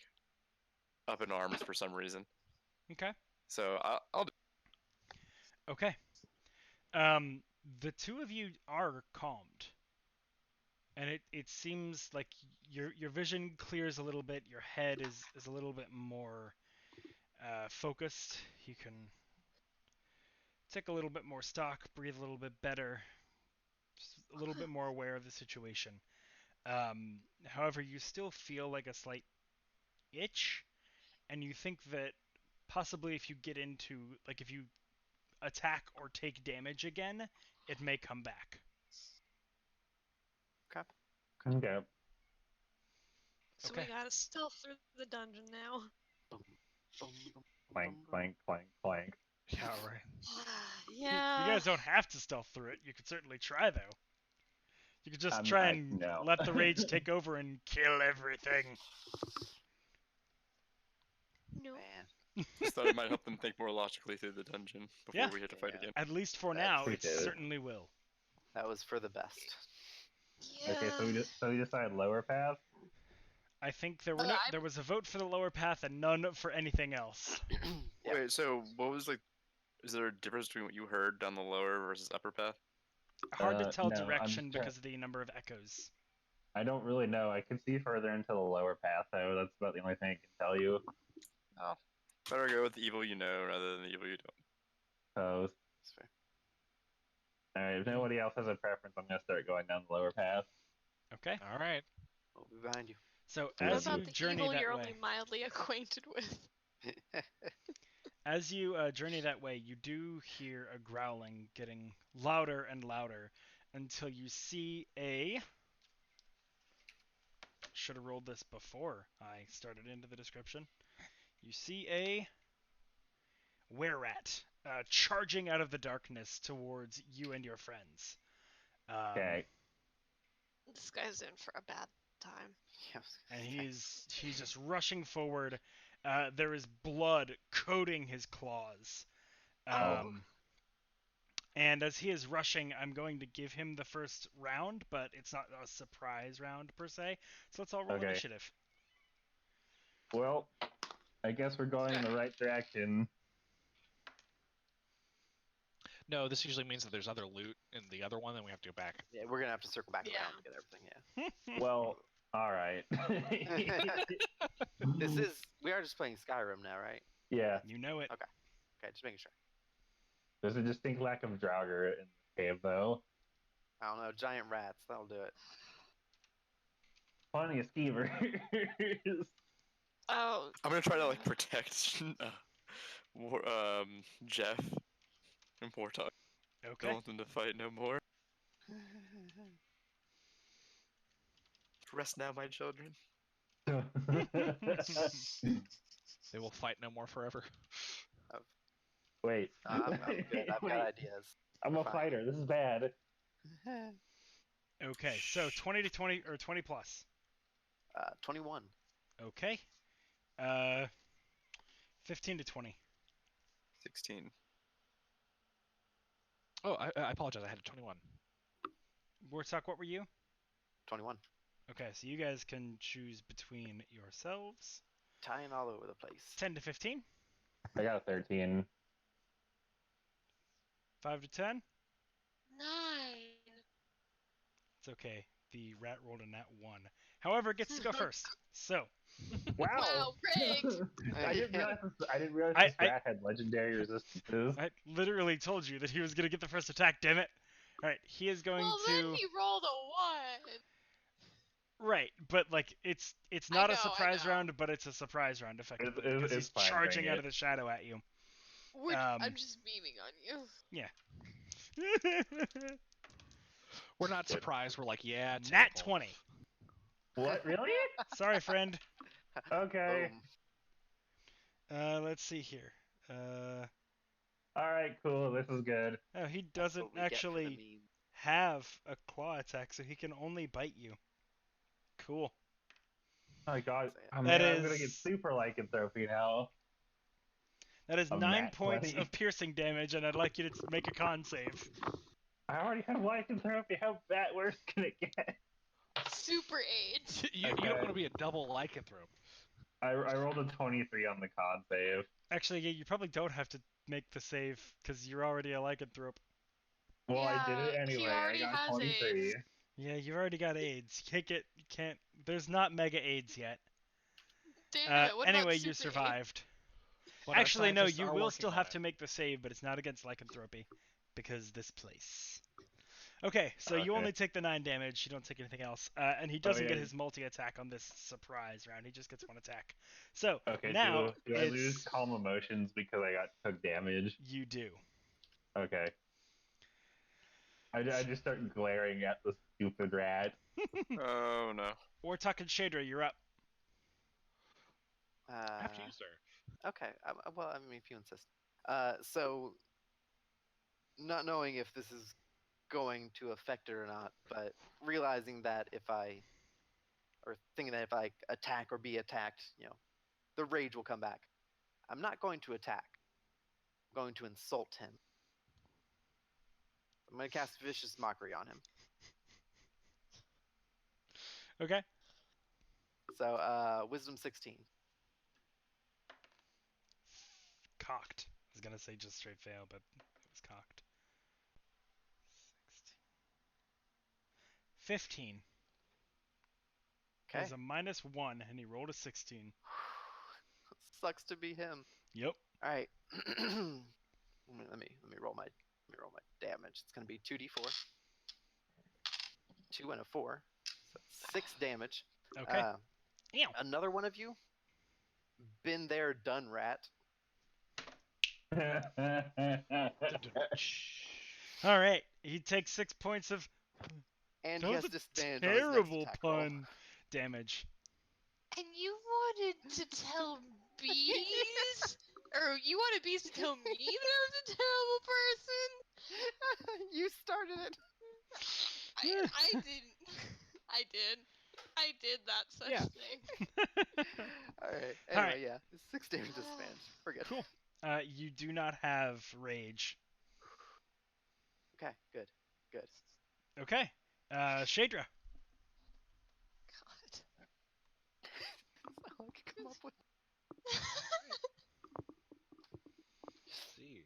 up in arms for some reason. Okay. So I'll Okay. The two of you are calmed, and it seems like your vision clears a little bit. Your head is a little bit more focused. You can take a little bit more stock, breathe a little bit better, just a little bit more aware of the situation. However, you still feel like a slight itch, and you think that possibly if you get into, like, if you attack or take damage again, it may come back. Okay. Okay. So Okay. we gotta stealth through the dungeon now. Boom, boom, boom, Clank, boom, boom. clank, clank, clank. Yeah, right. Yeah. You guys don't have to stealth through it. You could certainly try, though. You could just try and no. let the rage take over and kill everything. No. Man, Just thought it might help them think more logically through the dungeon before Yeah. we had to fight Yeah. again. At least for That's now, it appreciated. certainly will. that was for the best. Yeah. Okay, so we decide lower path. I think there I'm- there was a vote for the lower path and none for anything else. Yep. Wait, so what was like? Is there a difference between what you heard down the lower versus upper path? Hard to tell No, I'm direction just trying- because of the number of echoes. I don't really know. I can see further into the lower path, though. That's about the only thing I can tell you. Better go with the evil you know rather than the evil you don't. So, That's fair. alright, if nobody else has a preference, I'm gonna start going down the lower path. Okay. All right. We'll be behind you. So What What as about you the journey evil that you're way, only mildly acquainted with? as you journey that way, you do hear a growling getting louder and louder until you see a. Should have rolled this before I started into the description. You see a were-rat charging out of the darkness towards you and your friends. Okay. This guy's in for a bad time. Yeah, I was And gonna say. he's just rushing forward. There is blood coating his claws. And as he is rushing, I'm going to give him the first round, but it's not a surprise round per se. So let's all roll Okay. initiative. Well, I guess we're going in the right direction. No, this usually means that there's other loot in the other one, and we have to go back. Yeah, we're gonna have to circle back Yeah. around to get everything. Yeah. Well, alright. We are just playing Skyrim now, right? Yeah, You know it. Okay, just making sure. there's a distinct lack of Draugr in the cave, though. I don't know, giant rats. That'll do it. Plenty of skeevers. Oh, I'm gonna try to like protect Jeff and Wartok. Don't Okay. want them to fight no more. Rest now, my children. They will fight no more forever. Wait. I'm good. I've Wait. got ideas. I'm a Fine. fighter. This is bad. Okay. So 20 to 20 or 20 plus. 21. Okay. 15 to 20. 16. Oh, I apologize. I had a 21. Wartok, what were you? 21. Okay, so you guys can choose between yourselves. Tying all over the place. 10 to 15. I got a 13. 5 to 10. 9. It's okay. The rat rolled a nat 1. However, it gets to go first. So, Wow, rigged. I didn't realize I- this rat had legendary resistances. I literally told you that he was going to get the first attack, damn it. Alright, he is going Well, to... then he rolled a 1. Right, but like, it's I not know, a I surprise know. round, but it's a surprise round, effectively. It's Because he's fine, charging bring out it. of the shadow at you. Which, Um, I'm just memeing on you. We're not surprised. We're like, yeah, Nat typical. 20. What? Really? Sorry, friend. Okay. Boom. Let's see here. Alright, cool. This is good. Oh, he That's doesn't what we get for the actually meme. have a claw attack, so he can only bite you. Cool. Oh my god. Say it. Oh, That man, I'm gonna get is- super lycanthropy now. That is A 9 nat points 20. of piercing damage, and I'd like you to make a con save. I already have lycanthropy. How bad? Worse can it get? Super AIDS. You don't Okay. want to be a double lycanthrope. I rolled a 23 on the con save. Actually, yeah, you probably don't have to make the save, because you're already a lycanthrope. Well, I did it Yeah, he anyway. I already got has 23. AIDS. Yeah, you already got AIDS. You can't, there's not mega AIDS yet. Damn it, what about Anyway, you super AIDS? survived. But our Actually, no, scientists you are will working still on have it. to make the save, but it's not against lycanthropy, because this place. Okay, so you Okay. only take the 9 damage, you don't take anything else, and he doesn't get yeah. his multi-attack on this surprise round, he just gets 1 attack. So, Okay, now, do I it's... lose calm emotions because I took damage? You do. Okay. I just start glaring at the stupid rat. Oh no. Wartok and Shaedra, you're up. After you, sir. Okay. Well, I mean, if you insist. So, not knowing if this is going to affect it or not, but realizing that or thinking that if I attack or be attacked, the rage will come back. I'm not going to attack. I'm going to insult him. I'm going to cast Vicious Mockery on him. Okay. So, Wisdom 16. Cocked. I was gonna say just straight fail, but it was cocked. 16. 15. He Okay. has a -1, and he rolled a 16. Sucks to be him. Yep. All right. let me roll my damage. It's going to be 2d4. 2 and a 4. So 6 damage. Okay. Ew. Another one of you. Been there, done rat. All right. He takes 6 points of And that he was has a disadvantage on his next terrible attack roll. pun damage. And you wanted to tell bees? Or you wanted bees to tell me that I was a terrible person? You started it. I didn't. I did that such Yeah. thing. All right. All right. Anyway, yeah. 6 damage disadvantage. We're good. Cool. You do not have rage. Okay. Good. Good. Okay. Shaedra. God. That's all I could come up with. Let's see.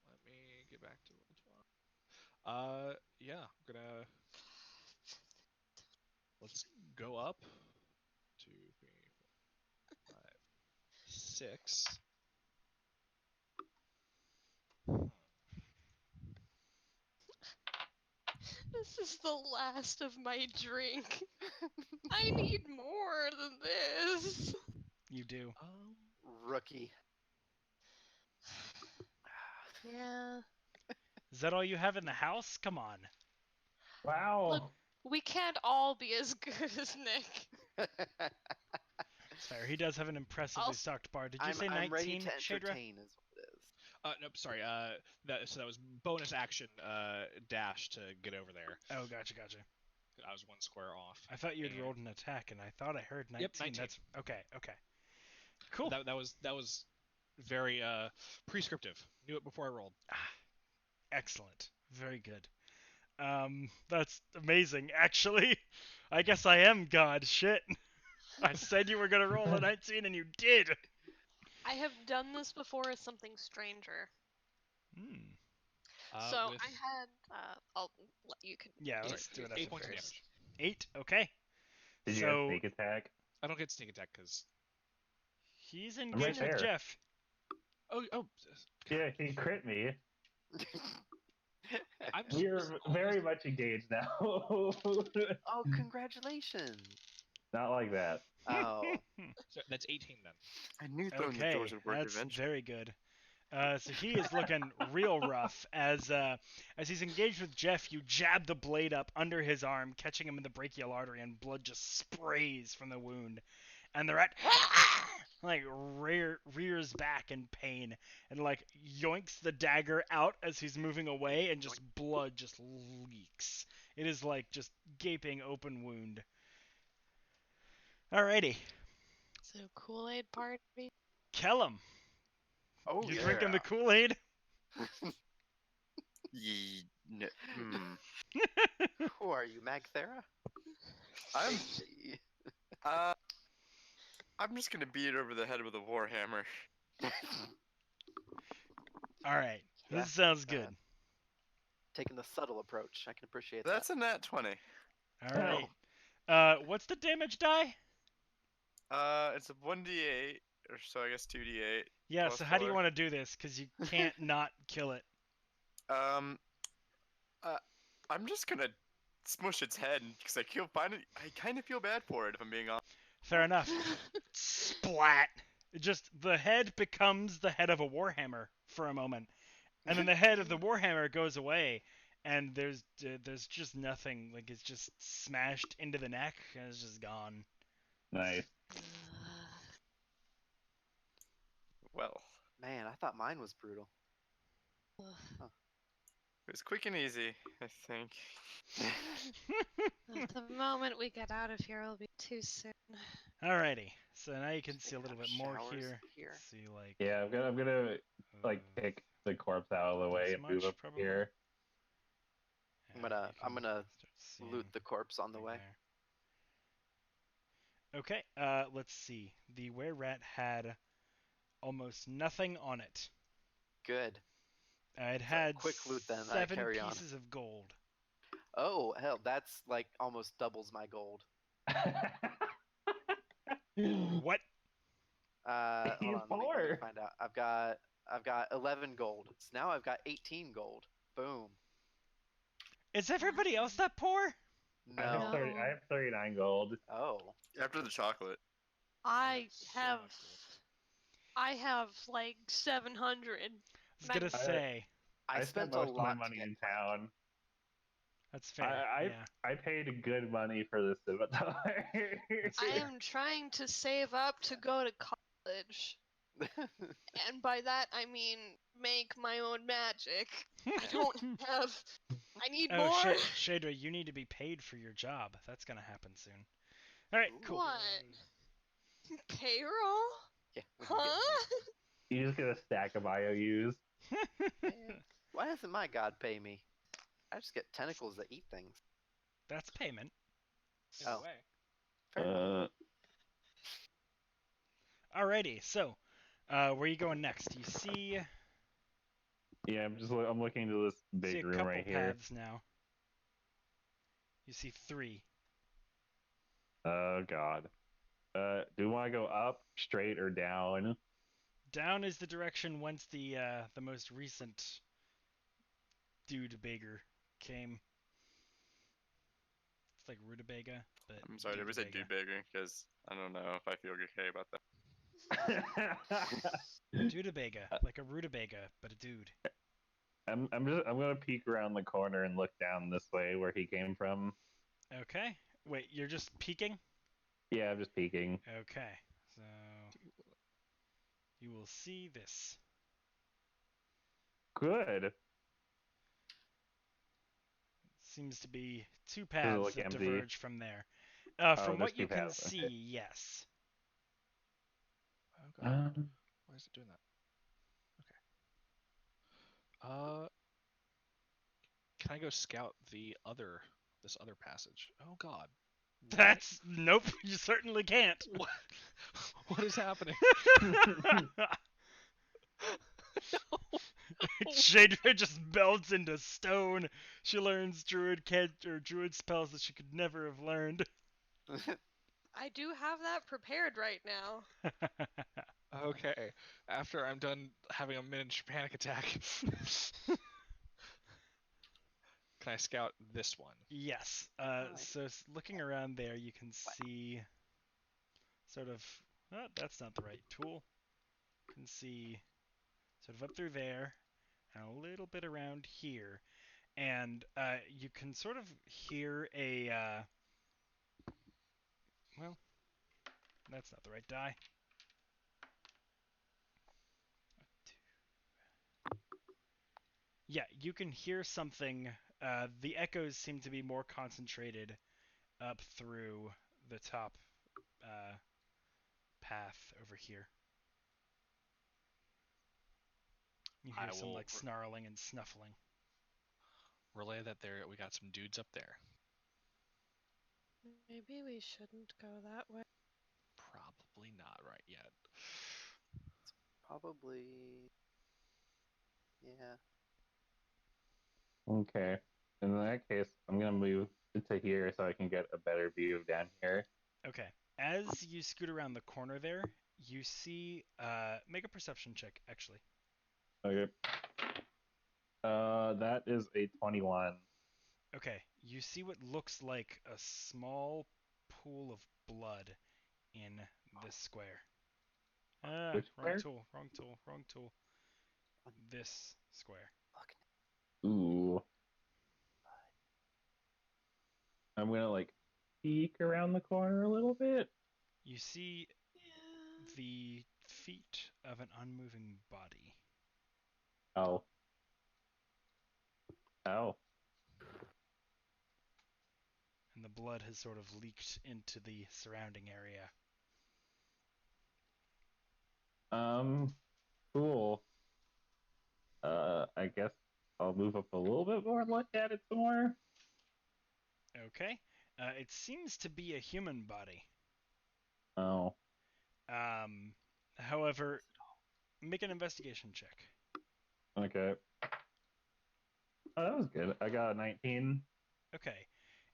Let me get back to Roll20. Yeah, I'm gonna. Let's go up. 2, 3, 4, 5, 6. This is the last of my drink. I need more than this. You do. Rookie. Yeah. Is that all you have in the house? Come on. Wow. Look, we can't all be as good as Nick. It's fair. He does have an impressively I'll- stocked bar. Did you I'm, say I'm ready 19, to Shaedra? entertain is what it is. Nope, sorry. So that was bonus action dash to get over there. Oh, gotcha. I was 1 square off. I thought you had And- rolled an attack, and I thought I heard 19. Yep, 19. That's okay. Cool. That was very prescriptive. Knew it before I rolled. Excellent. Very good. That's amazing, actually. I guess I am God. Shit. I said you were gonna roll a 19, and you did. I have done this before as something stranger. Hmm. So With I had. I'll let you can. Yeah, do let's it do it 8 after points of first. damage. 8. Okay. Did you So have sneak attack? I don't get sneak attack because. he's right engaged with there. Jeff. Oh. Yeah, he crit me. I'm We're very much engaged now. Oh, congratulations. Not like that. Oh, So that's 18 then. I knew throwing the Okay, doors would work that's eventually. very good. So he is looking real rough as he's engaged with Jeff. You jab the blade up under his arm, catching him in the brachial artery, and blood just sprays from the wound. And the rat like rears back in pain and like yoinks the dagger out as he's moving away, and just blood just leaks. It is like just gaping open wound. Alrighty, So Kool-Aid party. Kellum, oh you yeah. drinking the Kool-Aid? Who are you, Magthera? I'm Hey. I'm just gonna beat it over the head with a warhammer. All right, Yeah, this sounds good. Taking the subtle approach. I can appreciate That's a nat 20. All Oh. right. What's the damage die? It's a 1d8, or so I guess 2d8. Yeah. Plus So how do you 4. want to do this? Because you can't not kill it. I'm just gonna smush its head because I kind of feel bad for it if I'm being honest. Fair enough. Splat. Just the head becomes the head of a warhammer for a moment, and then the head of the warhammer goes away, and there's just nothing. Like it's just smashed into the neck and it's just gone. Nice. Well, Man, I thought mine was brutal. it was quick and easy, I think. The moment we get out of here, it'll be too soon. Alrighty, so now you can They see a little have bit more showers here. See like Yeah, I'm gonna like uh, kick the corpse out of the way this and move much, up probably. here. I'm yeah, gonna you I'm can gonna start seeing loot the corpse on the through way. there. Okay, let's see. The were-rat had almost nothing on it. Good. It So, had quick loot then, I 7 carry on. pieces of gold. Oh hell, that's like almost doubles my gold. What? Hold He's on, let me poor. find out. I've got 11 gold. So now I've got 18 gold. Boom. Is everybody else that poor? I have No. 30. I have 39 gold. Oh. After the chocolate. I so have, much gold. I have like 700. I was gonna say I spent spent a most of my lot money to get in plank. town. that's fair. Yeah. I paid good money for this scimitar. That's I fair. am trying to save up to go to college. And by that, I mean make my own magic. I don't have. I need Oh, more. Shaedra, you need to be paid for your job. That's gonna happen soon. All right, cool. What? Payroll? Yeah, we can get Huh? You just get a stack of IOUs. Man, why doesn't my god pay me? I just get tentacles that eat things. That's payment. In a Oh. way. Fair enough. Alrighty, so where are you going next? You see Yeah, I'm looking into this see big a room couple right here. paths now. You see 3. Oh god. Do we want to go up, straight, or down? Down is the direction whence the most recent dude beggar came. It's like rutabaga, but I'm sorry, did we say Dude-a-baga. do bigger? Because I don't know if I feel okay about that. Dude-a-baga, like a rutabaga, but a dude. I'm gonna peek around the corner and look down this way where he came from. Okay. Wait, you're just peeking? Yeah, I'm just peeking. Okay. So you will see this. Good. Seems to be 2 Does it paths look that empty? diverge from there. Oh, From there's what you 2 can paths. see, Okay. yes. Oh god. Why is it doing that? Okay. Can I go scout this other passage? Oh god. That's nope. You certainly can't. What? What is happening? Shaedra just melts into stone. She learns druid spells that she could never have learned. I do have that prepared right now. Okay. After I'm done having a miniature panic attack. Can I scout this one? Yes. So looking around there, you can see sort of. Oh, that's not the right tool. You can see sort of up through there, and a little bit around here, and you can sort of hear a. Well, that's not the right die. Yeah, you can hear something. The echoes seem to be more concentrated up through the top path over here. You hear I some will like snarling and snuffling. relay that we got some dudes up there. Maybe we shouldn't go that way. Probably not right yet. Probably. Yeah. Okay. In that case, I'm gonna move to here so I can get a better view of down here. Okay. As you scoot around the corner there, you see. Make a perception check, actually. Okay. That is a 21. Okay. You see what looks like a small pool of blood in this square. Which Wrong square? tool. Wrong tool. Wrong tool. This square. Look. Ooh. I'm gonna like peek around the corner a little bit. You see the feet of an unmoving body. Oh. Oh. And the blood has sort of leaked into the surrounding area. Cool. I guess I'll move up a little bit more and look at it some more. Okay. It seems to be a human body. Oh. However, make an investigation check. Okay. Oh, that was good. I got a 19. Okay.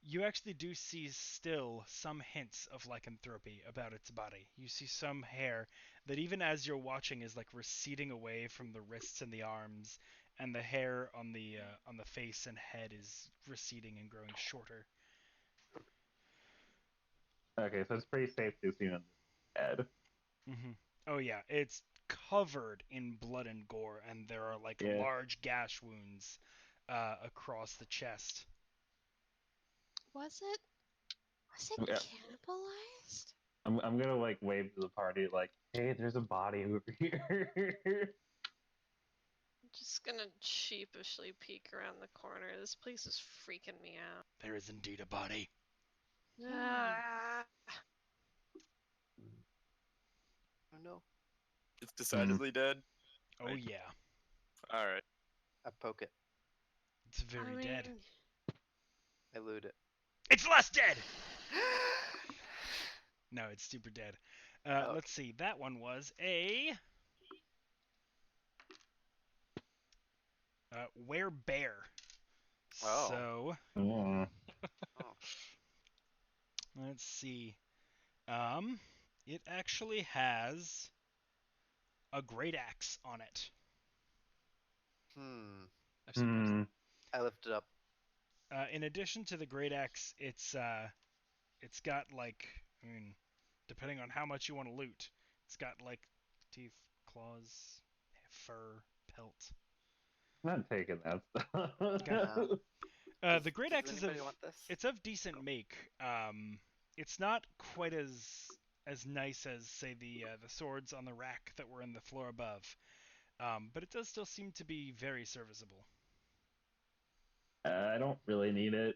You actually do see still some hints of lycanthropy about its body. You see some hair that even as you're watching is like receding away from the wrists and the arms, and the hair on the face and head is receding and growing shorter. Okay, so it's pretty safe to assume it's dead. Mm-hmm. Oh yeah, it's covered in blood and gore, and there are like Yeah. large gash wounds across the chest. Was it Yeah. cannibalized? I'm gonna like wave to the party like, hey, there's a body over here. I'm just gonna sheepishly peek around the corner. This place is freaking me out. There is indeed a body. Ah. Oh no. It's decidedly dead. Oh Right. yeah, All right. I poke it. it's very dead. I loot it. It's less dead! No, it's super dead. Okay. Let's see, that one was a werebear. Oh. So, Mm. Oh. let's see. It actually has a great axe on it. I've seen those. Hmm. I lift it up. In addition to the great axe, it's got like, I mean, depending on how much you want to loot, it's got like teeth, claws, fur, pelt. I'm not taking that stuff. The great axe Does is anybody want this? it's of decent make. It's not quite as nice as say the swords on the rack that were in the floor above, but it does still seem to be very serviceable. I don't really need it.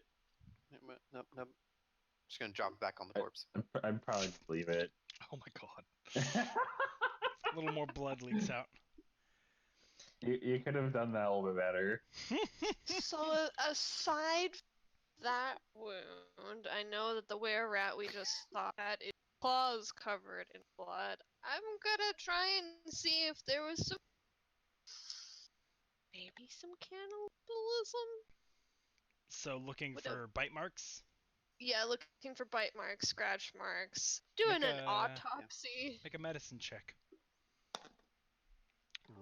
Nope. Just gonna drop it back on the corpse. I'd probably just leave it. Oh my god. A little more blood leaks out. You could have done that a little bit better. So aside from that wound, I know that the were-rat we just saw had its claws covered in blood. I'm gonna try and see if there was maybe some cannibalism. So looking for bite marks. Yeah, looking for bite marks, scratch marks, doing an autopsy. Make a medicine check.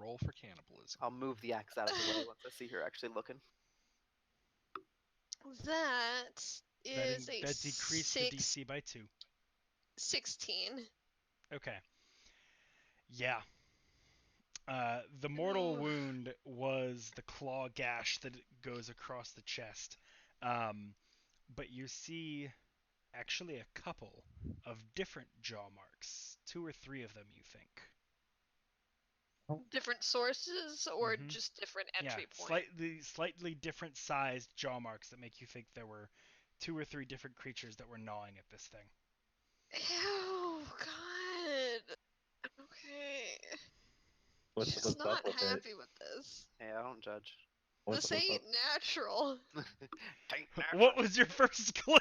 Roll for cannibalism. I'll move the axe out of the way once I see her actually looking. That is That decreased the DC by 2. 16. Okay. Yeah. The mortal Ooh. wound was the claw gash that goes across the chest. But you see actually a couple of different jaw marks. 2 or 3 of them, you think. Different sources or just different entry points? Slightly different sized jaw marks that make you think there were 2 or 3 different creatures that were gnawing at this thing. Ew, God. Okay. What's She's not up with happy it? with this. Hey, I don't judge. This ain't natural. Ain't natural. What was your first clue?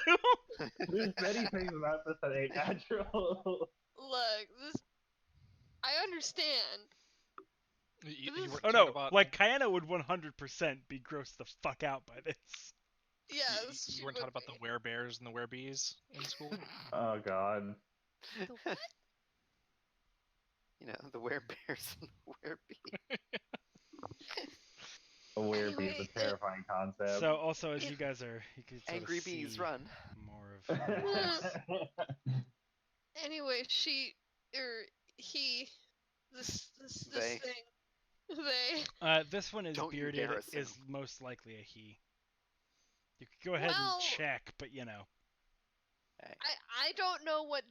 There's many things about this that ain't natural. Look, this. I understand. You This- weren't Oh talking no, about, like Kayana would 100% be grossed the fuck out by this. Yes. you she weren't would talking about the be. werebears and the werebees in school? Oh god. The what? You know, the werebears and the werebee. A weird bee's Anyway, a terrifying concept. So also as you guys are, you could sort Angry of bees see run. more of. Anyway, this They. thing, they. This one is Don't you bearded. dare assume. Is most likely a he. You could go ahead Well- and check, but you know. Hey. I don't know what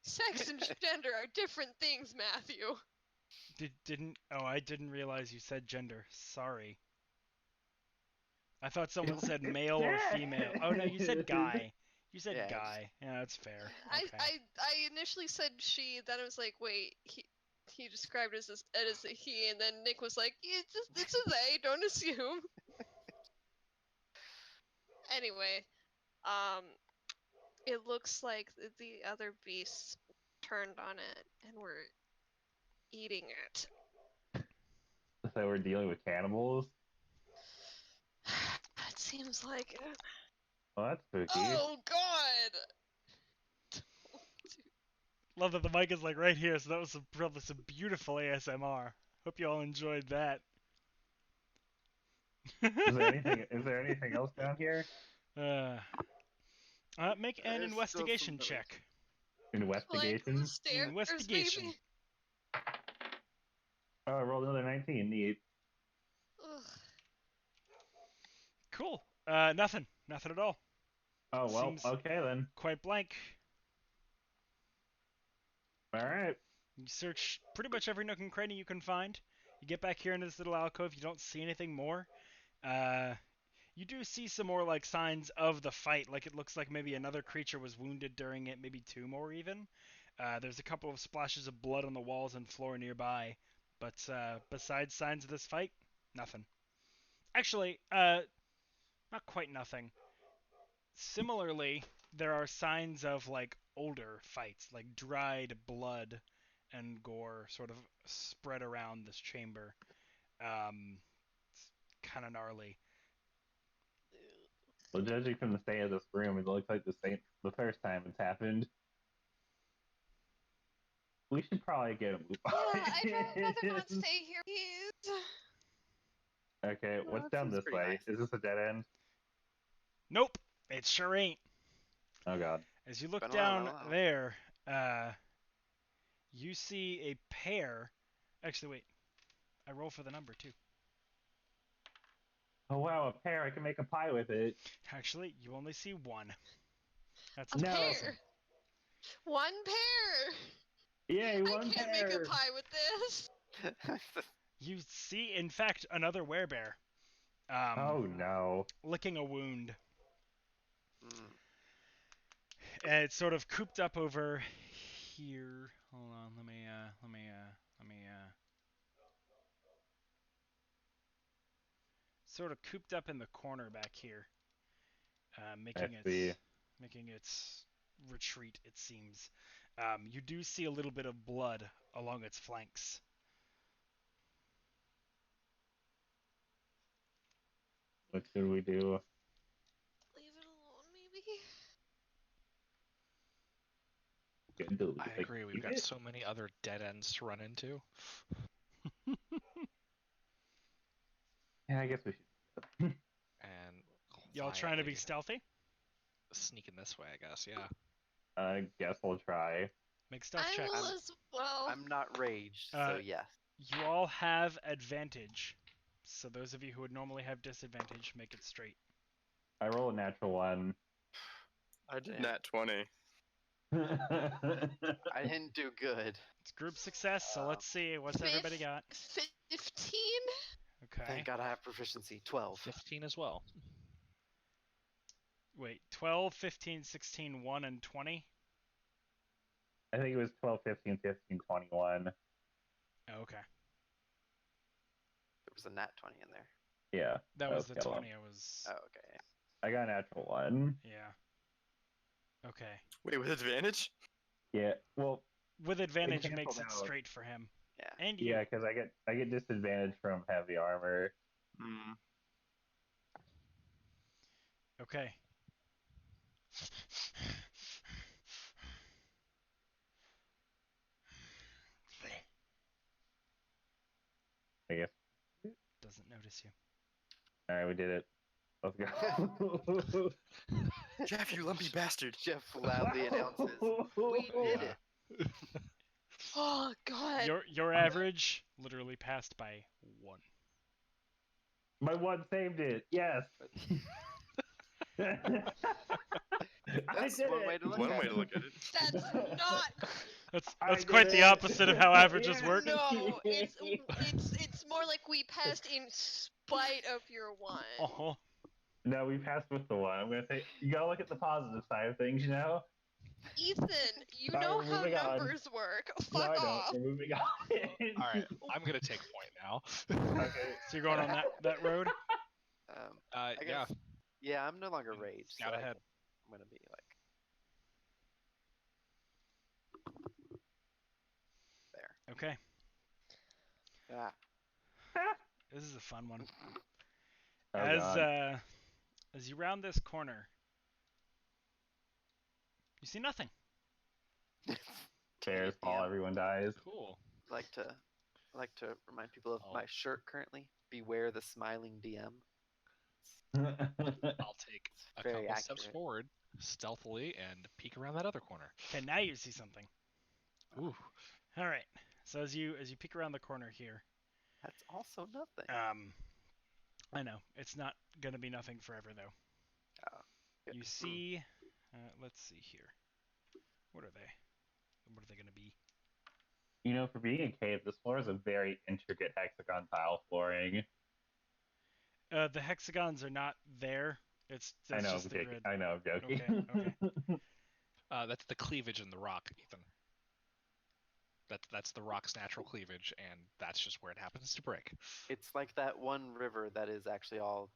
sex and gender are different things, Matthew. I didn't realize you said gender. Sorry. I thought someone said male or female. Oh no, you said guy. You said Yeah, guy. Yeah, that's fair. Okay. I initially said she, then I was like, wait, he described it as a he, and then Nick was like, it's a they, don't assume. Anyway, it looks like the other beasts turned on it and were eating it. So we're dealing with cannibals? It seems like it. Well, that's spooky. Oh God! Love that the mic is like right here, so that was probably some beautiful ASMR. Hope you all enjoyed that. Is there anything else down here? Make an There's investigation still some check. Investigation? Like the stairs, Investigation. maybe? Oh, I rolled another 19. Neat. Ugh. Cool. Nothing. Nothing at all. Oh, well, Seems okay then. quite blank. Alright. You search pretty much every nook and cranny you can find. You get back here into this little alcove, you don't see anything more. You do see some more like signs of the fight, like it looks like maybe another creature was wounded during it, maybe two more even. There's a couple of splashes of blood on the walls and floor nearby, but besides signs of this fight, nothing. Actually, not quite nothing. Similarly, there are signs of like older fights, like dried blood and gore sort of spread around this chamber. It's kind of gnarly. Well, judging from the state of this room, it looks like the first time it's happened. We should probably get a move on. Yeah, I'd rather not stay here, please. Okay, Well, what's that down seems this pretty way? nice. Is this a dead end? Nope, it sure ain't. Oh god. As you look Been around down a while. there, you see a pair. Actually, wait. I roll for the number too. Oh wow, a pear! I can make a pie with it. Actually, you only see one. That's A No. pair. One pair. Yay, one I can't pear! make a pie with this. You see, in fact, another werebear. Oh no. Licking a wound. Mm. And it's sort of cooped up over here. Hold on, let me sort of cooped up in the corner back here, making its retreat. It seems. You do see a little bit of blood along its flanks. What should we do? Leave it alone, maybe. I agree. We've got so many other dead ends to run into. Yeah, I guess we should. And Y'all trying to be quietly stealthy? sneaking this way, I guess. Yeah. I guess we'll try. Make stealth I checks. will as well. I'm not raged, so yes. You all have advantage. So those of you who would normally have disadvantage, make it straight. I roll a natural 1. I did Damn. nat 20. I didn't do good. It's group success, so let's see. What's everybody got? 15. Okay. Thank God I have proficiency. 12. 15 as well. Wait, 12, 15, 16, 1, and 20? I think it was 12, 15, 15, 21. Oh, okay. There was a nat 20 in there. Yeah. That was the yellow. 20 I was... Oh, okay. I got a natural 1. Yeah. Okay. Wait, with advantage? Yeah. Well, With advantage canceled makes it out. straight for him. Yeah. And you. yeah, because I get disadvantage from heavy armor. Hmm. Okay. I guess. Doesn't notice you. All right, we did it. Let's go. Jeff, you lumpy bastard. Jeff loudly announces, "We did it." Oh God. Your average literally passed by 1. My 1 saved it. Yes. That's did one it. way to look One at way it. to look at it. That's not. That's I quite did the it. opposite of how averages Yeah. work. No, it's more like we passed in spite of your one. Uh-huh. No, we passed with the one. I'm gonna say you gotta look at the positive side of things, you know. Ethan, you Alright, know we're how moving on. numbers work. No, Fuck I don't. off. We're moving on. All right, I'm gonna take point now. Okay. So you're going on that road? I Yeah. guess. Yeah, I'm no longer And rage. scout So ahead. I'm gonna be like there. Okay. Ah. This is a fun one. Oh, as God. as you round this corner, you see nothing. Bears Idiot fall, DM. everyone dies. Cool. I like to remind people of Oh. my shirt currently. Beware the smiling DM. I'll take a Very couple steps accurate. forward stealthily and peek around that other corner. Okay, now you see something. Ooh. All right. So as you peek around the corner here, That's also nothing. I know it's not gonna be nothing forever though. Oh, good. You see, let's see here. What are they? What are they gonna be? You know, for being a cave, this floor is a very intricate hexagon tile flooring. The hexagons are not there. That's I know, just I'm the joking. grid. I know, I'm joking. Okay. That's the cleavage in the rock, Ethan. That's the rock's natural cleavage, and that's just where it happens to break. It's like that one river that is actually all.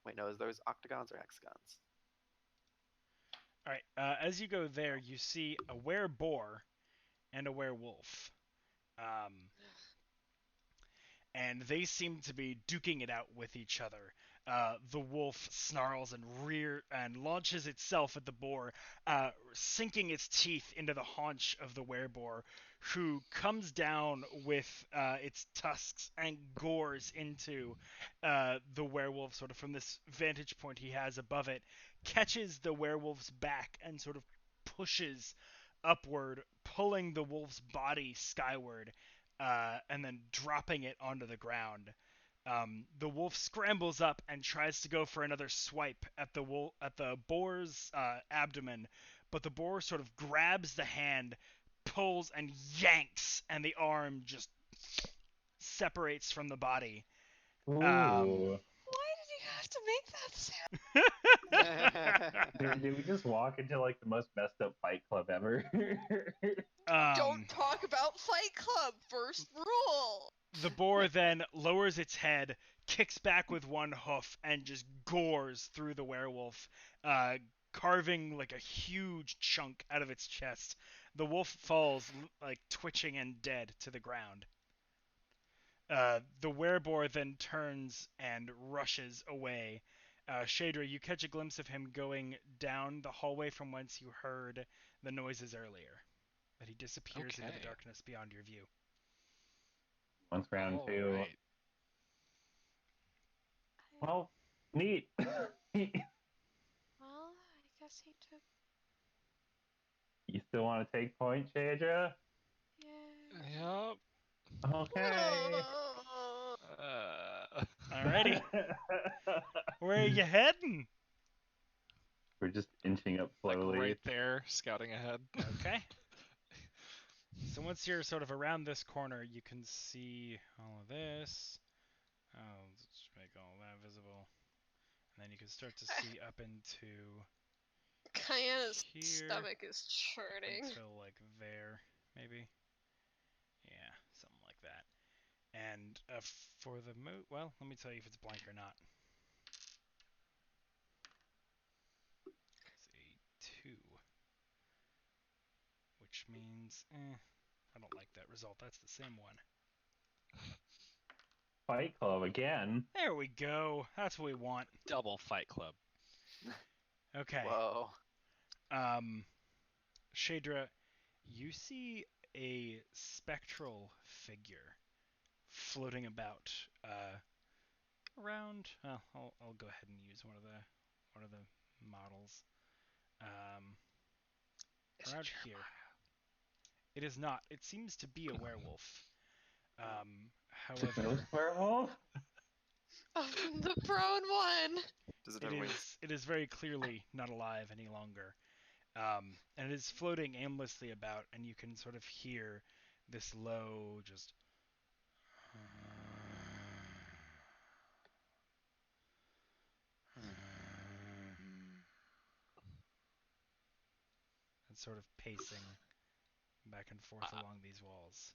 Wait, no, is those octagons or hexagons? All right. As you go there, you see a were-boar and a werewolf. And they seem to be duking it out with each other. The wolf snarls and launches itself at the boar, sinking its teeth into the haunch of the wereboar, who comes down with its tusks and gores into the werewolf, sort of from this vantage point he has above it, catches the werewolf's back and sort of pushes upward, pulling the wolf's body skyward. And then dropping it onto the ground. The wolf scrambles up and tries to go for another swipe at the boar's abdomen, but the boar sort of grabs the hand, pulls and yanks, and the arm just separates from the body. Ooh. Why did you have to make that sound? Did we just walk into like the most messed up fight club ever? Don't talk about Fight Club. First rule. The boar then lowers its head, kicks back with one hoof, and just gores through the werewolf, carving like a huge chunk out of its chest. The wolf falls, like twitching and dead, to the ground. The wereboar then turns and rushes away. Shaedra, you catch a glimpse of him going down the hallway from whence you heard the noises earlier. But he disappears into the Okay. darkness beyond your view. Once round All two. right. Well, neat. Well, I guess he took. You still want to take point, Shaedra? Yeah. Yep. Okay. Alrighty. Where are you heading? We're just inching up Like slowly. right there, scouting ahead. Okay. So once you're sort of around this corner, you can see all of this. Let's make all that visible. And then you can start to see up into Kyanna's here stomach is churning. until like there, maybe. Yeah, something like that. And for the well, let me tell you if it's blank or not. It's a 2. Which means, I don't like that result. That's the same one. Fight Club again. There we go. That's what we want. Double Fight Club. Okay. Whoa. Shaedra, you see a spectral figure floating about around. Well, I'll go ahead and use one of the models. Around here. It is not. It seems to be a werewolf. However, Ghost werewolf? The prone one. Does it It have wings? is very clearly not alive any longer. And it is floating aimlessly about, and you can sort of hear this low, just. And sort of pacing back and forth along these walls.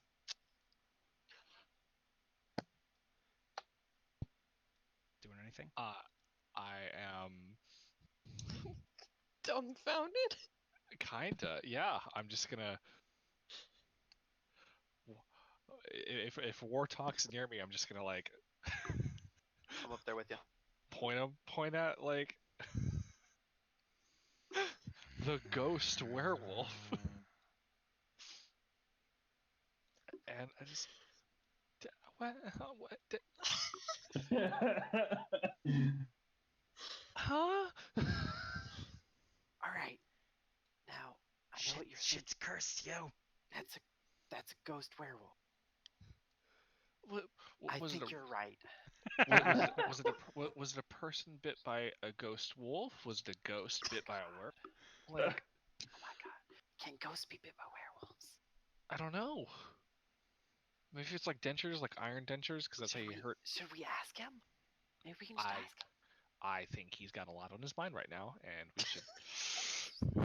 Doing anything? I am Dumbfounded. kinda, yeah. I'm just gonna. If Wartok's near me, I'm just gonna like I'm up there with you. point at like the ghost werewolf, and I just what huh? All right. Now, I know what you're saying. Shit's cursed, yo. That's a ghost werewolf. What, I was think it a, you're right. was it a person bit by a ghost wolf? Was it a ghost bit by a werewolf? Like, Oh my god. Can ghosts be bit by werewolves? I don't know. Maybe it's like dentures, like iron dentures, because that's how you hurt. Should we ask him? Maybe we can just ask him. I think he's got a lot on his mind right now, and we should.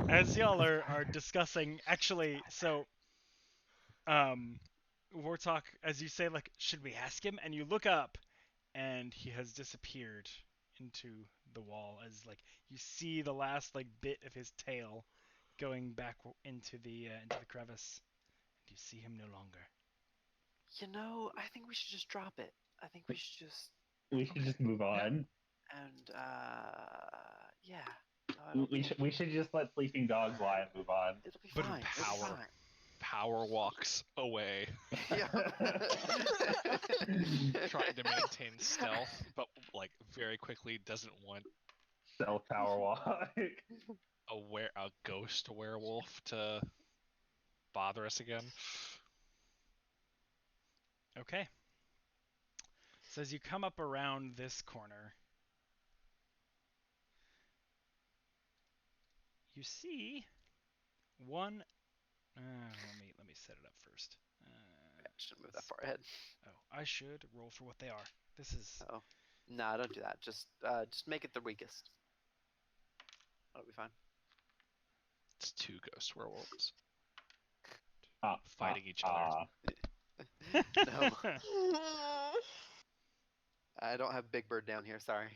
As y'all are discussing, actually, so, Wartok, as you say, like, should we ask him? And you look up, and he has disappeared into the wall as, like, you see the last, like, bit of his tail going back into the crevice. And you see him no longer. You know, I think we should just drop it. I think we should just We should just move on. and yeah. No, We should just let sleeping dogs lie and move on. It'll be But fine. Power walks away, Yeah. trying to maintain stealth, but like very quickly doesn't want Self power walk. a ghost werewolf to bother us again. Okay. So as you come up around this corner, you see one. Let me set it up first. I shouldn't move that far ahead. Oh, I should roll for what they are. This is. Oh, no, don't do that. Just make it the weakest. That'll be fine. It's two ghost werewolves fighting each other. No, I don't have Big Bird down here. Sorry.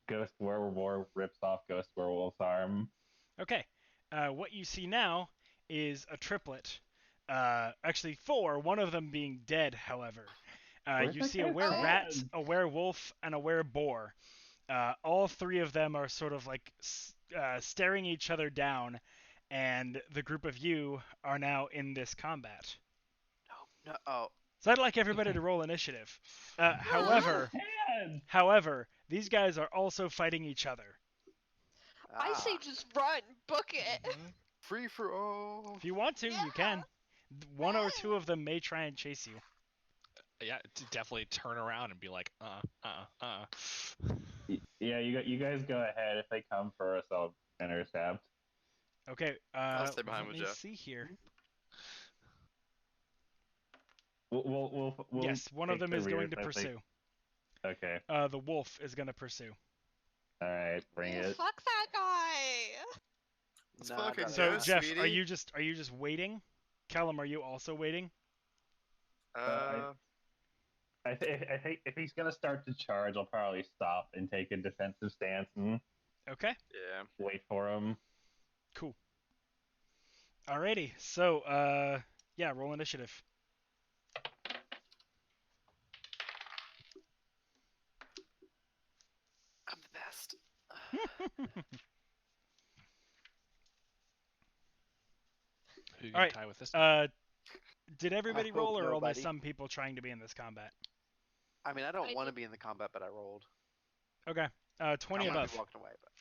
Ghost werewolf rips off Ghost werewolf's arm. Okay. What you see now is a triplet. Actually, four. One of them being dead, however. You see a were-rat, a werewolf, and a were-boar. All three of them are sort of like staring each other down, and the group of you are now in this combat. No. Oh. So I'd like everybody to roll initiative. However, these guys are also fighting each other. I say just run, book it. Free for all. If you want to, you can. One or two of them may try and chase you. Yeah, to definitely turn around and be like, Yeah, you guys go ahead. If they come for us, I'll intercept. Okay. I'll stay behind let with me Jeff. see here. We'll Yes, one of take them the is going to rear if they- pursue. Okay. The wolf is going to pursue. All right. Bring it. Fuck that guy. Let's Nah, fucking I'd So rather go, not. Jeff, sweetie. are you just waiting? Callum, are you also waiting? I think if he's gonna start to charge, I'll probably stop and take a defensive stance and Okay. Yeah. wait for him. Cool. Alrighty. So yeah, roll initiative. I'm the best. who you All right. tie with this? Did everybody hope roll, or only nobody. some people trying to be in this combat? I mean, I don't I want to did. be in the combat, but I rolled. Okay. 20 I might above. be walking away, but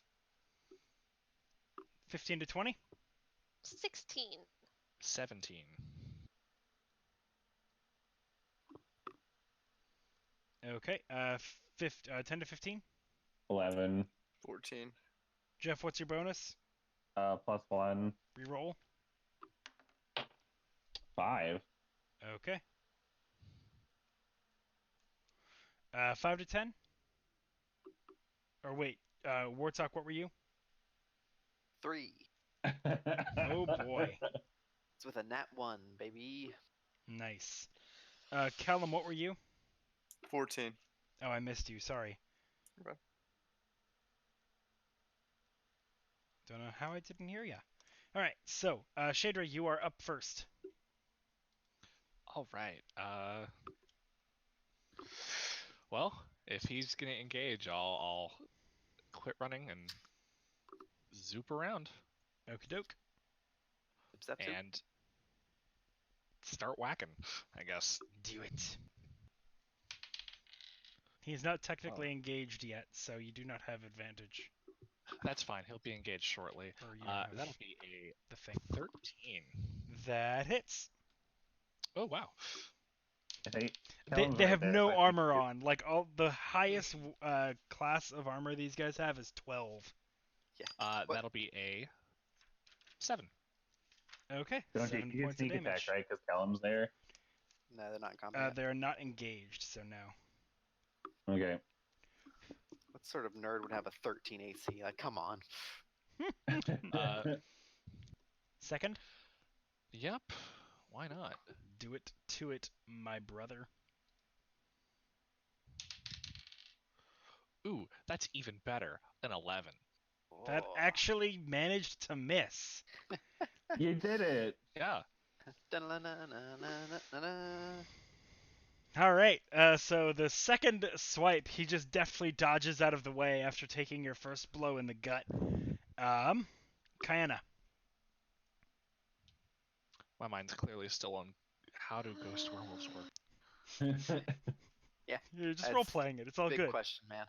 15 to 20. 16. 17. Okay. 10 to 15. 11. 14. Jeff, what's your bonus? +1. Reroll. 5. Okay. 5 to 10. Or wait, Wartok, what were you? 3. Oh boy. It's with a nat 1, baby. Nice. Callum, what were you? 14. Oh, I missed you. Sorry. Okay. Don't know how I didn't hear ya. All right. So, Shaedra, you are up first. All right. Well, if he's gonna engage, I'll quit running and zoop around Okie doke. Step 2. and start whacking, I guess. Do it. He's not technically engaged yet, so you do not have advantage. That's fine. He'll be engaged shortly. Or you have That'll be a the thing. 13. That hits. Oh wow. I think They Callum's they right have there, no so I think armor you- on. Like the highest class of armor these guys have is 12. What? That'll be a 7. Okay. Don't you 7 get points of sneak attack, damage. right? Because Callum's there. No, they're not in combat. They're not engaged, so no. Okay. What sort of nerd would have a 13 AC? Like, come on. Second, Yep. Why not? do it to it, my brother. Ooh, that's even better. An 11. That Oh. actually managed to miss. You did it. Yeah. Da-na-na-na-na-na-na. All right. So the second swipe, he just deftly dodges out of the way after taking your first blow in the gut. Kayana. My mind's clearly still on how do ghost werewolves work. You're just That's role playing it. It's all Big good. question, man.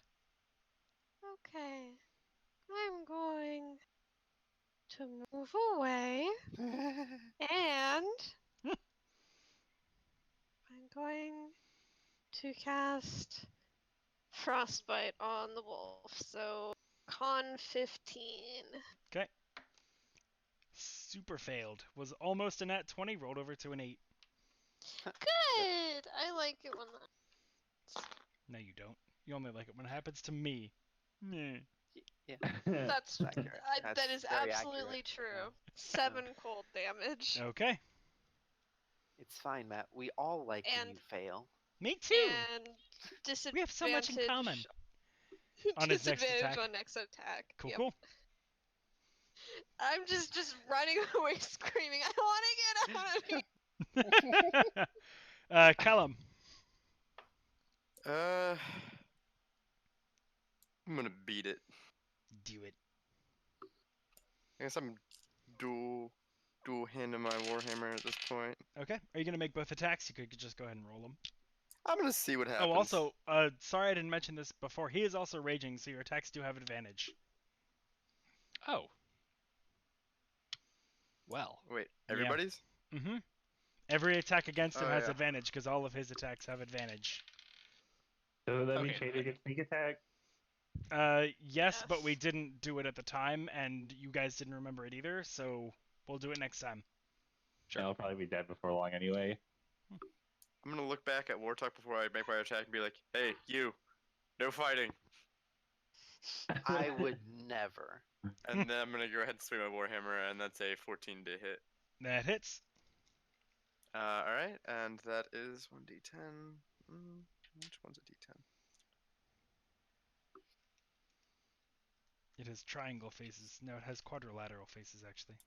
Okay. I'm going to move away and I'm going to cast Frostbite on the wolf. So con 15. Super failed. Was almost a nat 20, rolled over to an 8. Good. I like it when that. No, you don't. You only like it when it happens to me. Meh. Yeah, That's accurate. that That's is very absolutely accurate. true. 7 cold damage. Okay. It's fine, Matt. We all like when And- you fail. Me too. And disadvantage. We have so much in common. On his next disadvantage attack. on next attack. Cool, Yep. cool. I'm just running away screaming, I want to get out of here. Callum. I'm gonna beat it. Do it. I guess I'm dual handing my warhammer at this point. Okay. Are you going to make both attacks? You could just go ahead and roll them. I'm gonna see what happens. Oh, also, sorry I didn't mention this before. He is also raging, so your attacks do have advantage. Oh. Well. Wait, Yeah. everybody's? Mm-hmm. Every attack against him Oh, has yeah. advantage because all of his attacks have advantage. So that means Okay. Shaedra gets sneak attack. Yes, but we Yes. didn't do it at the time, and you guys didn't remember it either, so we'll do it next time. Sure. I'll probably be dead before long anyway. I'm gonna look back at Wartok before I make my attack and be like, hey, you, no fighting. I would never. And then I'm gonna go ahead and swing my warhammer, and that's a 14 to hit. That hits. Alright, and that is 1d10. Which one's a d10? It has triangle faces. No, it has quadrilateral faces, actually.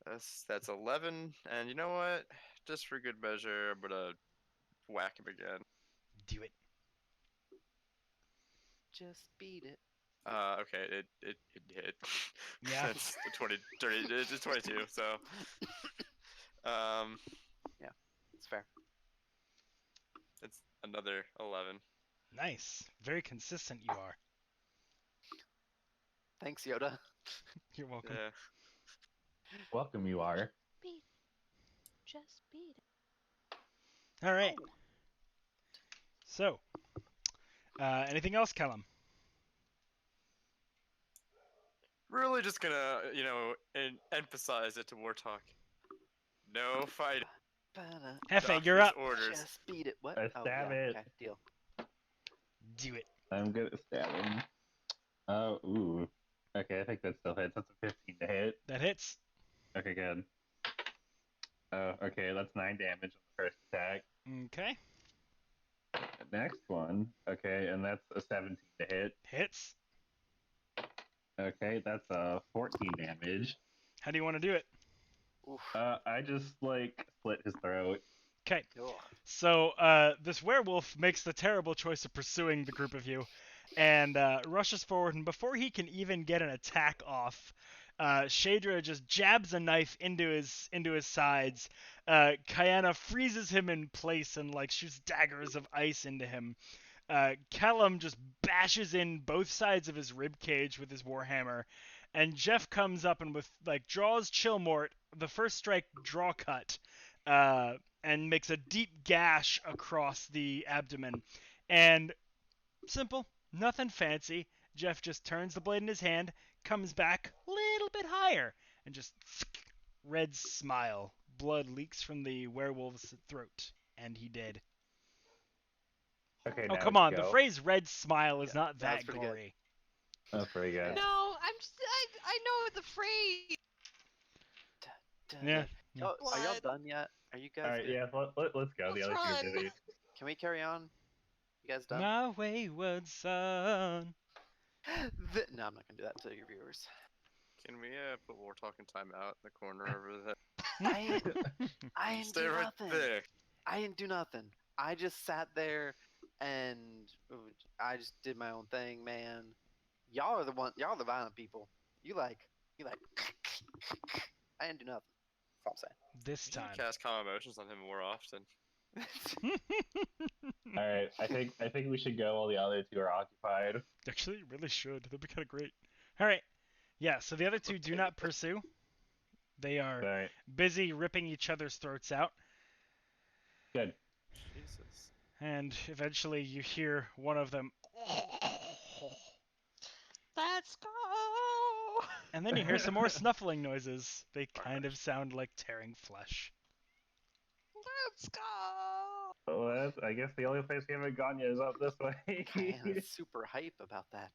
That's 11, and you know what? Just for good measure, I'm gonna whack him again. Do it. Just beat it. Okay, it hit. Yeah. That's a 20, 30, it's 22, so. It's fair. It's another 11. Nice. Very consistent you are. Thanks, Yoda. You're welcome. Yeah. Welcome, you are. Beat. Just beat it. All right. Oh. So, Anything else, Callum? Really just gonna, emphasize it to Wartok. No fighting. Hefe, you're Doctor's up. orders. Just beat it. What? I Oh, stab yeah. it. Okay, deal. Do it. I'm good at stabbing. Oh, ooh. Okay, I think that still hits. That's a 15 to hit. That hits. Okay, good. Oh, okay, that's 9 damage on the first attack. Okay. The next one, okay, and that's a 17 to hit. Hits. Okay, that's a 14 damage. How do you want to do it? Oof. I just, slit his throat. Okay. Ugh. So this werewolf makes the terrible choice of pursuing the group of you, and rushes forward. And before he can even get an attack off, Shaedra just jabs a knife into his sides. Kayana freezes him in place and shoots daggers of ice into him. Callum just bashes in both sides of his rib cage with his warhammer, and Jeff comes up and draws Chillmort, the first strike draw cut, and makes a deep gash across the abdomen. And simple, nothing fancy. Jeff just turns the blade in his hand, comes back a little bit higher, and just red smile. Blood leaks from the werewolf's throat, and he did. Okay, Oh, now come let's on. go. The phrase red smile is Yeah, not that's that pretty good. gory. That's pretty good. No, I know the phrase. Yeah. Oh, are y'all Blood. done yet? Are you guys Alright, good? yeah, let's go. The Let's other two are run. busy. Can we carry on? You guys done? My wayward son. No, I'm not gonna do that to your viewers. Can we put Wartok in timeout in the corner over there? I didn't Stay do right nothing. there. I didn't do nothing. I just sat there and I just did my own thing, man. Y'all are the violent people. You like I didn't do nothing. That's all I'm This You should time. cast calm emotions on him more often. saying. Alright, I think we should go while the other two are occupied. Actually, you really should. That'd be kind of great. All right. Yeah, so the other two do not pursue. They are Alright, busy ripping each other's throats out. good. Jesus. And eventually you hear one of them. Let's go. And then you hear some more snuffling noises. They kind of Barbers. sound like tearing flesh. Let's go. Well, I guess the only place we haven't gone yet is up this way. Kayana's super hype about that.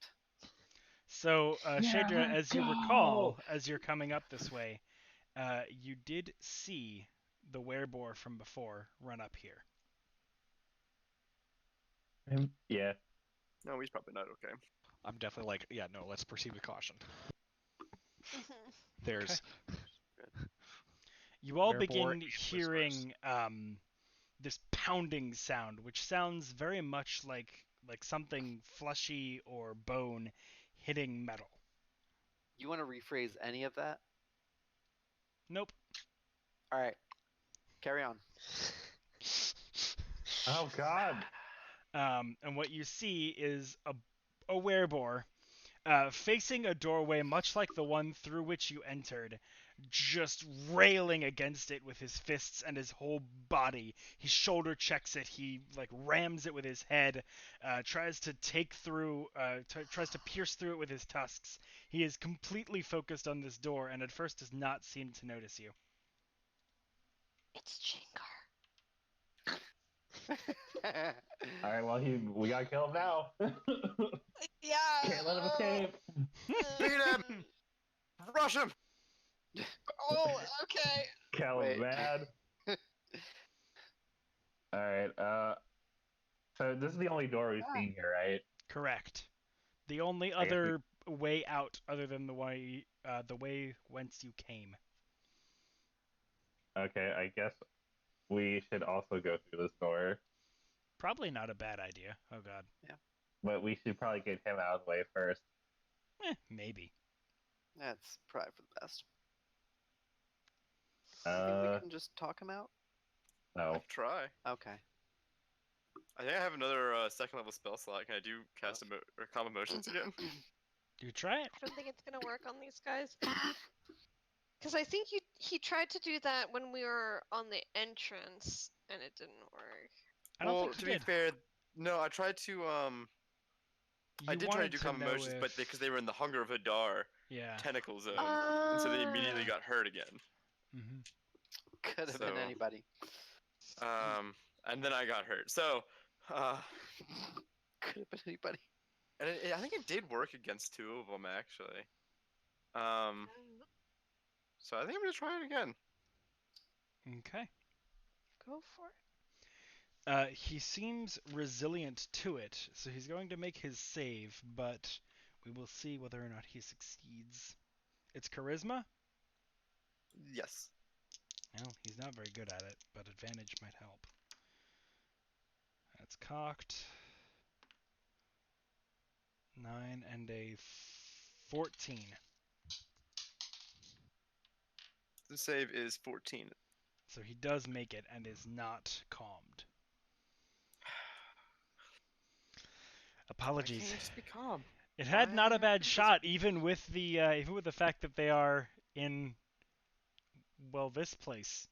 So, Shaedra, let's as you go. recall, as you're coming up this way, you did see the wereboar from before run up here. Yeah. No, he's probably not okay. I'm definitely no, let's proceed with caution. There's You all Wereboar begin and whispers. hearing this pounding sound, which sounds very much like something fleshy or bone hitting metal. You want to rephrase any of that? Nope. All right, carry on. Oh God. And what you see is a wereboar facing a doorway much like the one through which you entered, just railing against it with his fists and his whole body. He shoulder checks it. He rams it with his head. Tries to tries to pierce through it with his tusks. He is completely focused on this door, and at first does not seem to notice you. It's Chingar. Alright, well we gotta kill him now. Yeah. Can't let him escape. Beat him! Rush him! Oh, okay. Kill Wait. him bad. Alright, so this is the only door we've seen here, right? Correct. The only I guess we- other way out, other than the way whence you came. Okay, I guess we should also go through this door. Probably not a bad idea. Oh god. But we should probably get him out of the way first. Maybe. That's probably for the best. You think we can just talk him out? No. Try. Okay. I think I have another second level spell slot. Can I do cast calm emotions again? Do you try it? I don't think it's gonna work on these guys. Because I think he tried to do that when we were on the entrance, and it didn't work. I don't well, think to you be did. fair, no, I tried to I did try to wanted do to calm know emotions, but if- because they were in the Hunger of Hadar Yeah. tentacle zone, and so they immediately Yeah. got hurt again. Mm-hmm. Could have been So- anybody. And then I got hurt. So, Could have been anybody. and I think it did work against 2 of them actually. So I think I'm gonna try it again. Okay. Go for it. He seems resilient to it, so he's going to make his save, but we will see whether or not he succeeds. It's charisma? Yes. Well, he's not very good at it, but advantage might help. That's cocked. 9 and a 14. The save is 14. So he does make it and is not calmed. Apologies. Why can't you just be calm? It had not a Why bad can't you shot, even with the fact that they are in, well, this place.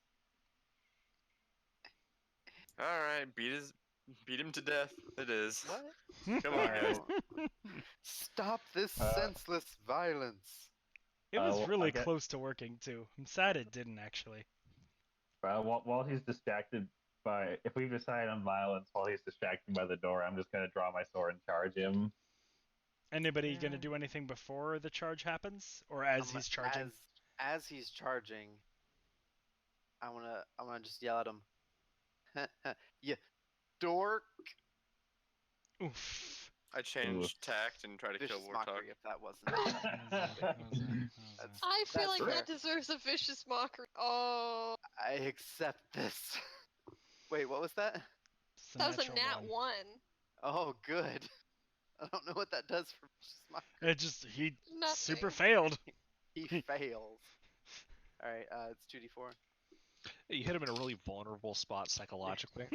All right, beat him to death. It is. What? Come on, guys. Stop this Uh, senseless violence. It was well, really I get- close to working too. I'm sad it didn't actually. While he's distracted by, if we decide on violence while he's distracted by the door, I'm just gonna draw my sword and charge him. Anybody Yeah. gonna do anything before the charge happens, or as he's charging? As he's charging, I wanna just yell at him. You dork! Oof. I changed tact and tried to kill Vicious Wartok. mockery if that wasn't. That's- I feel That's like fair. that deserves a vicious mockery. Oh, I accept this. Wait, what was that? It's a that was a natural nat one. Oh, good. I don't know what that does for vicious mockery. It just he Nothing. super failed. He fails. All right, it's 2d4. You hit him in a really vulnerable spot psychologically.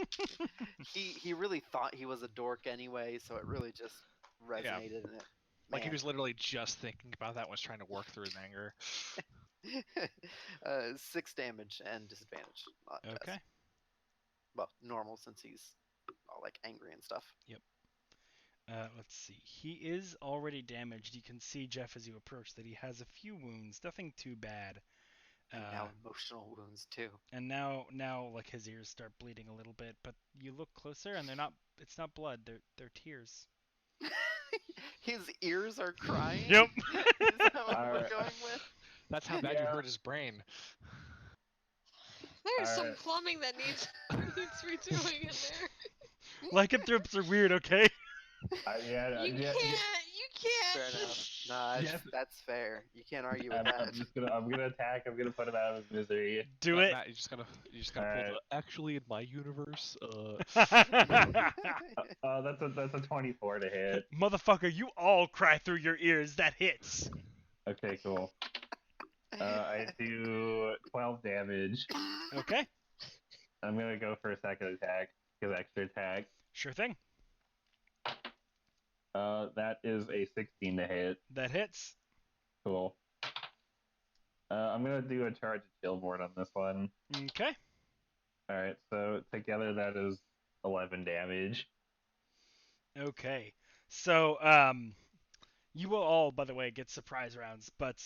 He really thought he was a dork anyway, so it really just resonated in it. Like he Man. was literally just thinking about that and was trying to work through his anger. 6 damage and disadvantage. Not chest. Okay. Well, normal since he's all like angry and stuff. Let's see. He is already damaged. You can see, Jeff, as you approach, that he has a few wounds. Nothing too bad. And now emotional wounds too. And now, like his ears start bleeding a little bit. But you look closer, and they're not. It's not blood. They're tears. His ears are crying. Yep. Is that what we're Alright. going with? That's how bad you Yeah. hurt his brain. There's some Alright. plumbing that needs redoing in there. Lycanthropes are weird, okay? Yeah, You yeah, can't Fair enough. just. Nah, Yes. that's fair. You can't argue with I'm that. just gonna, I'm gonna attack. I'm gonna put him out of his misery. Do Matt, it. Matt, you just gotta pull Alright. the, actually in my universe, That's a 24 to hit. Motherfucker, you all cry through your ears. That hits. Okay, cool. I do 12 damage. Okay. I'm gonna go for a second attack, because extra attack. Sure thing. That is a 16 to hit. That hits. Cool. I'm gonna do a charge of Chillboard on this one. Okay. Alright, so together that is 11 damage. Okay. So, you will all, by the way, get surprise rounds, but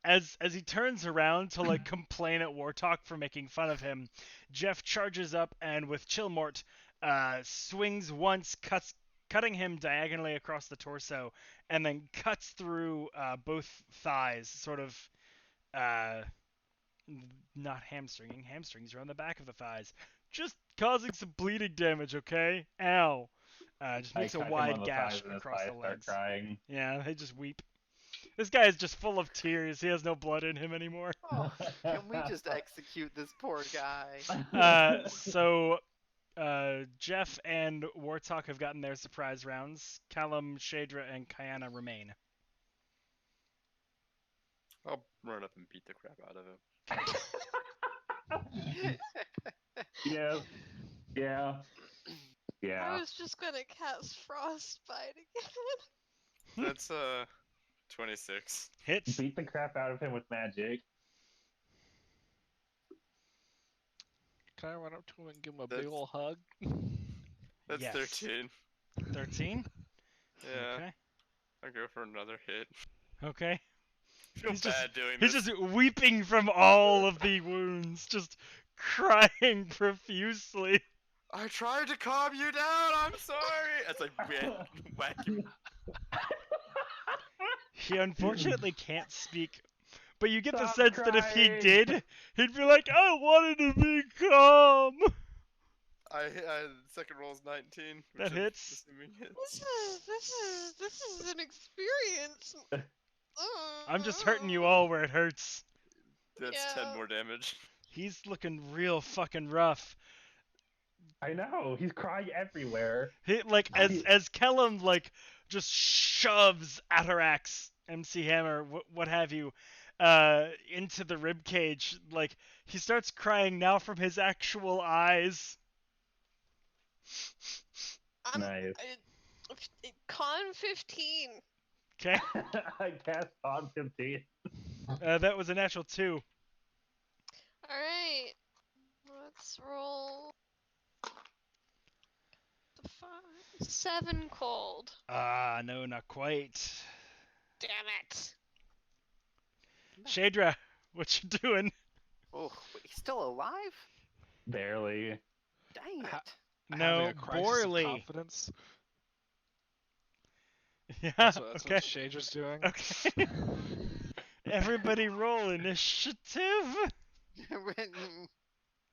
as he turns around to like complain at Wartok for making fun of him, Jeff charges up and with Chillmort, swings once, cutting him diagonally across the torso, and then cuts through both thighs, sort of not hamstringing. Hamstrings are on the back of the thighs, just causing some bleeding damage. Okay, ow. Just makes a I cut him wide on the gash thighs and his across thighs the start legs. crying. Yeah, they just weep. This guy is just full of tears. He has no blood in him anymore. Oh, can we just execute this poor guy? So Jeff and Wartok have gotten their surprise rounds. Callum, Shaedra, and Kayana remain. I'll run up and beat the crap out of him. Yeah. Yeah. I Yeah. was just gonna cast Frostbite again. That's 26. Hits. Beat the crap out of him with magic. can I run up to him and give him a big That's- ol' hug? That's Yes. 13. 13. Yeah, Okay. I'll go for another hit. Okay. I feel He's bad doing He's this. just weeping from all of the wounds, just crying profusely. I tried to calm you down. I'm sorry. As I whack him. He unfortunately can't speak, but you get the Stop sense that if he crying. did, he'd be like, I wanted to be calm. I second roll is 19. That which I'm hits. assuming hits. This is an experience. I'm just hurting you all where it hurts. That's Yeah. 10 more damage. He's looking real fucking rough. I know, he's crying everywhere. He as Kellum just shoves Atarax, MC Hammer, what have you, into the rib cage. He starts crying now from his actual eyes. Nice. Con 15. Okay, I cast on 15. that was a natural 2. All right. Let's roll. The 5. 7 cold. Ah, no, not quite. Damn it. Shaedra, what you doing? Oh, wait, he's still alive? Barely. Dang it. Ha- Having No, a crisis of Borley. confidence. Yeah, That's okay. what Shaedra's doing. Okay. Everybody roll initiative.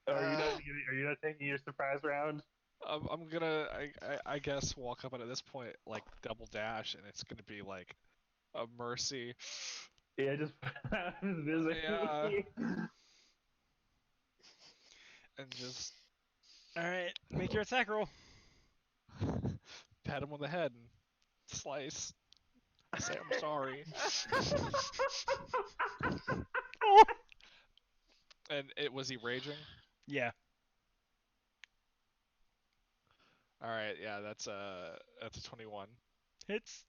Are you not taking your surprise round? I'm gonna, I guess, walk up and at this point, double dash, and it's gonna be like a mercy. Yeah, just visit Yeah. me. And just Alright, make your attack roll. pat him on the head and slice. Say I'm sorry. Oh. And was he raging? Yeah. All right, yeah, that's a 21. Hits.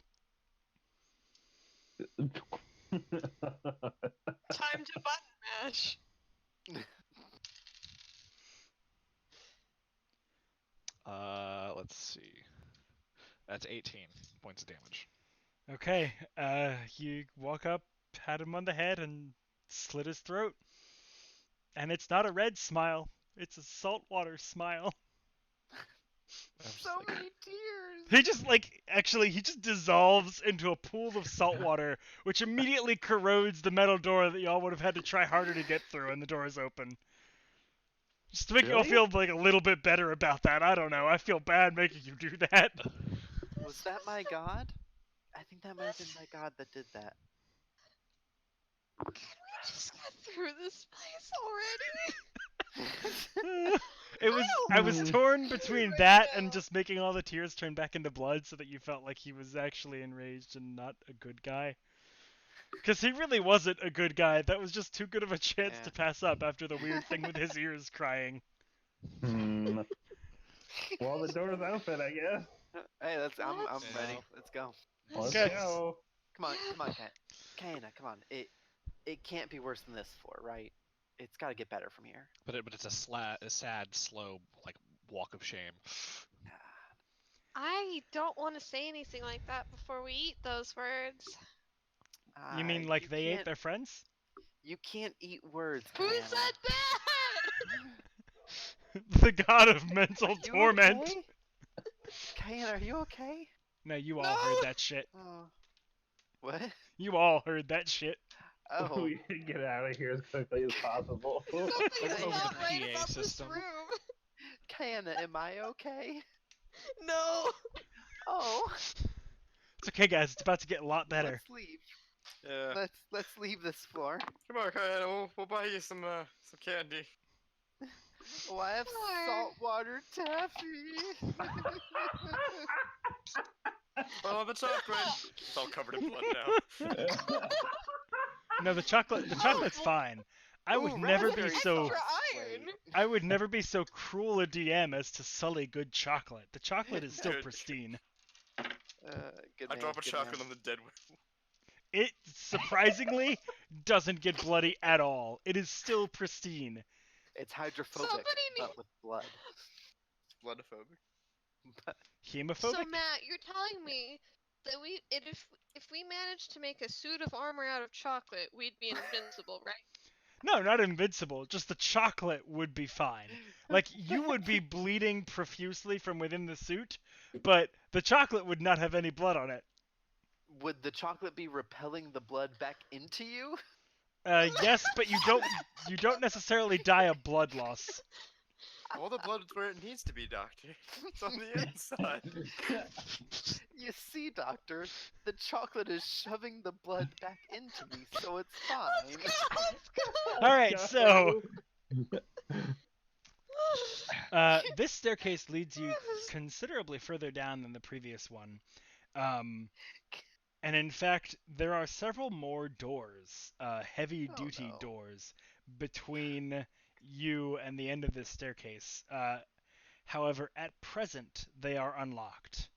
Time to button mash. Let's see. That's 18 points of damage. Okay, you walk up, pat him on the head, and slit his throat. And it's not a red smile, it's a saltwater smile. I'm just So like, many tears. He just he just dissolves into a pool of salt water, which immediately corrodes the metal door that y'all would have had to try harder to get through, and the door is open. Just to make y'all Really? feel a little bit better about that. I don't know. I feel bad making you do that. Was that my god? I think that might have been my god that did that. Can we just get through this place already? I was don't torn between right that and now. just making all the tears turn back into blood so that you felt like he was actually enraged and not a good guy. Because he really wasn't a good guy. That was just too good of a chance to pass up after the weird thing with his ears crying. Well, the door's open, I guess. Hey, I'm Let's ready. go. Let's go. Let's Okay. go. Come on, Kaina, come on. It can't be worse than this floor, right? It's got to get better from here. but it's a sad, slow walk of shame. I don't want to say anything like that before we eat those words. You mean You they ate can't- their friends? You can't eat words, Who Kaina. said that? The god of mental Are you torment. okay? Kaina, are you okay? No, you all No! heard that shit. Oh. What? You all heard that shit. Oh. We should get out of here as quickly as possible. Something's over not the right PA about system. this room. Kaina, am I okay? No. Oh. It's okay, guys. It's about to get a lot better. Let's leave. Yeah. Let's leave this floor. Come on, Kyle. We'll buy you some candy. Oh, I have Sure. saltwater taffy. Oh, the chocolate. It's all covered in blood now. No, the chocolate's fine. I would Ooh, never be raspberry so Extra salt. iron. Wait. I would never be so cruel a DM as to sully good chocolate. The chocolate is still Good. pristine. Good I man, drop a good chocolate man. on the dead. It surprisingly doesn't get bloody at all. It is still pristine. It's hydrophobic, Somebody but with blood. Bloodophobic. Hemophobic? So Matt, you're telling me That if we managed to make a suit of armor out of chocolate, we'd be invincible, right? No, not invincible. Just the chocolate would be fine. Like, you would be bleeding profusely from within the suit, but the chocolate would not have any blood on it. Would the chocolate be repelling the blood back into you? Yes, but you don't necessarily die of blood loss. All the blood is where it needs to be, Doctor. It's on the inside. You see, Doctor, the chocolate is shoving the blood back into me, so it's fine. All right, so this staircase leads you considerably further down than the previous one. And in fact, there are several more doors, heavy-duty doors, between you and the end of this staircase. However, at present, they are unlocked.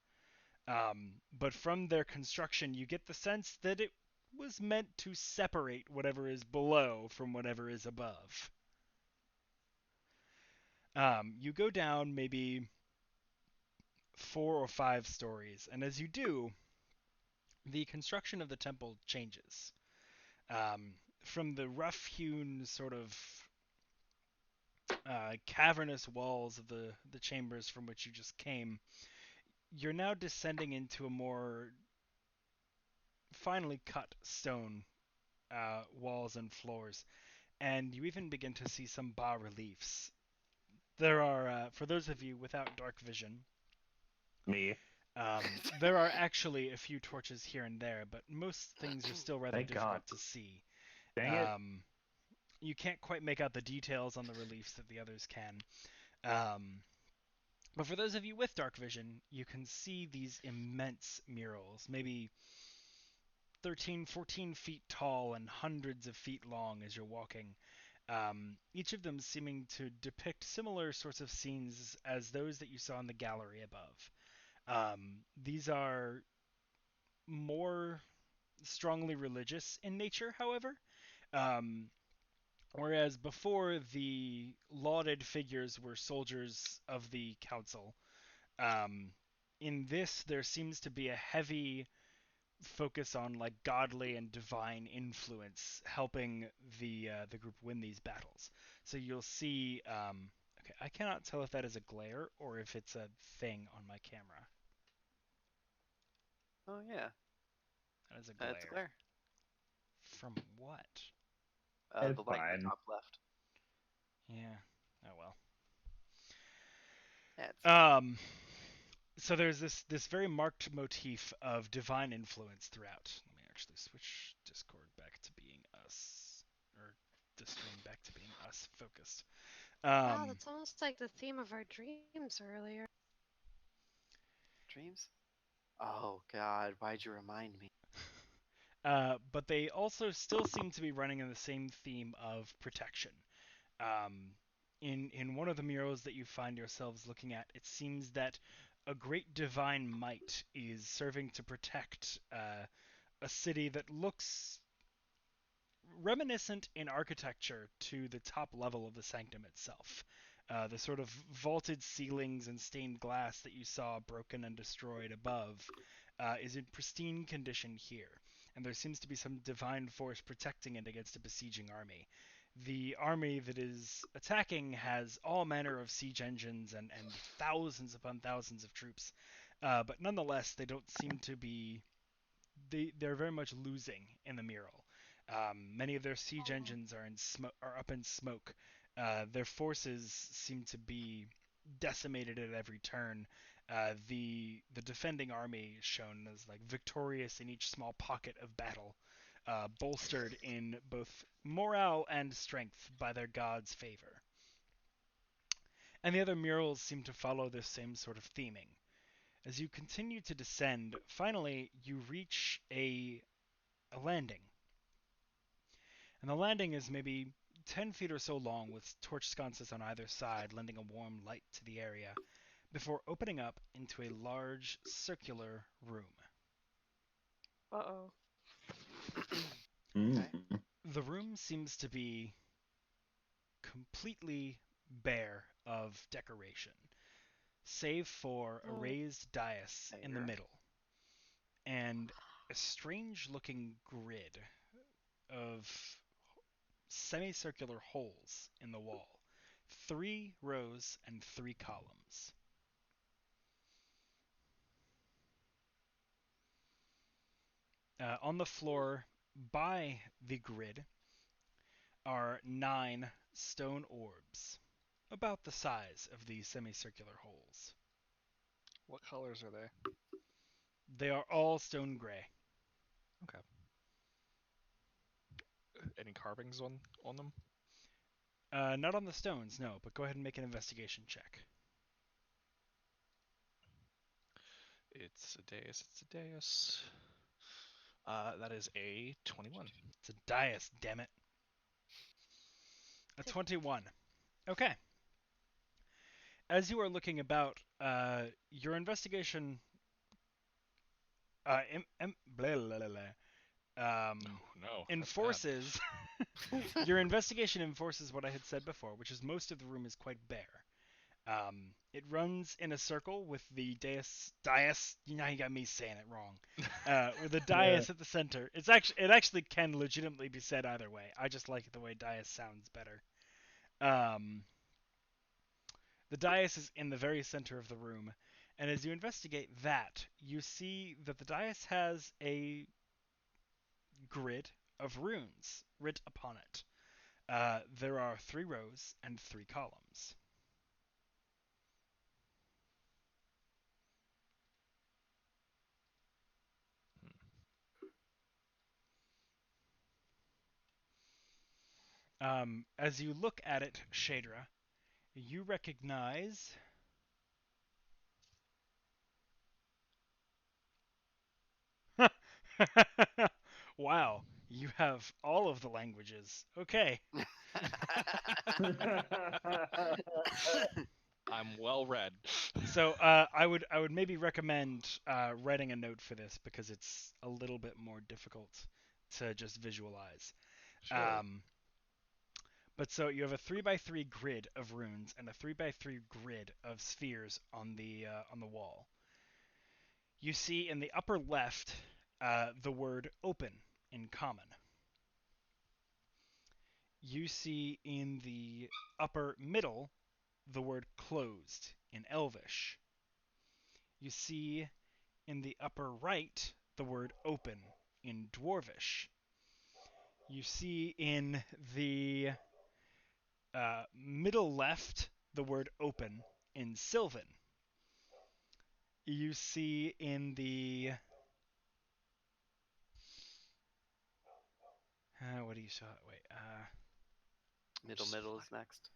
But from their construction, you get the sense that it was meant to separate whatever is below from whatever is above. You go down maybe 4 or 5 stories, and as you do, the construction of the temple changes. From the rough-hewn sort of cavernous walls of the chambers from which you just came, you're now descending into a more finely cut stone walls and floors, and you even begin to see some bas-reliefs. There are, for those of you without dark vision, Me. there are actually a few torches here and there, but most things are still rather Thank difficult God. to see. Dang it. You can't quite make out the details on the reliefs that the others can. But for those of you with dark vision, you can see these immense murals, maybe 13, 14 feet tall and hundreds of feet long as you're walking. Each of them seeming to depict similar sorts of scenes as those that you saw in the gallery above. These are more strongly religious in nature, however. Whereas before, the lauded figures were soldiers of the council. In this, there seems to be a heavy focus on like godly and divine influence helping the group win these battles. So you'll see. Okay, I cannot tell if that is a glare or if it's a thing on my camera. Oh yeah, That is a glare. it's a glare. From what? The It's light in fine. the top left. Yeah. Oh well. Yeah, it's So there's this very marked motif of divine influence throughout. Let me actually switch Discord back to being us, or the stream back to being us focused. Wow, that's almost like the theme of our dreams earlier. dreams. Oh God, why'd you remind me? But they also still seem to be running in the same theme of protection. In one of the murals that you find yourselves looking at, it seems that a great divine might is serving to protect a city that looks reminiscent in architecture to the top level of the Sanctum itself. The sort of vaulted ceilings and stained glass that you saw broken and destroyed above is in pristine condition here, and there seems to be some divine force protecting it against a besieging army. The army that is attacking has all manner of siege engines and thousands upon thousands of troops, but nonetheless they don't seem to be they're very much losing in the mural. Many of their siege engines are up in smoke. Their forces seem to be decimated at every turn. The defending army is shown as like victorious in each small pocket of battle, bolstered in both morale and strength by their god's favor. And the other murals seem to follow this same sort of theming. As you continue to descend, finally you reach a landing. And the landing is maybe 10 feet or so long with torch sconces on either side, lending a warm light to the area, before opening up into a large circular room. Uh-oh. Okay. Mm. The room seems to be completely bare of decoration, save for a raised dais in the Fair. middle. and a strange-looking grid of semicircular holes in the wall. 3 rows and 3 columns. On the floor by the grid are 9 stone orbs, about the size of these semicircular holes. What colors are they? They are all stone gray. Okay. Any carvings on them? Not on the stones, no, but go ahead and make an investigation check. It's a dais. It's a dais. That is a 21. It's a dais, damn it. A 21. Okay. As you are looking about, your investigation blah, blah, blah, blah, No. enforces your investigation enforces what I had said before, which is most of the room is quite bare. It runs in a circle with the dais. You got me saying it wrong. With the dais at the center. It actually can legitimately be said either way. I just like the way dais sounds better. The dais is in the very center of the room, and as you investigate that, you see that the dais has a grid of runes writ upon it. There are 3 rows and 3 columns. As you look at it, Shaedra, you recognize wow, you have all of the languages. Okay. I'm well read. So I would maybe recommend writing a note for this because it's a little bit more difficult to just visualize. Sure. But so you have a 3x3 grid of runes and a 3x3 grid of spheres on the wall. You see in the upper left the word open in common. You see in the upper middle the word closed in Elvish. You see in the upper right the word open in Dwarvish. You see in the middle left the word open in Sylvan. You see in the what do you saw? Wait. Middle is next.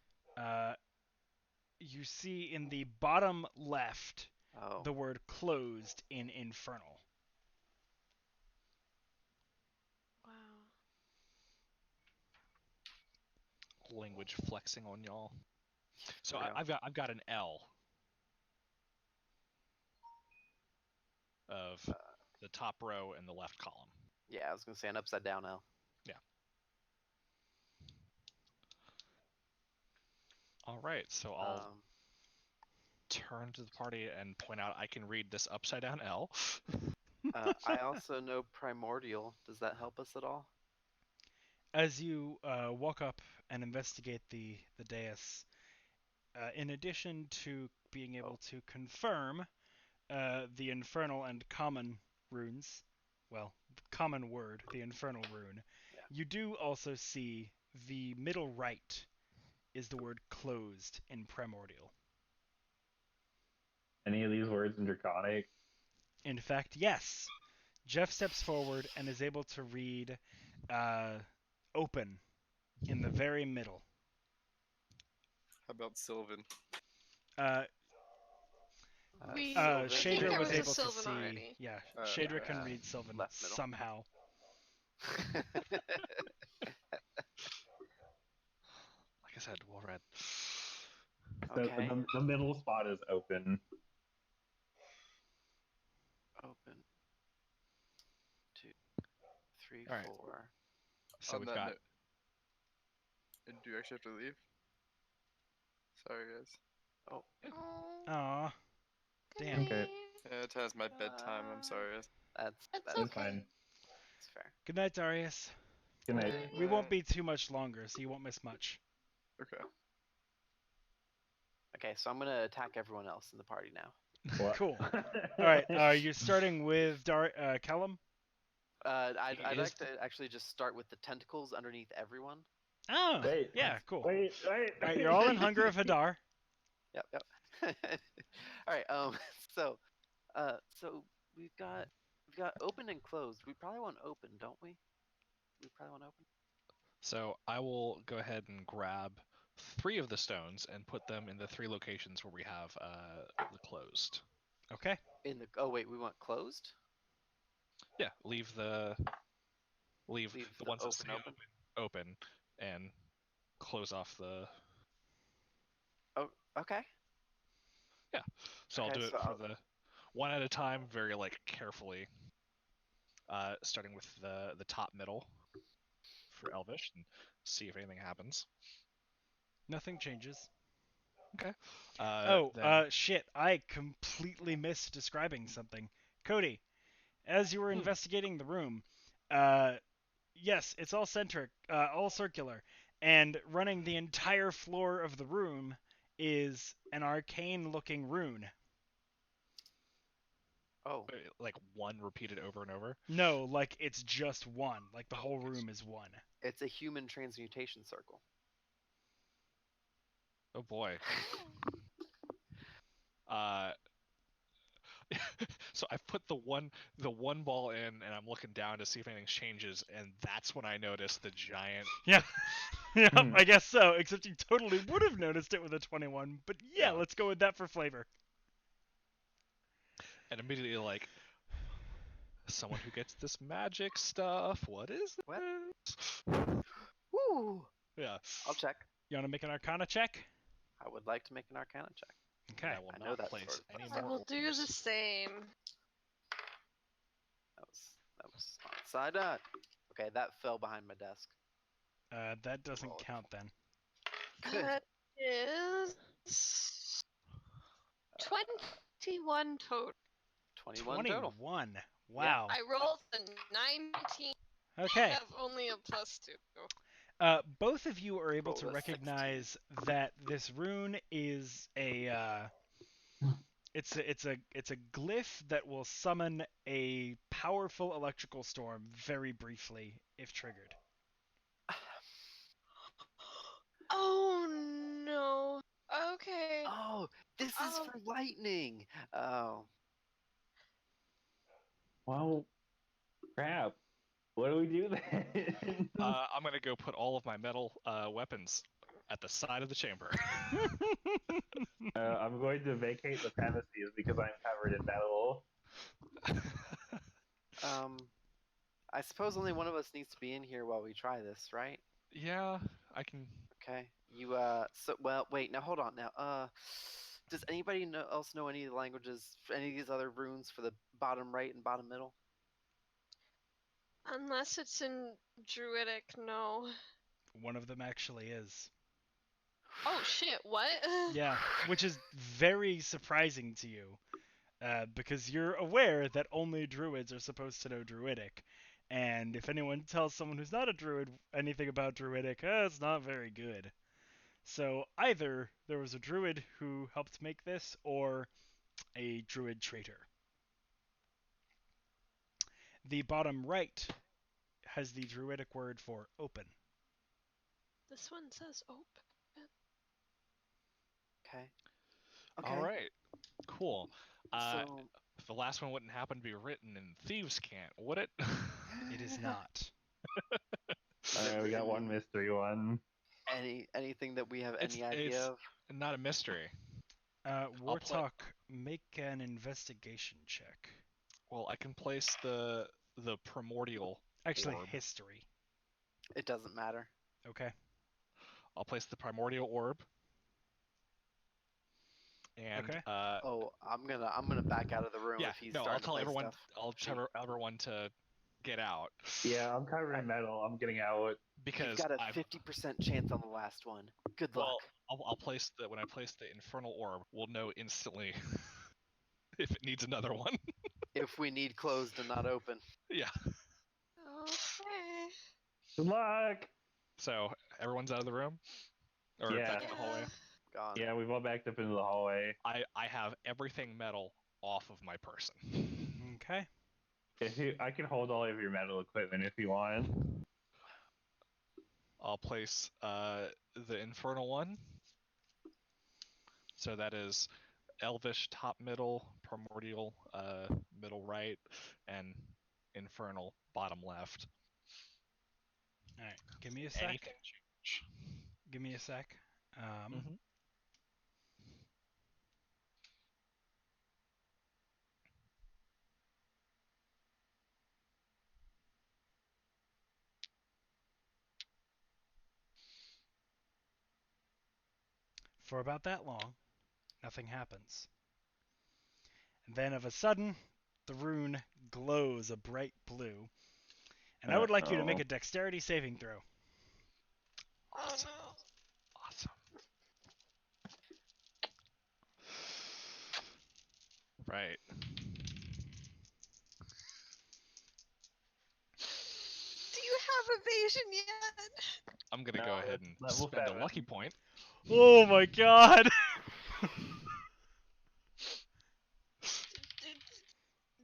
You see in the bottom left Oh. the word closed in infernal. Wow. Language flexing on y'all. So Yeah. I've got an L of the top row and the left column. Yeah, I was gonna say an upside down L. Yeah. All right, so I'll turn to the party and point out I can read this upside down L. I also know primordial. Does that help us at all? As you walk up and investigate the dais, in addition to being able to confirm the infernal and common runes, well, the common word, the infernal rune, you do also see the middle right is the word closed in primordial. Any of these words in Draconic? In fact, yes. Jeff steps forward and is able to read open in the very middle. How about Sylvan? Shaedra was there was a able to Sylvan see. already. Yeah, Shaedra can yeah. read Sylvan Left middle. somehow. Like I said, well read. Okay. The middle spot is open. Open. 2, 3, All right. 4. So On we've that got. note, do you actually have to leave? Sorry, guys. Oh. Oh, Aw, good damn. Okay. night. Yeah, it's past my bedtime. I'm sorry, guys. That's That's That's okay. fine. That's fair. Good night, Darius. Good night. We won't be too much longer, so you won't miss much. Okay. Okay, so I'm gonna attack everyone else in the party now. What? Cool. All right, you're starting with Callum? I'd He like is- to actually just start with the tentacles underneath everyone. Oh, Wait. yeah, cool. Wait. All right, you're all in Hunger of Hadar. Yep. All right. So we've got open and closed. We probably want open, don't we? We probably want open. So I will go ahead and grab 3 of the stones and put them in the 3 locations where we have the closed. Okay. Oh wait, we want closed. Yeah, leave the Leave the ones that open stay open. open and close off the. Oh, okay. So I'll Okay, do it so for I'll- the one at a time, very carefully. Starting with the top middle for Elvish and see if anything happens. Nothing changes. Then Shit. I completely missed describing something. Cody, as you were investigating the room, yes, it's all all circular, and running the entire floor of the room is an arcane-looking rune. Oh, one repeated over and over. No, like it's just one. Like the whole okay. room is one. it's a human transmutation circle. Oh boy. So I've put the one ball in, and I'm looking down to see if anything changes, and that's when I noticed the giant. Yeah. Yep, I guess so. Except you totally would have noticed it with a 21. But yeah, Yeah. let's go with that for flavor. And immediately someone who gets this magic stuff. What is What? this? Woo! Yeah. I'll check. You want to make an Arcana check? I would like to make an Arcana check. Okay. And I will I know not that place sort of any stuff. more. I will do orbs. the same. That was on side up. Okay, that fell behind my desk. That doesn't Roll. count then. Good. That is 21 total. 21 total. 21. Wow. I rolled a 19. I Okay. have only a +2. Both of you are able Roll to a 16. recognize that this rune is a it's a glyph that will summon a powerful electrical storm very briefly if triggered. Oh no. Okay. Oh, this is Oh. for lightning. Oh, Well, crap. What do we do then? I'm gonna go put all of my metal weapons at the side of the chamber. I'm going to vacate the premises because I'm covered in metal. I suppose only one of us needs to be in here while we try this, right? Yeah, I can. Okay. You wait, now hold on. Now, does anybody else know any of the languages, any of these other runes for the bottom right and bottom middle? Unless it's in Druidic, no. One of them actually is. Oh shit, what? Yeah, which is very surprising to you, because you're aware that only druids are supposed to know Druidic, and if anyone tells someone who's not a druid anything about Druidic, it's not very good. So either there was a druid who helped make this, or a druid traitor. The bottom right has the Druidic word for open. This one says open. Okay. All right. Cool. So The last one wouldn't happen to be written in Thieves' Cant, would it? It is not. Alright, we got one mystery one. anything that we have It's- any idea it's- of? Not a mystery. Wartok, make an investigation check. Well, I can place the primordial Actually, orb. history. It doesn't matter. Okay. I'll place the primordial orb. And Okay. Oh, I'm gonna back out of the room yeah, if he's no, I'll starting to tell play everyone. stuff. I'll tell everyone to get out Yeah, I'm covered in metal. I'm getting out. because You've got a I've, 50% chance on the last one. Good luck. well, I'll place when I place the infernal orb, we'll know instantly if it needs another one. if we need closed and not open. Yeah. Okay. Good luck. So everyone's out of the room, or Yeah. back in the hallway. Gone. Yeah, we've all backed up into the hallway. I have everything metal off of my person. Okay. I can hold all of your metal equipment if you want. I'll place the infernal one. So that is elvish top middle, primordial middle right, and infernal bottom left. All right. Give me a sec. Anything change? Give me a sec. Mhm. For about that long, nothing happens. And then of a sudden, the rune glows a bright blue. And I would like you to make a dexterity saving throw. Oh no. Awesome. Right. Do you have evasion yet? I'm gonna No, go ahead it's and level spend a 7. lucky point. Oh my god!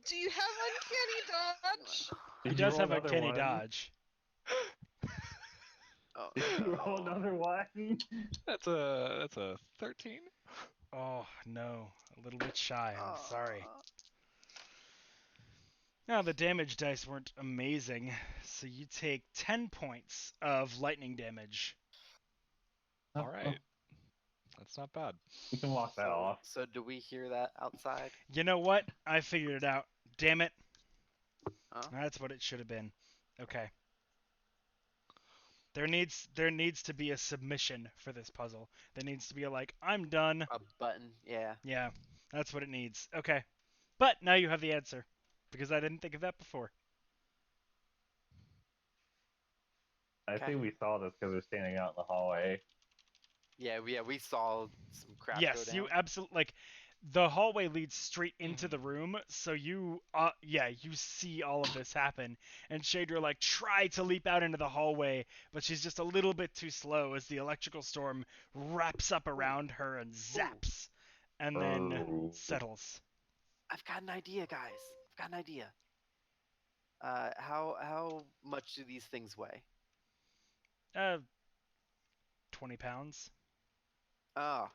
Do you have uncanny dodge? He Did you does roll have another uncanny one? dodge. Oh, Did you roll no. another one? That's a 13. Oh no, a little bit shy. I'm sorry. Aw. Now the damage dice weren't amazing, so you take 10 points of lightning damage. Oh, All right. That's not bad. You can walk that So, off. so do we hear that outside? You know what? I figured it out. Damn it. Huh? That's what it should have been. Okay. There needs to be a submission for this puzzle. There needs to be a like, I'm done. A button, yeah. Yeah, that's what it needs. Okay. But now you have the answer. Because I didn't think of that before. I Okay. think we saw this because we're standing out in the hallway. Yeah, we saw some crap go Yes, down. you absolutely like the hallway leads straight into the room, so you you see all of this happen. And Shaedra like tried to leap out into the hallway, but she's just a little bit too slow as the electrical storm wraps up around her and zaps and then Oh. settles. I've got an idea, guys. I've got an idea. How much do these things weigh? 20 pounds. Oh.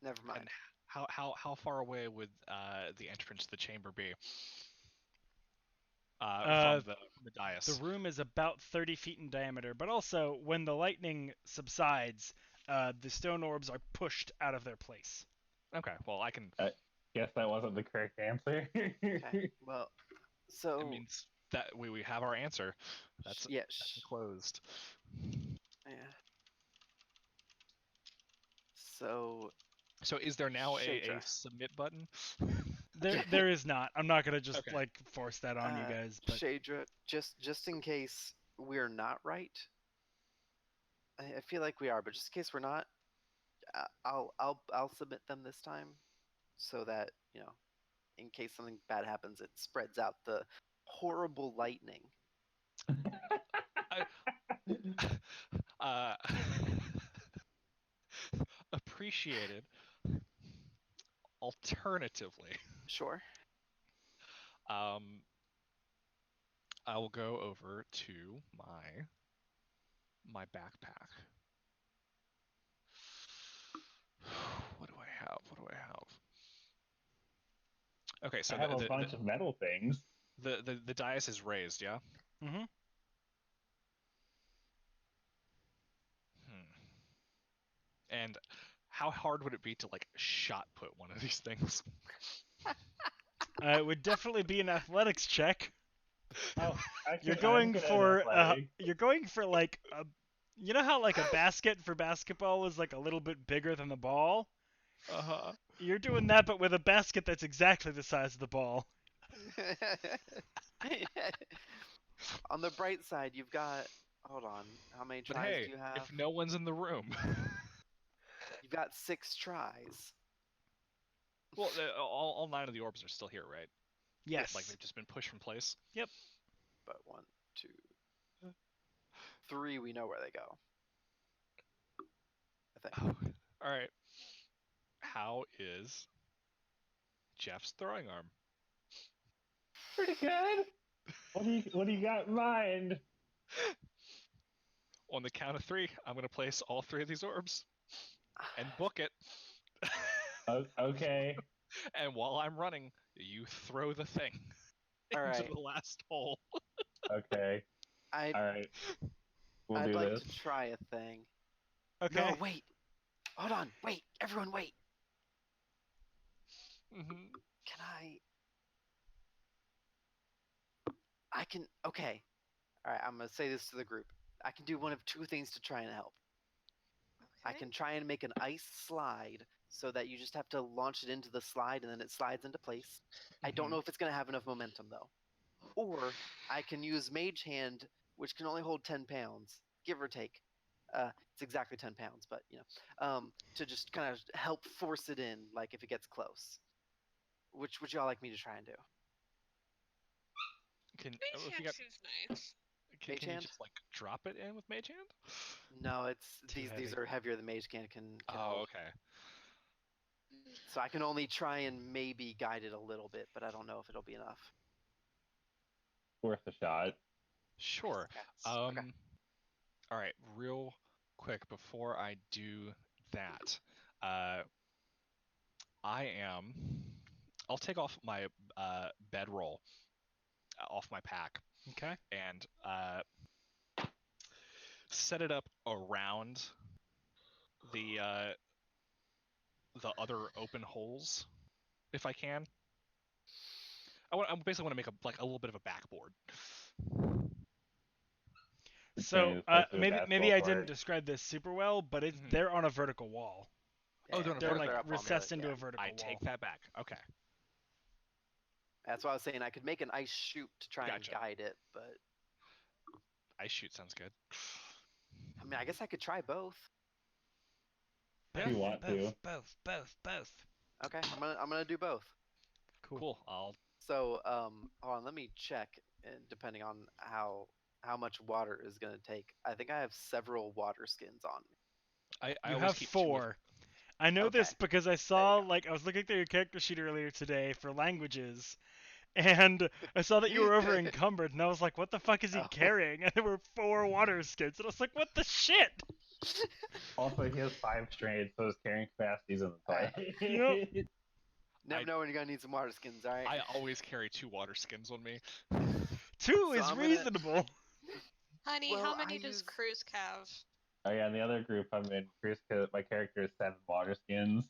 Never mind. And how far away would the entrance to the chamber be? From the dais. The room is about 30 feet in diameter, but also when the lightning subsides, the stone orbs are pushed out of their place. Okay, well I can. Guess that wasn't the correct answer. Okay. Well, so It means that we have our answer. That's yes. closed. Yeah. So So is there now a Shaedra. submit button? There is not. I'm not gonna just Okay. like force that on you guys, but Shaedra, just in case we're not right, I feel like we are, but just in case we're not, I'll submit them this time, so that in case something bad happens, it spreads out the horrible lightning. Appreciated. Alternatively, Sure. I will go over to my backpack. What do I have? Okay, so I have a bunch of metal things. the dais is raised, yeah? mm-hmm. And how hard would it be to like shot put one of these things? It would definitely be an athletics check. Oh, You're going for like a, you know how like a basket for basketball is like a little bit bigger than the ball? Uh-huh. You're doing that, but with a basket that's exactly the size of the ball. On the bright side, you've got. Hold on. How many But tries hey, do you have? if no one's in the room. You've got 6 tries. Well, all 9 of the orbs are still here, right? Yes. Like they've just been pushed from place. But 1, 2, 3, we know where they go. I think. All right. How is Jeff's throwing arm? Pretty good. What do you got in mind? On the count of 3, I'm going to place all 3 of these orbs and book it. Okay. And while I'm running, you throw the thing All into right. the last hole. Okay. I'd All right. We'll I'd do like this. to try a thing. Okay. No, wait. Hold on. Wait. Everyone, wait. Mhm. Can I can. Okay. All right. I'm gonna say this to the group. I can do one of 2 things to try and help. I Okay. can try and make an ice slide so that you just have to launch it into the slide and then it slides into place. I don't know if it's gonna have enough momentum though. Or I can use Mage Hand, which can only hold 10 pounds, give or take. It's exactly 10 pounds, but to just kind of help force it in, like if it gets close. Which would y'all like me to try and do? Can, Mage if you hand got, seems nice. Mage can you hand? just like drop it in with Mage Hand? No, it's Too these heavy. are heavier than Mage can Oh, hold. okay. So I can only try and maybe guide it a little bit, but I don't know if it'll be enough. Worth a shot. Sure. Okay. All right, real quick before I do that, I'll take off my bedroll off my pack Okay. and set it up around the other open holes, if I can. I basically want to make a little bit of a backboard. So It's supposed to be a maybe basketball I court. didn't describe this super well, but Mhm. they're on a vertical wall. Oh, they're on a They're vertical like wall. up on the- recessed into yeah. a vertical I wall. take that back. Okay. That's why I was saying I could make an ice chute to try Gotcha. and guide it, but Ice shoot sounds good. I mean, I guess I could try both. If you want to. Both. Okay, I'm gonna do both. Cool. I'll So hold on, let me check, and depending on how much water is gonna take, I think I have several water skins on me. I You always have keep 2 of 4. I know Okay. this because I saw, like, I was looking through your character sheet earlier today for languages, and I saw that you were over encumbered, and I was like, what the fuck is he Oh. carrying? And there were 4 water skins, and I was like, what the shit? Also, he has 5 strains, so his carrying capacity is in the Alright. toilet. Never I- know when you're gonna need some water skins. All right. I always carry 2 water skins on me. 2 So is I'm gonna- reasonable. Honey, Well, how I many does use- Cruz have? Oh yeah, in the other group I'm in, Chris, my character is 7 water skins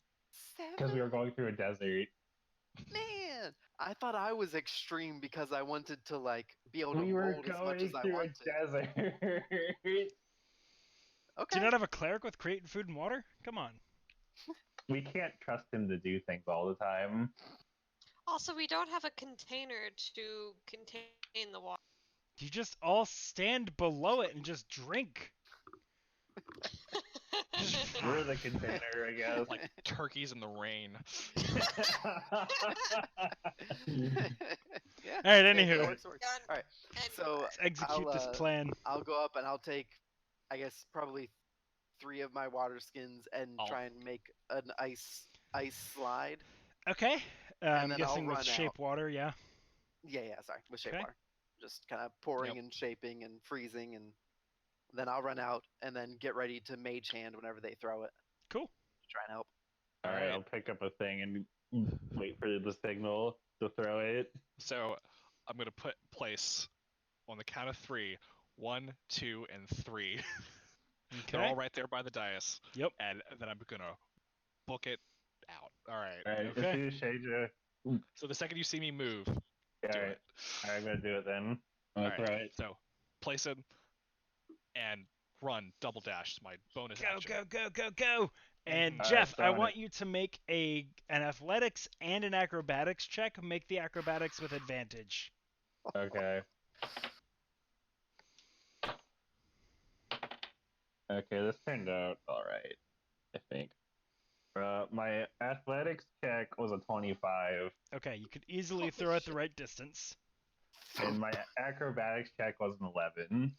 because we were going through a desert. Man, I thought I was extreme because I wanted to like be able to We were mold as much going as I through a wanted. desert. Okay. Do you not have a cleric with creating food and water? Come on. We can't trust him to do things all the time. Also, we don't have a container to contain the water. You just all stand below it and just drink. We're the container, I guess. Like turkeys in the rain. Yeah. Alright, okay, anywho. that works. Done. All right. So Anyway. Let's execute this I'll, plan. I'll go up and I'll take, I guess, probably 3 of my water skins and try and make an ice slide. Okay. I'm then I'll guessing with run shape out. water, yeah. Yeah, sorry, with shape Okay. water. Just kind of pouring Yep. and shaping and freezing, and then I'll run out and then get ready to mage hand whenever they throw it. Cool. Try and help. Alright, Alright. I'll pick up a thing and wait for the signal to throw it. So I'm gonna place on the count of 3, 1, 2, and 3. They're Okay. all right there by the dais. Yep. And then I'm gonna book it out. All right. Alright, Okay. as soon as Shaedra. So the second you see me move, Yeah, do alright. it. Alright, I'm gonna do it then. I'm gonna Alright. throw it. So place it and run double dash. It's my bonus action. Go. And Alright, Jeff, I throwing want it. you to make an athletics and an acrobatics check. Make the acrobatics with advantage. Okay. Okay, this turned out alright, I think. My athletics check was a 25, Okay, you could easily Holy throw it the shit. right distance. and my acrobatics check was an 11.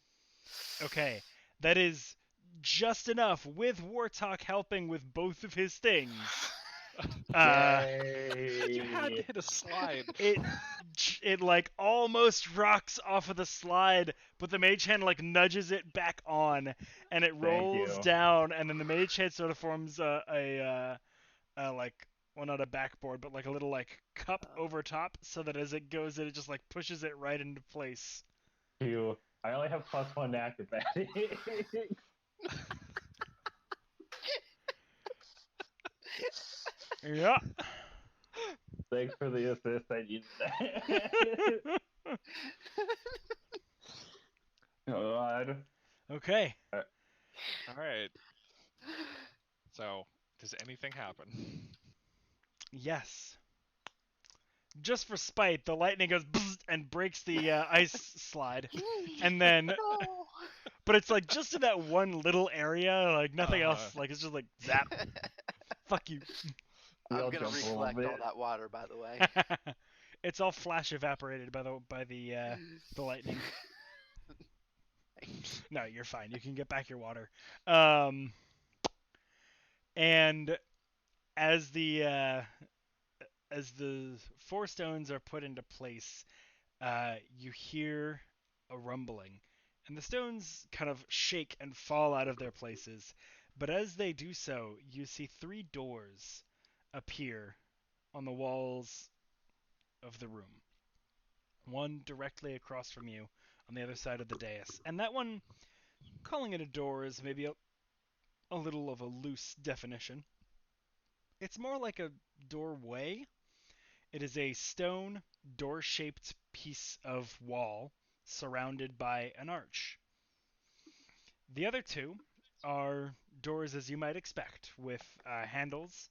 Okay, that is just enough with Wartok helping with both of his things. Yay! You had to hit a slide. It like almost rocks off of the slide, but the mage hand like nudges it back on, and it rolls you. down, and then the mage hand sort of forms a like, well, not a backboard, but like a little like cup over top, so that as it goes, it just like pushes it right into place. I only have +1 acrobatics. Yeah. Thanks for the assist. I needed that. Oh God. Okay. All right. So, does anything happen? Yes. Just for spite, the lightning goes bzzz and breaks the ice slide, and then, No. but it's like just in that one little area, like nothing else. Like it's just like zap. Fuck you. We all I'm gonna jump a little recollect all bit. that water, by the way. It's all flash evaporated by the lightning. No, you're fine. You can get back your water. And as the 4 stones are put into place, you hear a rumbling, and the stones kind of shake and fall out of their places. But as they do so, you see 3 doors appear on the walls of the room. One directly across from you on the other side of the dais. And that one, calling it a door is maybe a little of a loose definition. It's more like a doorway. It is a stone, door-shaped piece of wall surrounded by an arch. The other 2 are doors as you might expect, with handles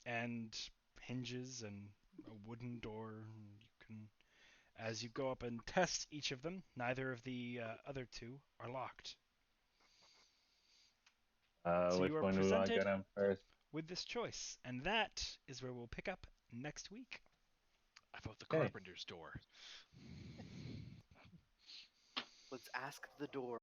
and hinges and a wooden door. You can, as you go up and test each of them, neither of the other 2 are locked. So Which you are one do I presented get on first? with this choice, and that is where we'll pick up next week. I vote the Okay. carpenter's door. Let's ask the door.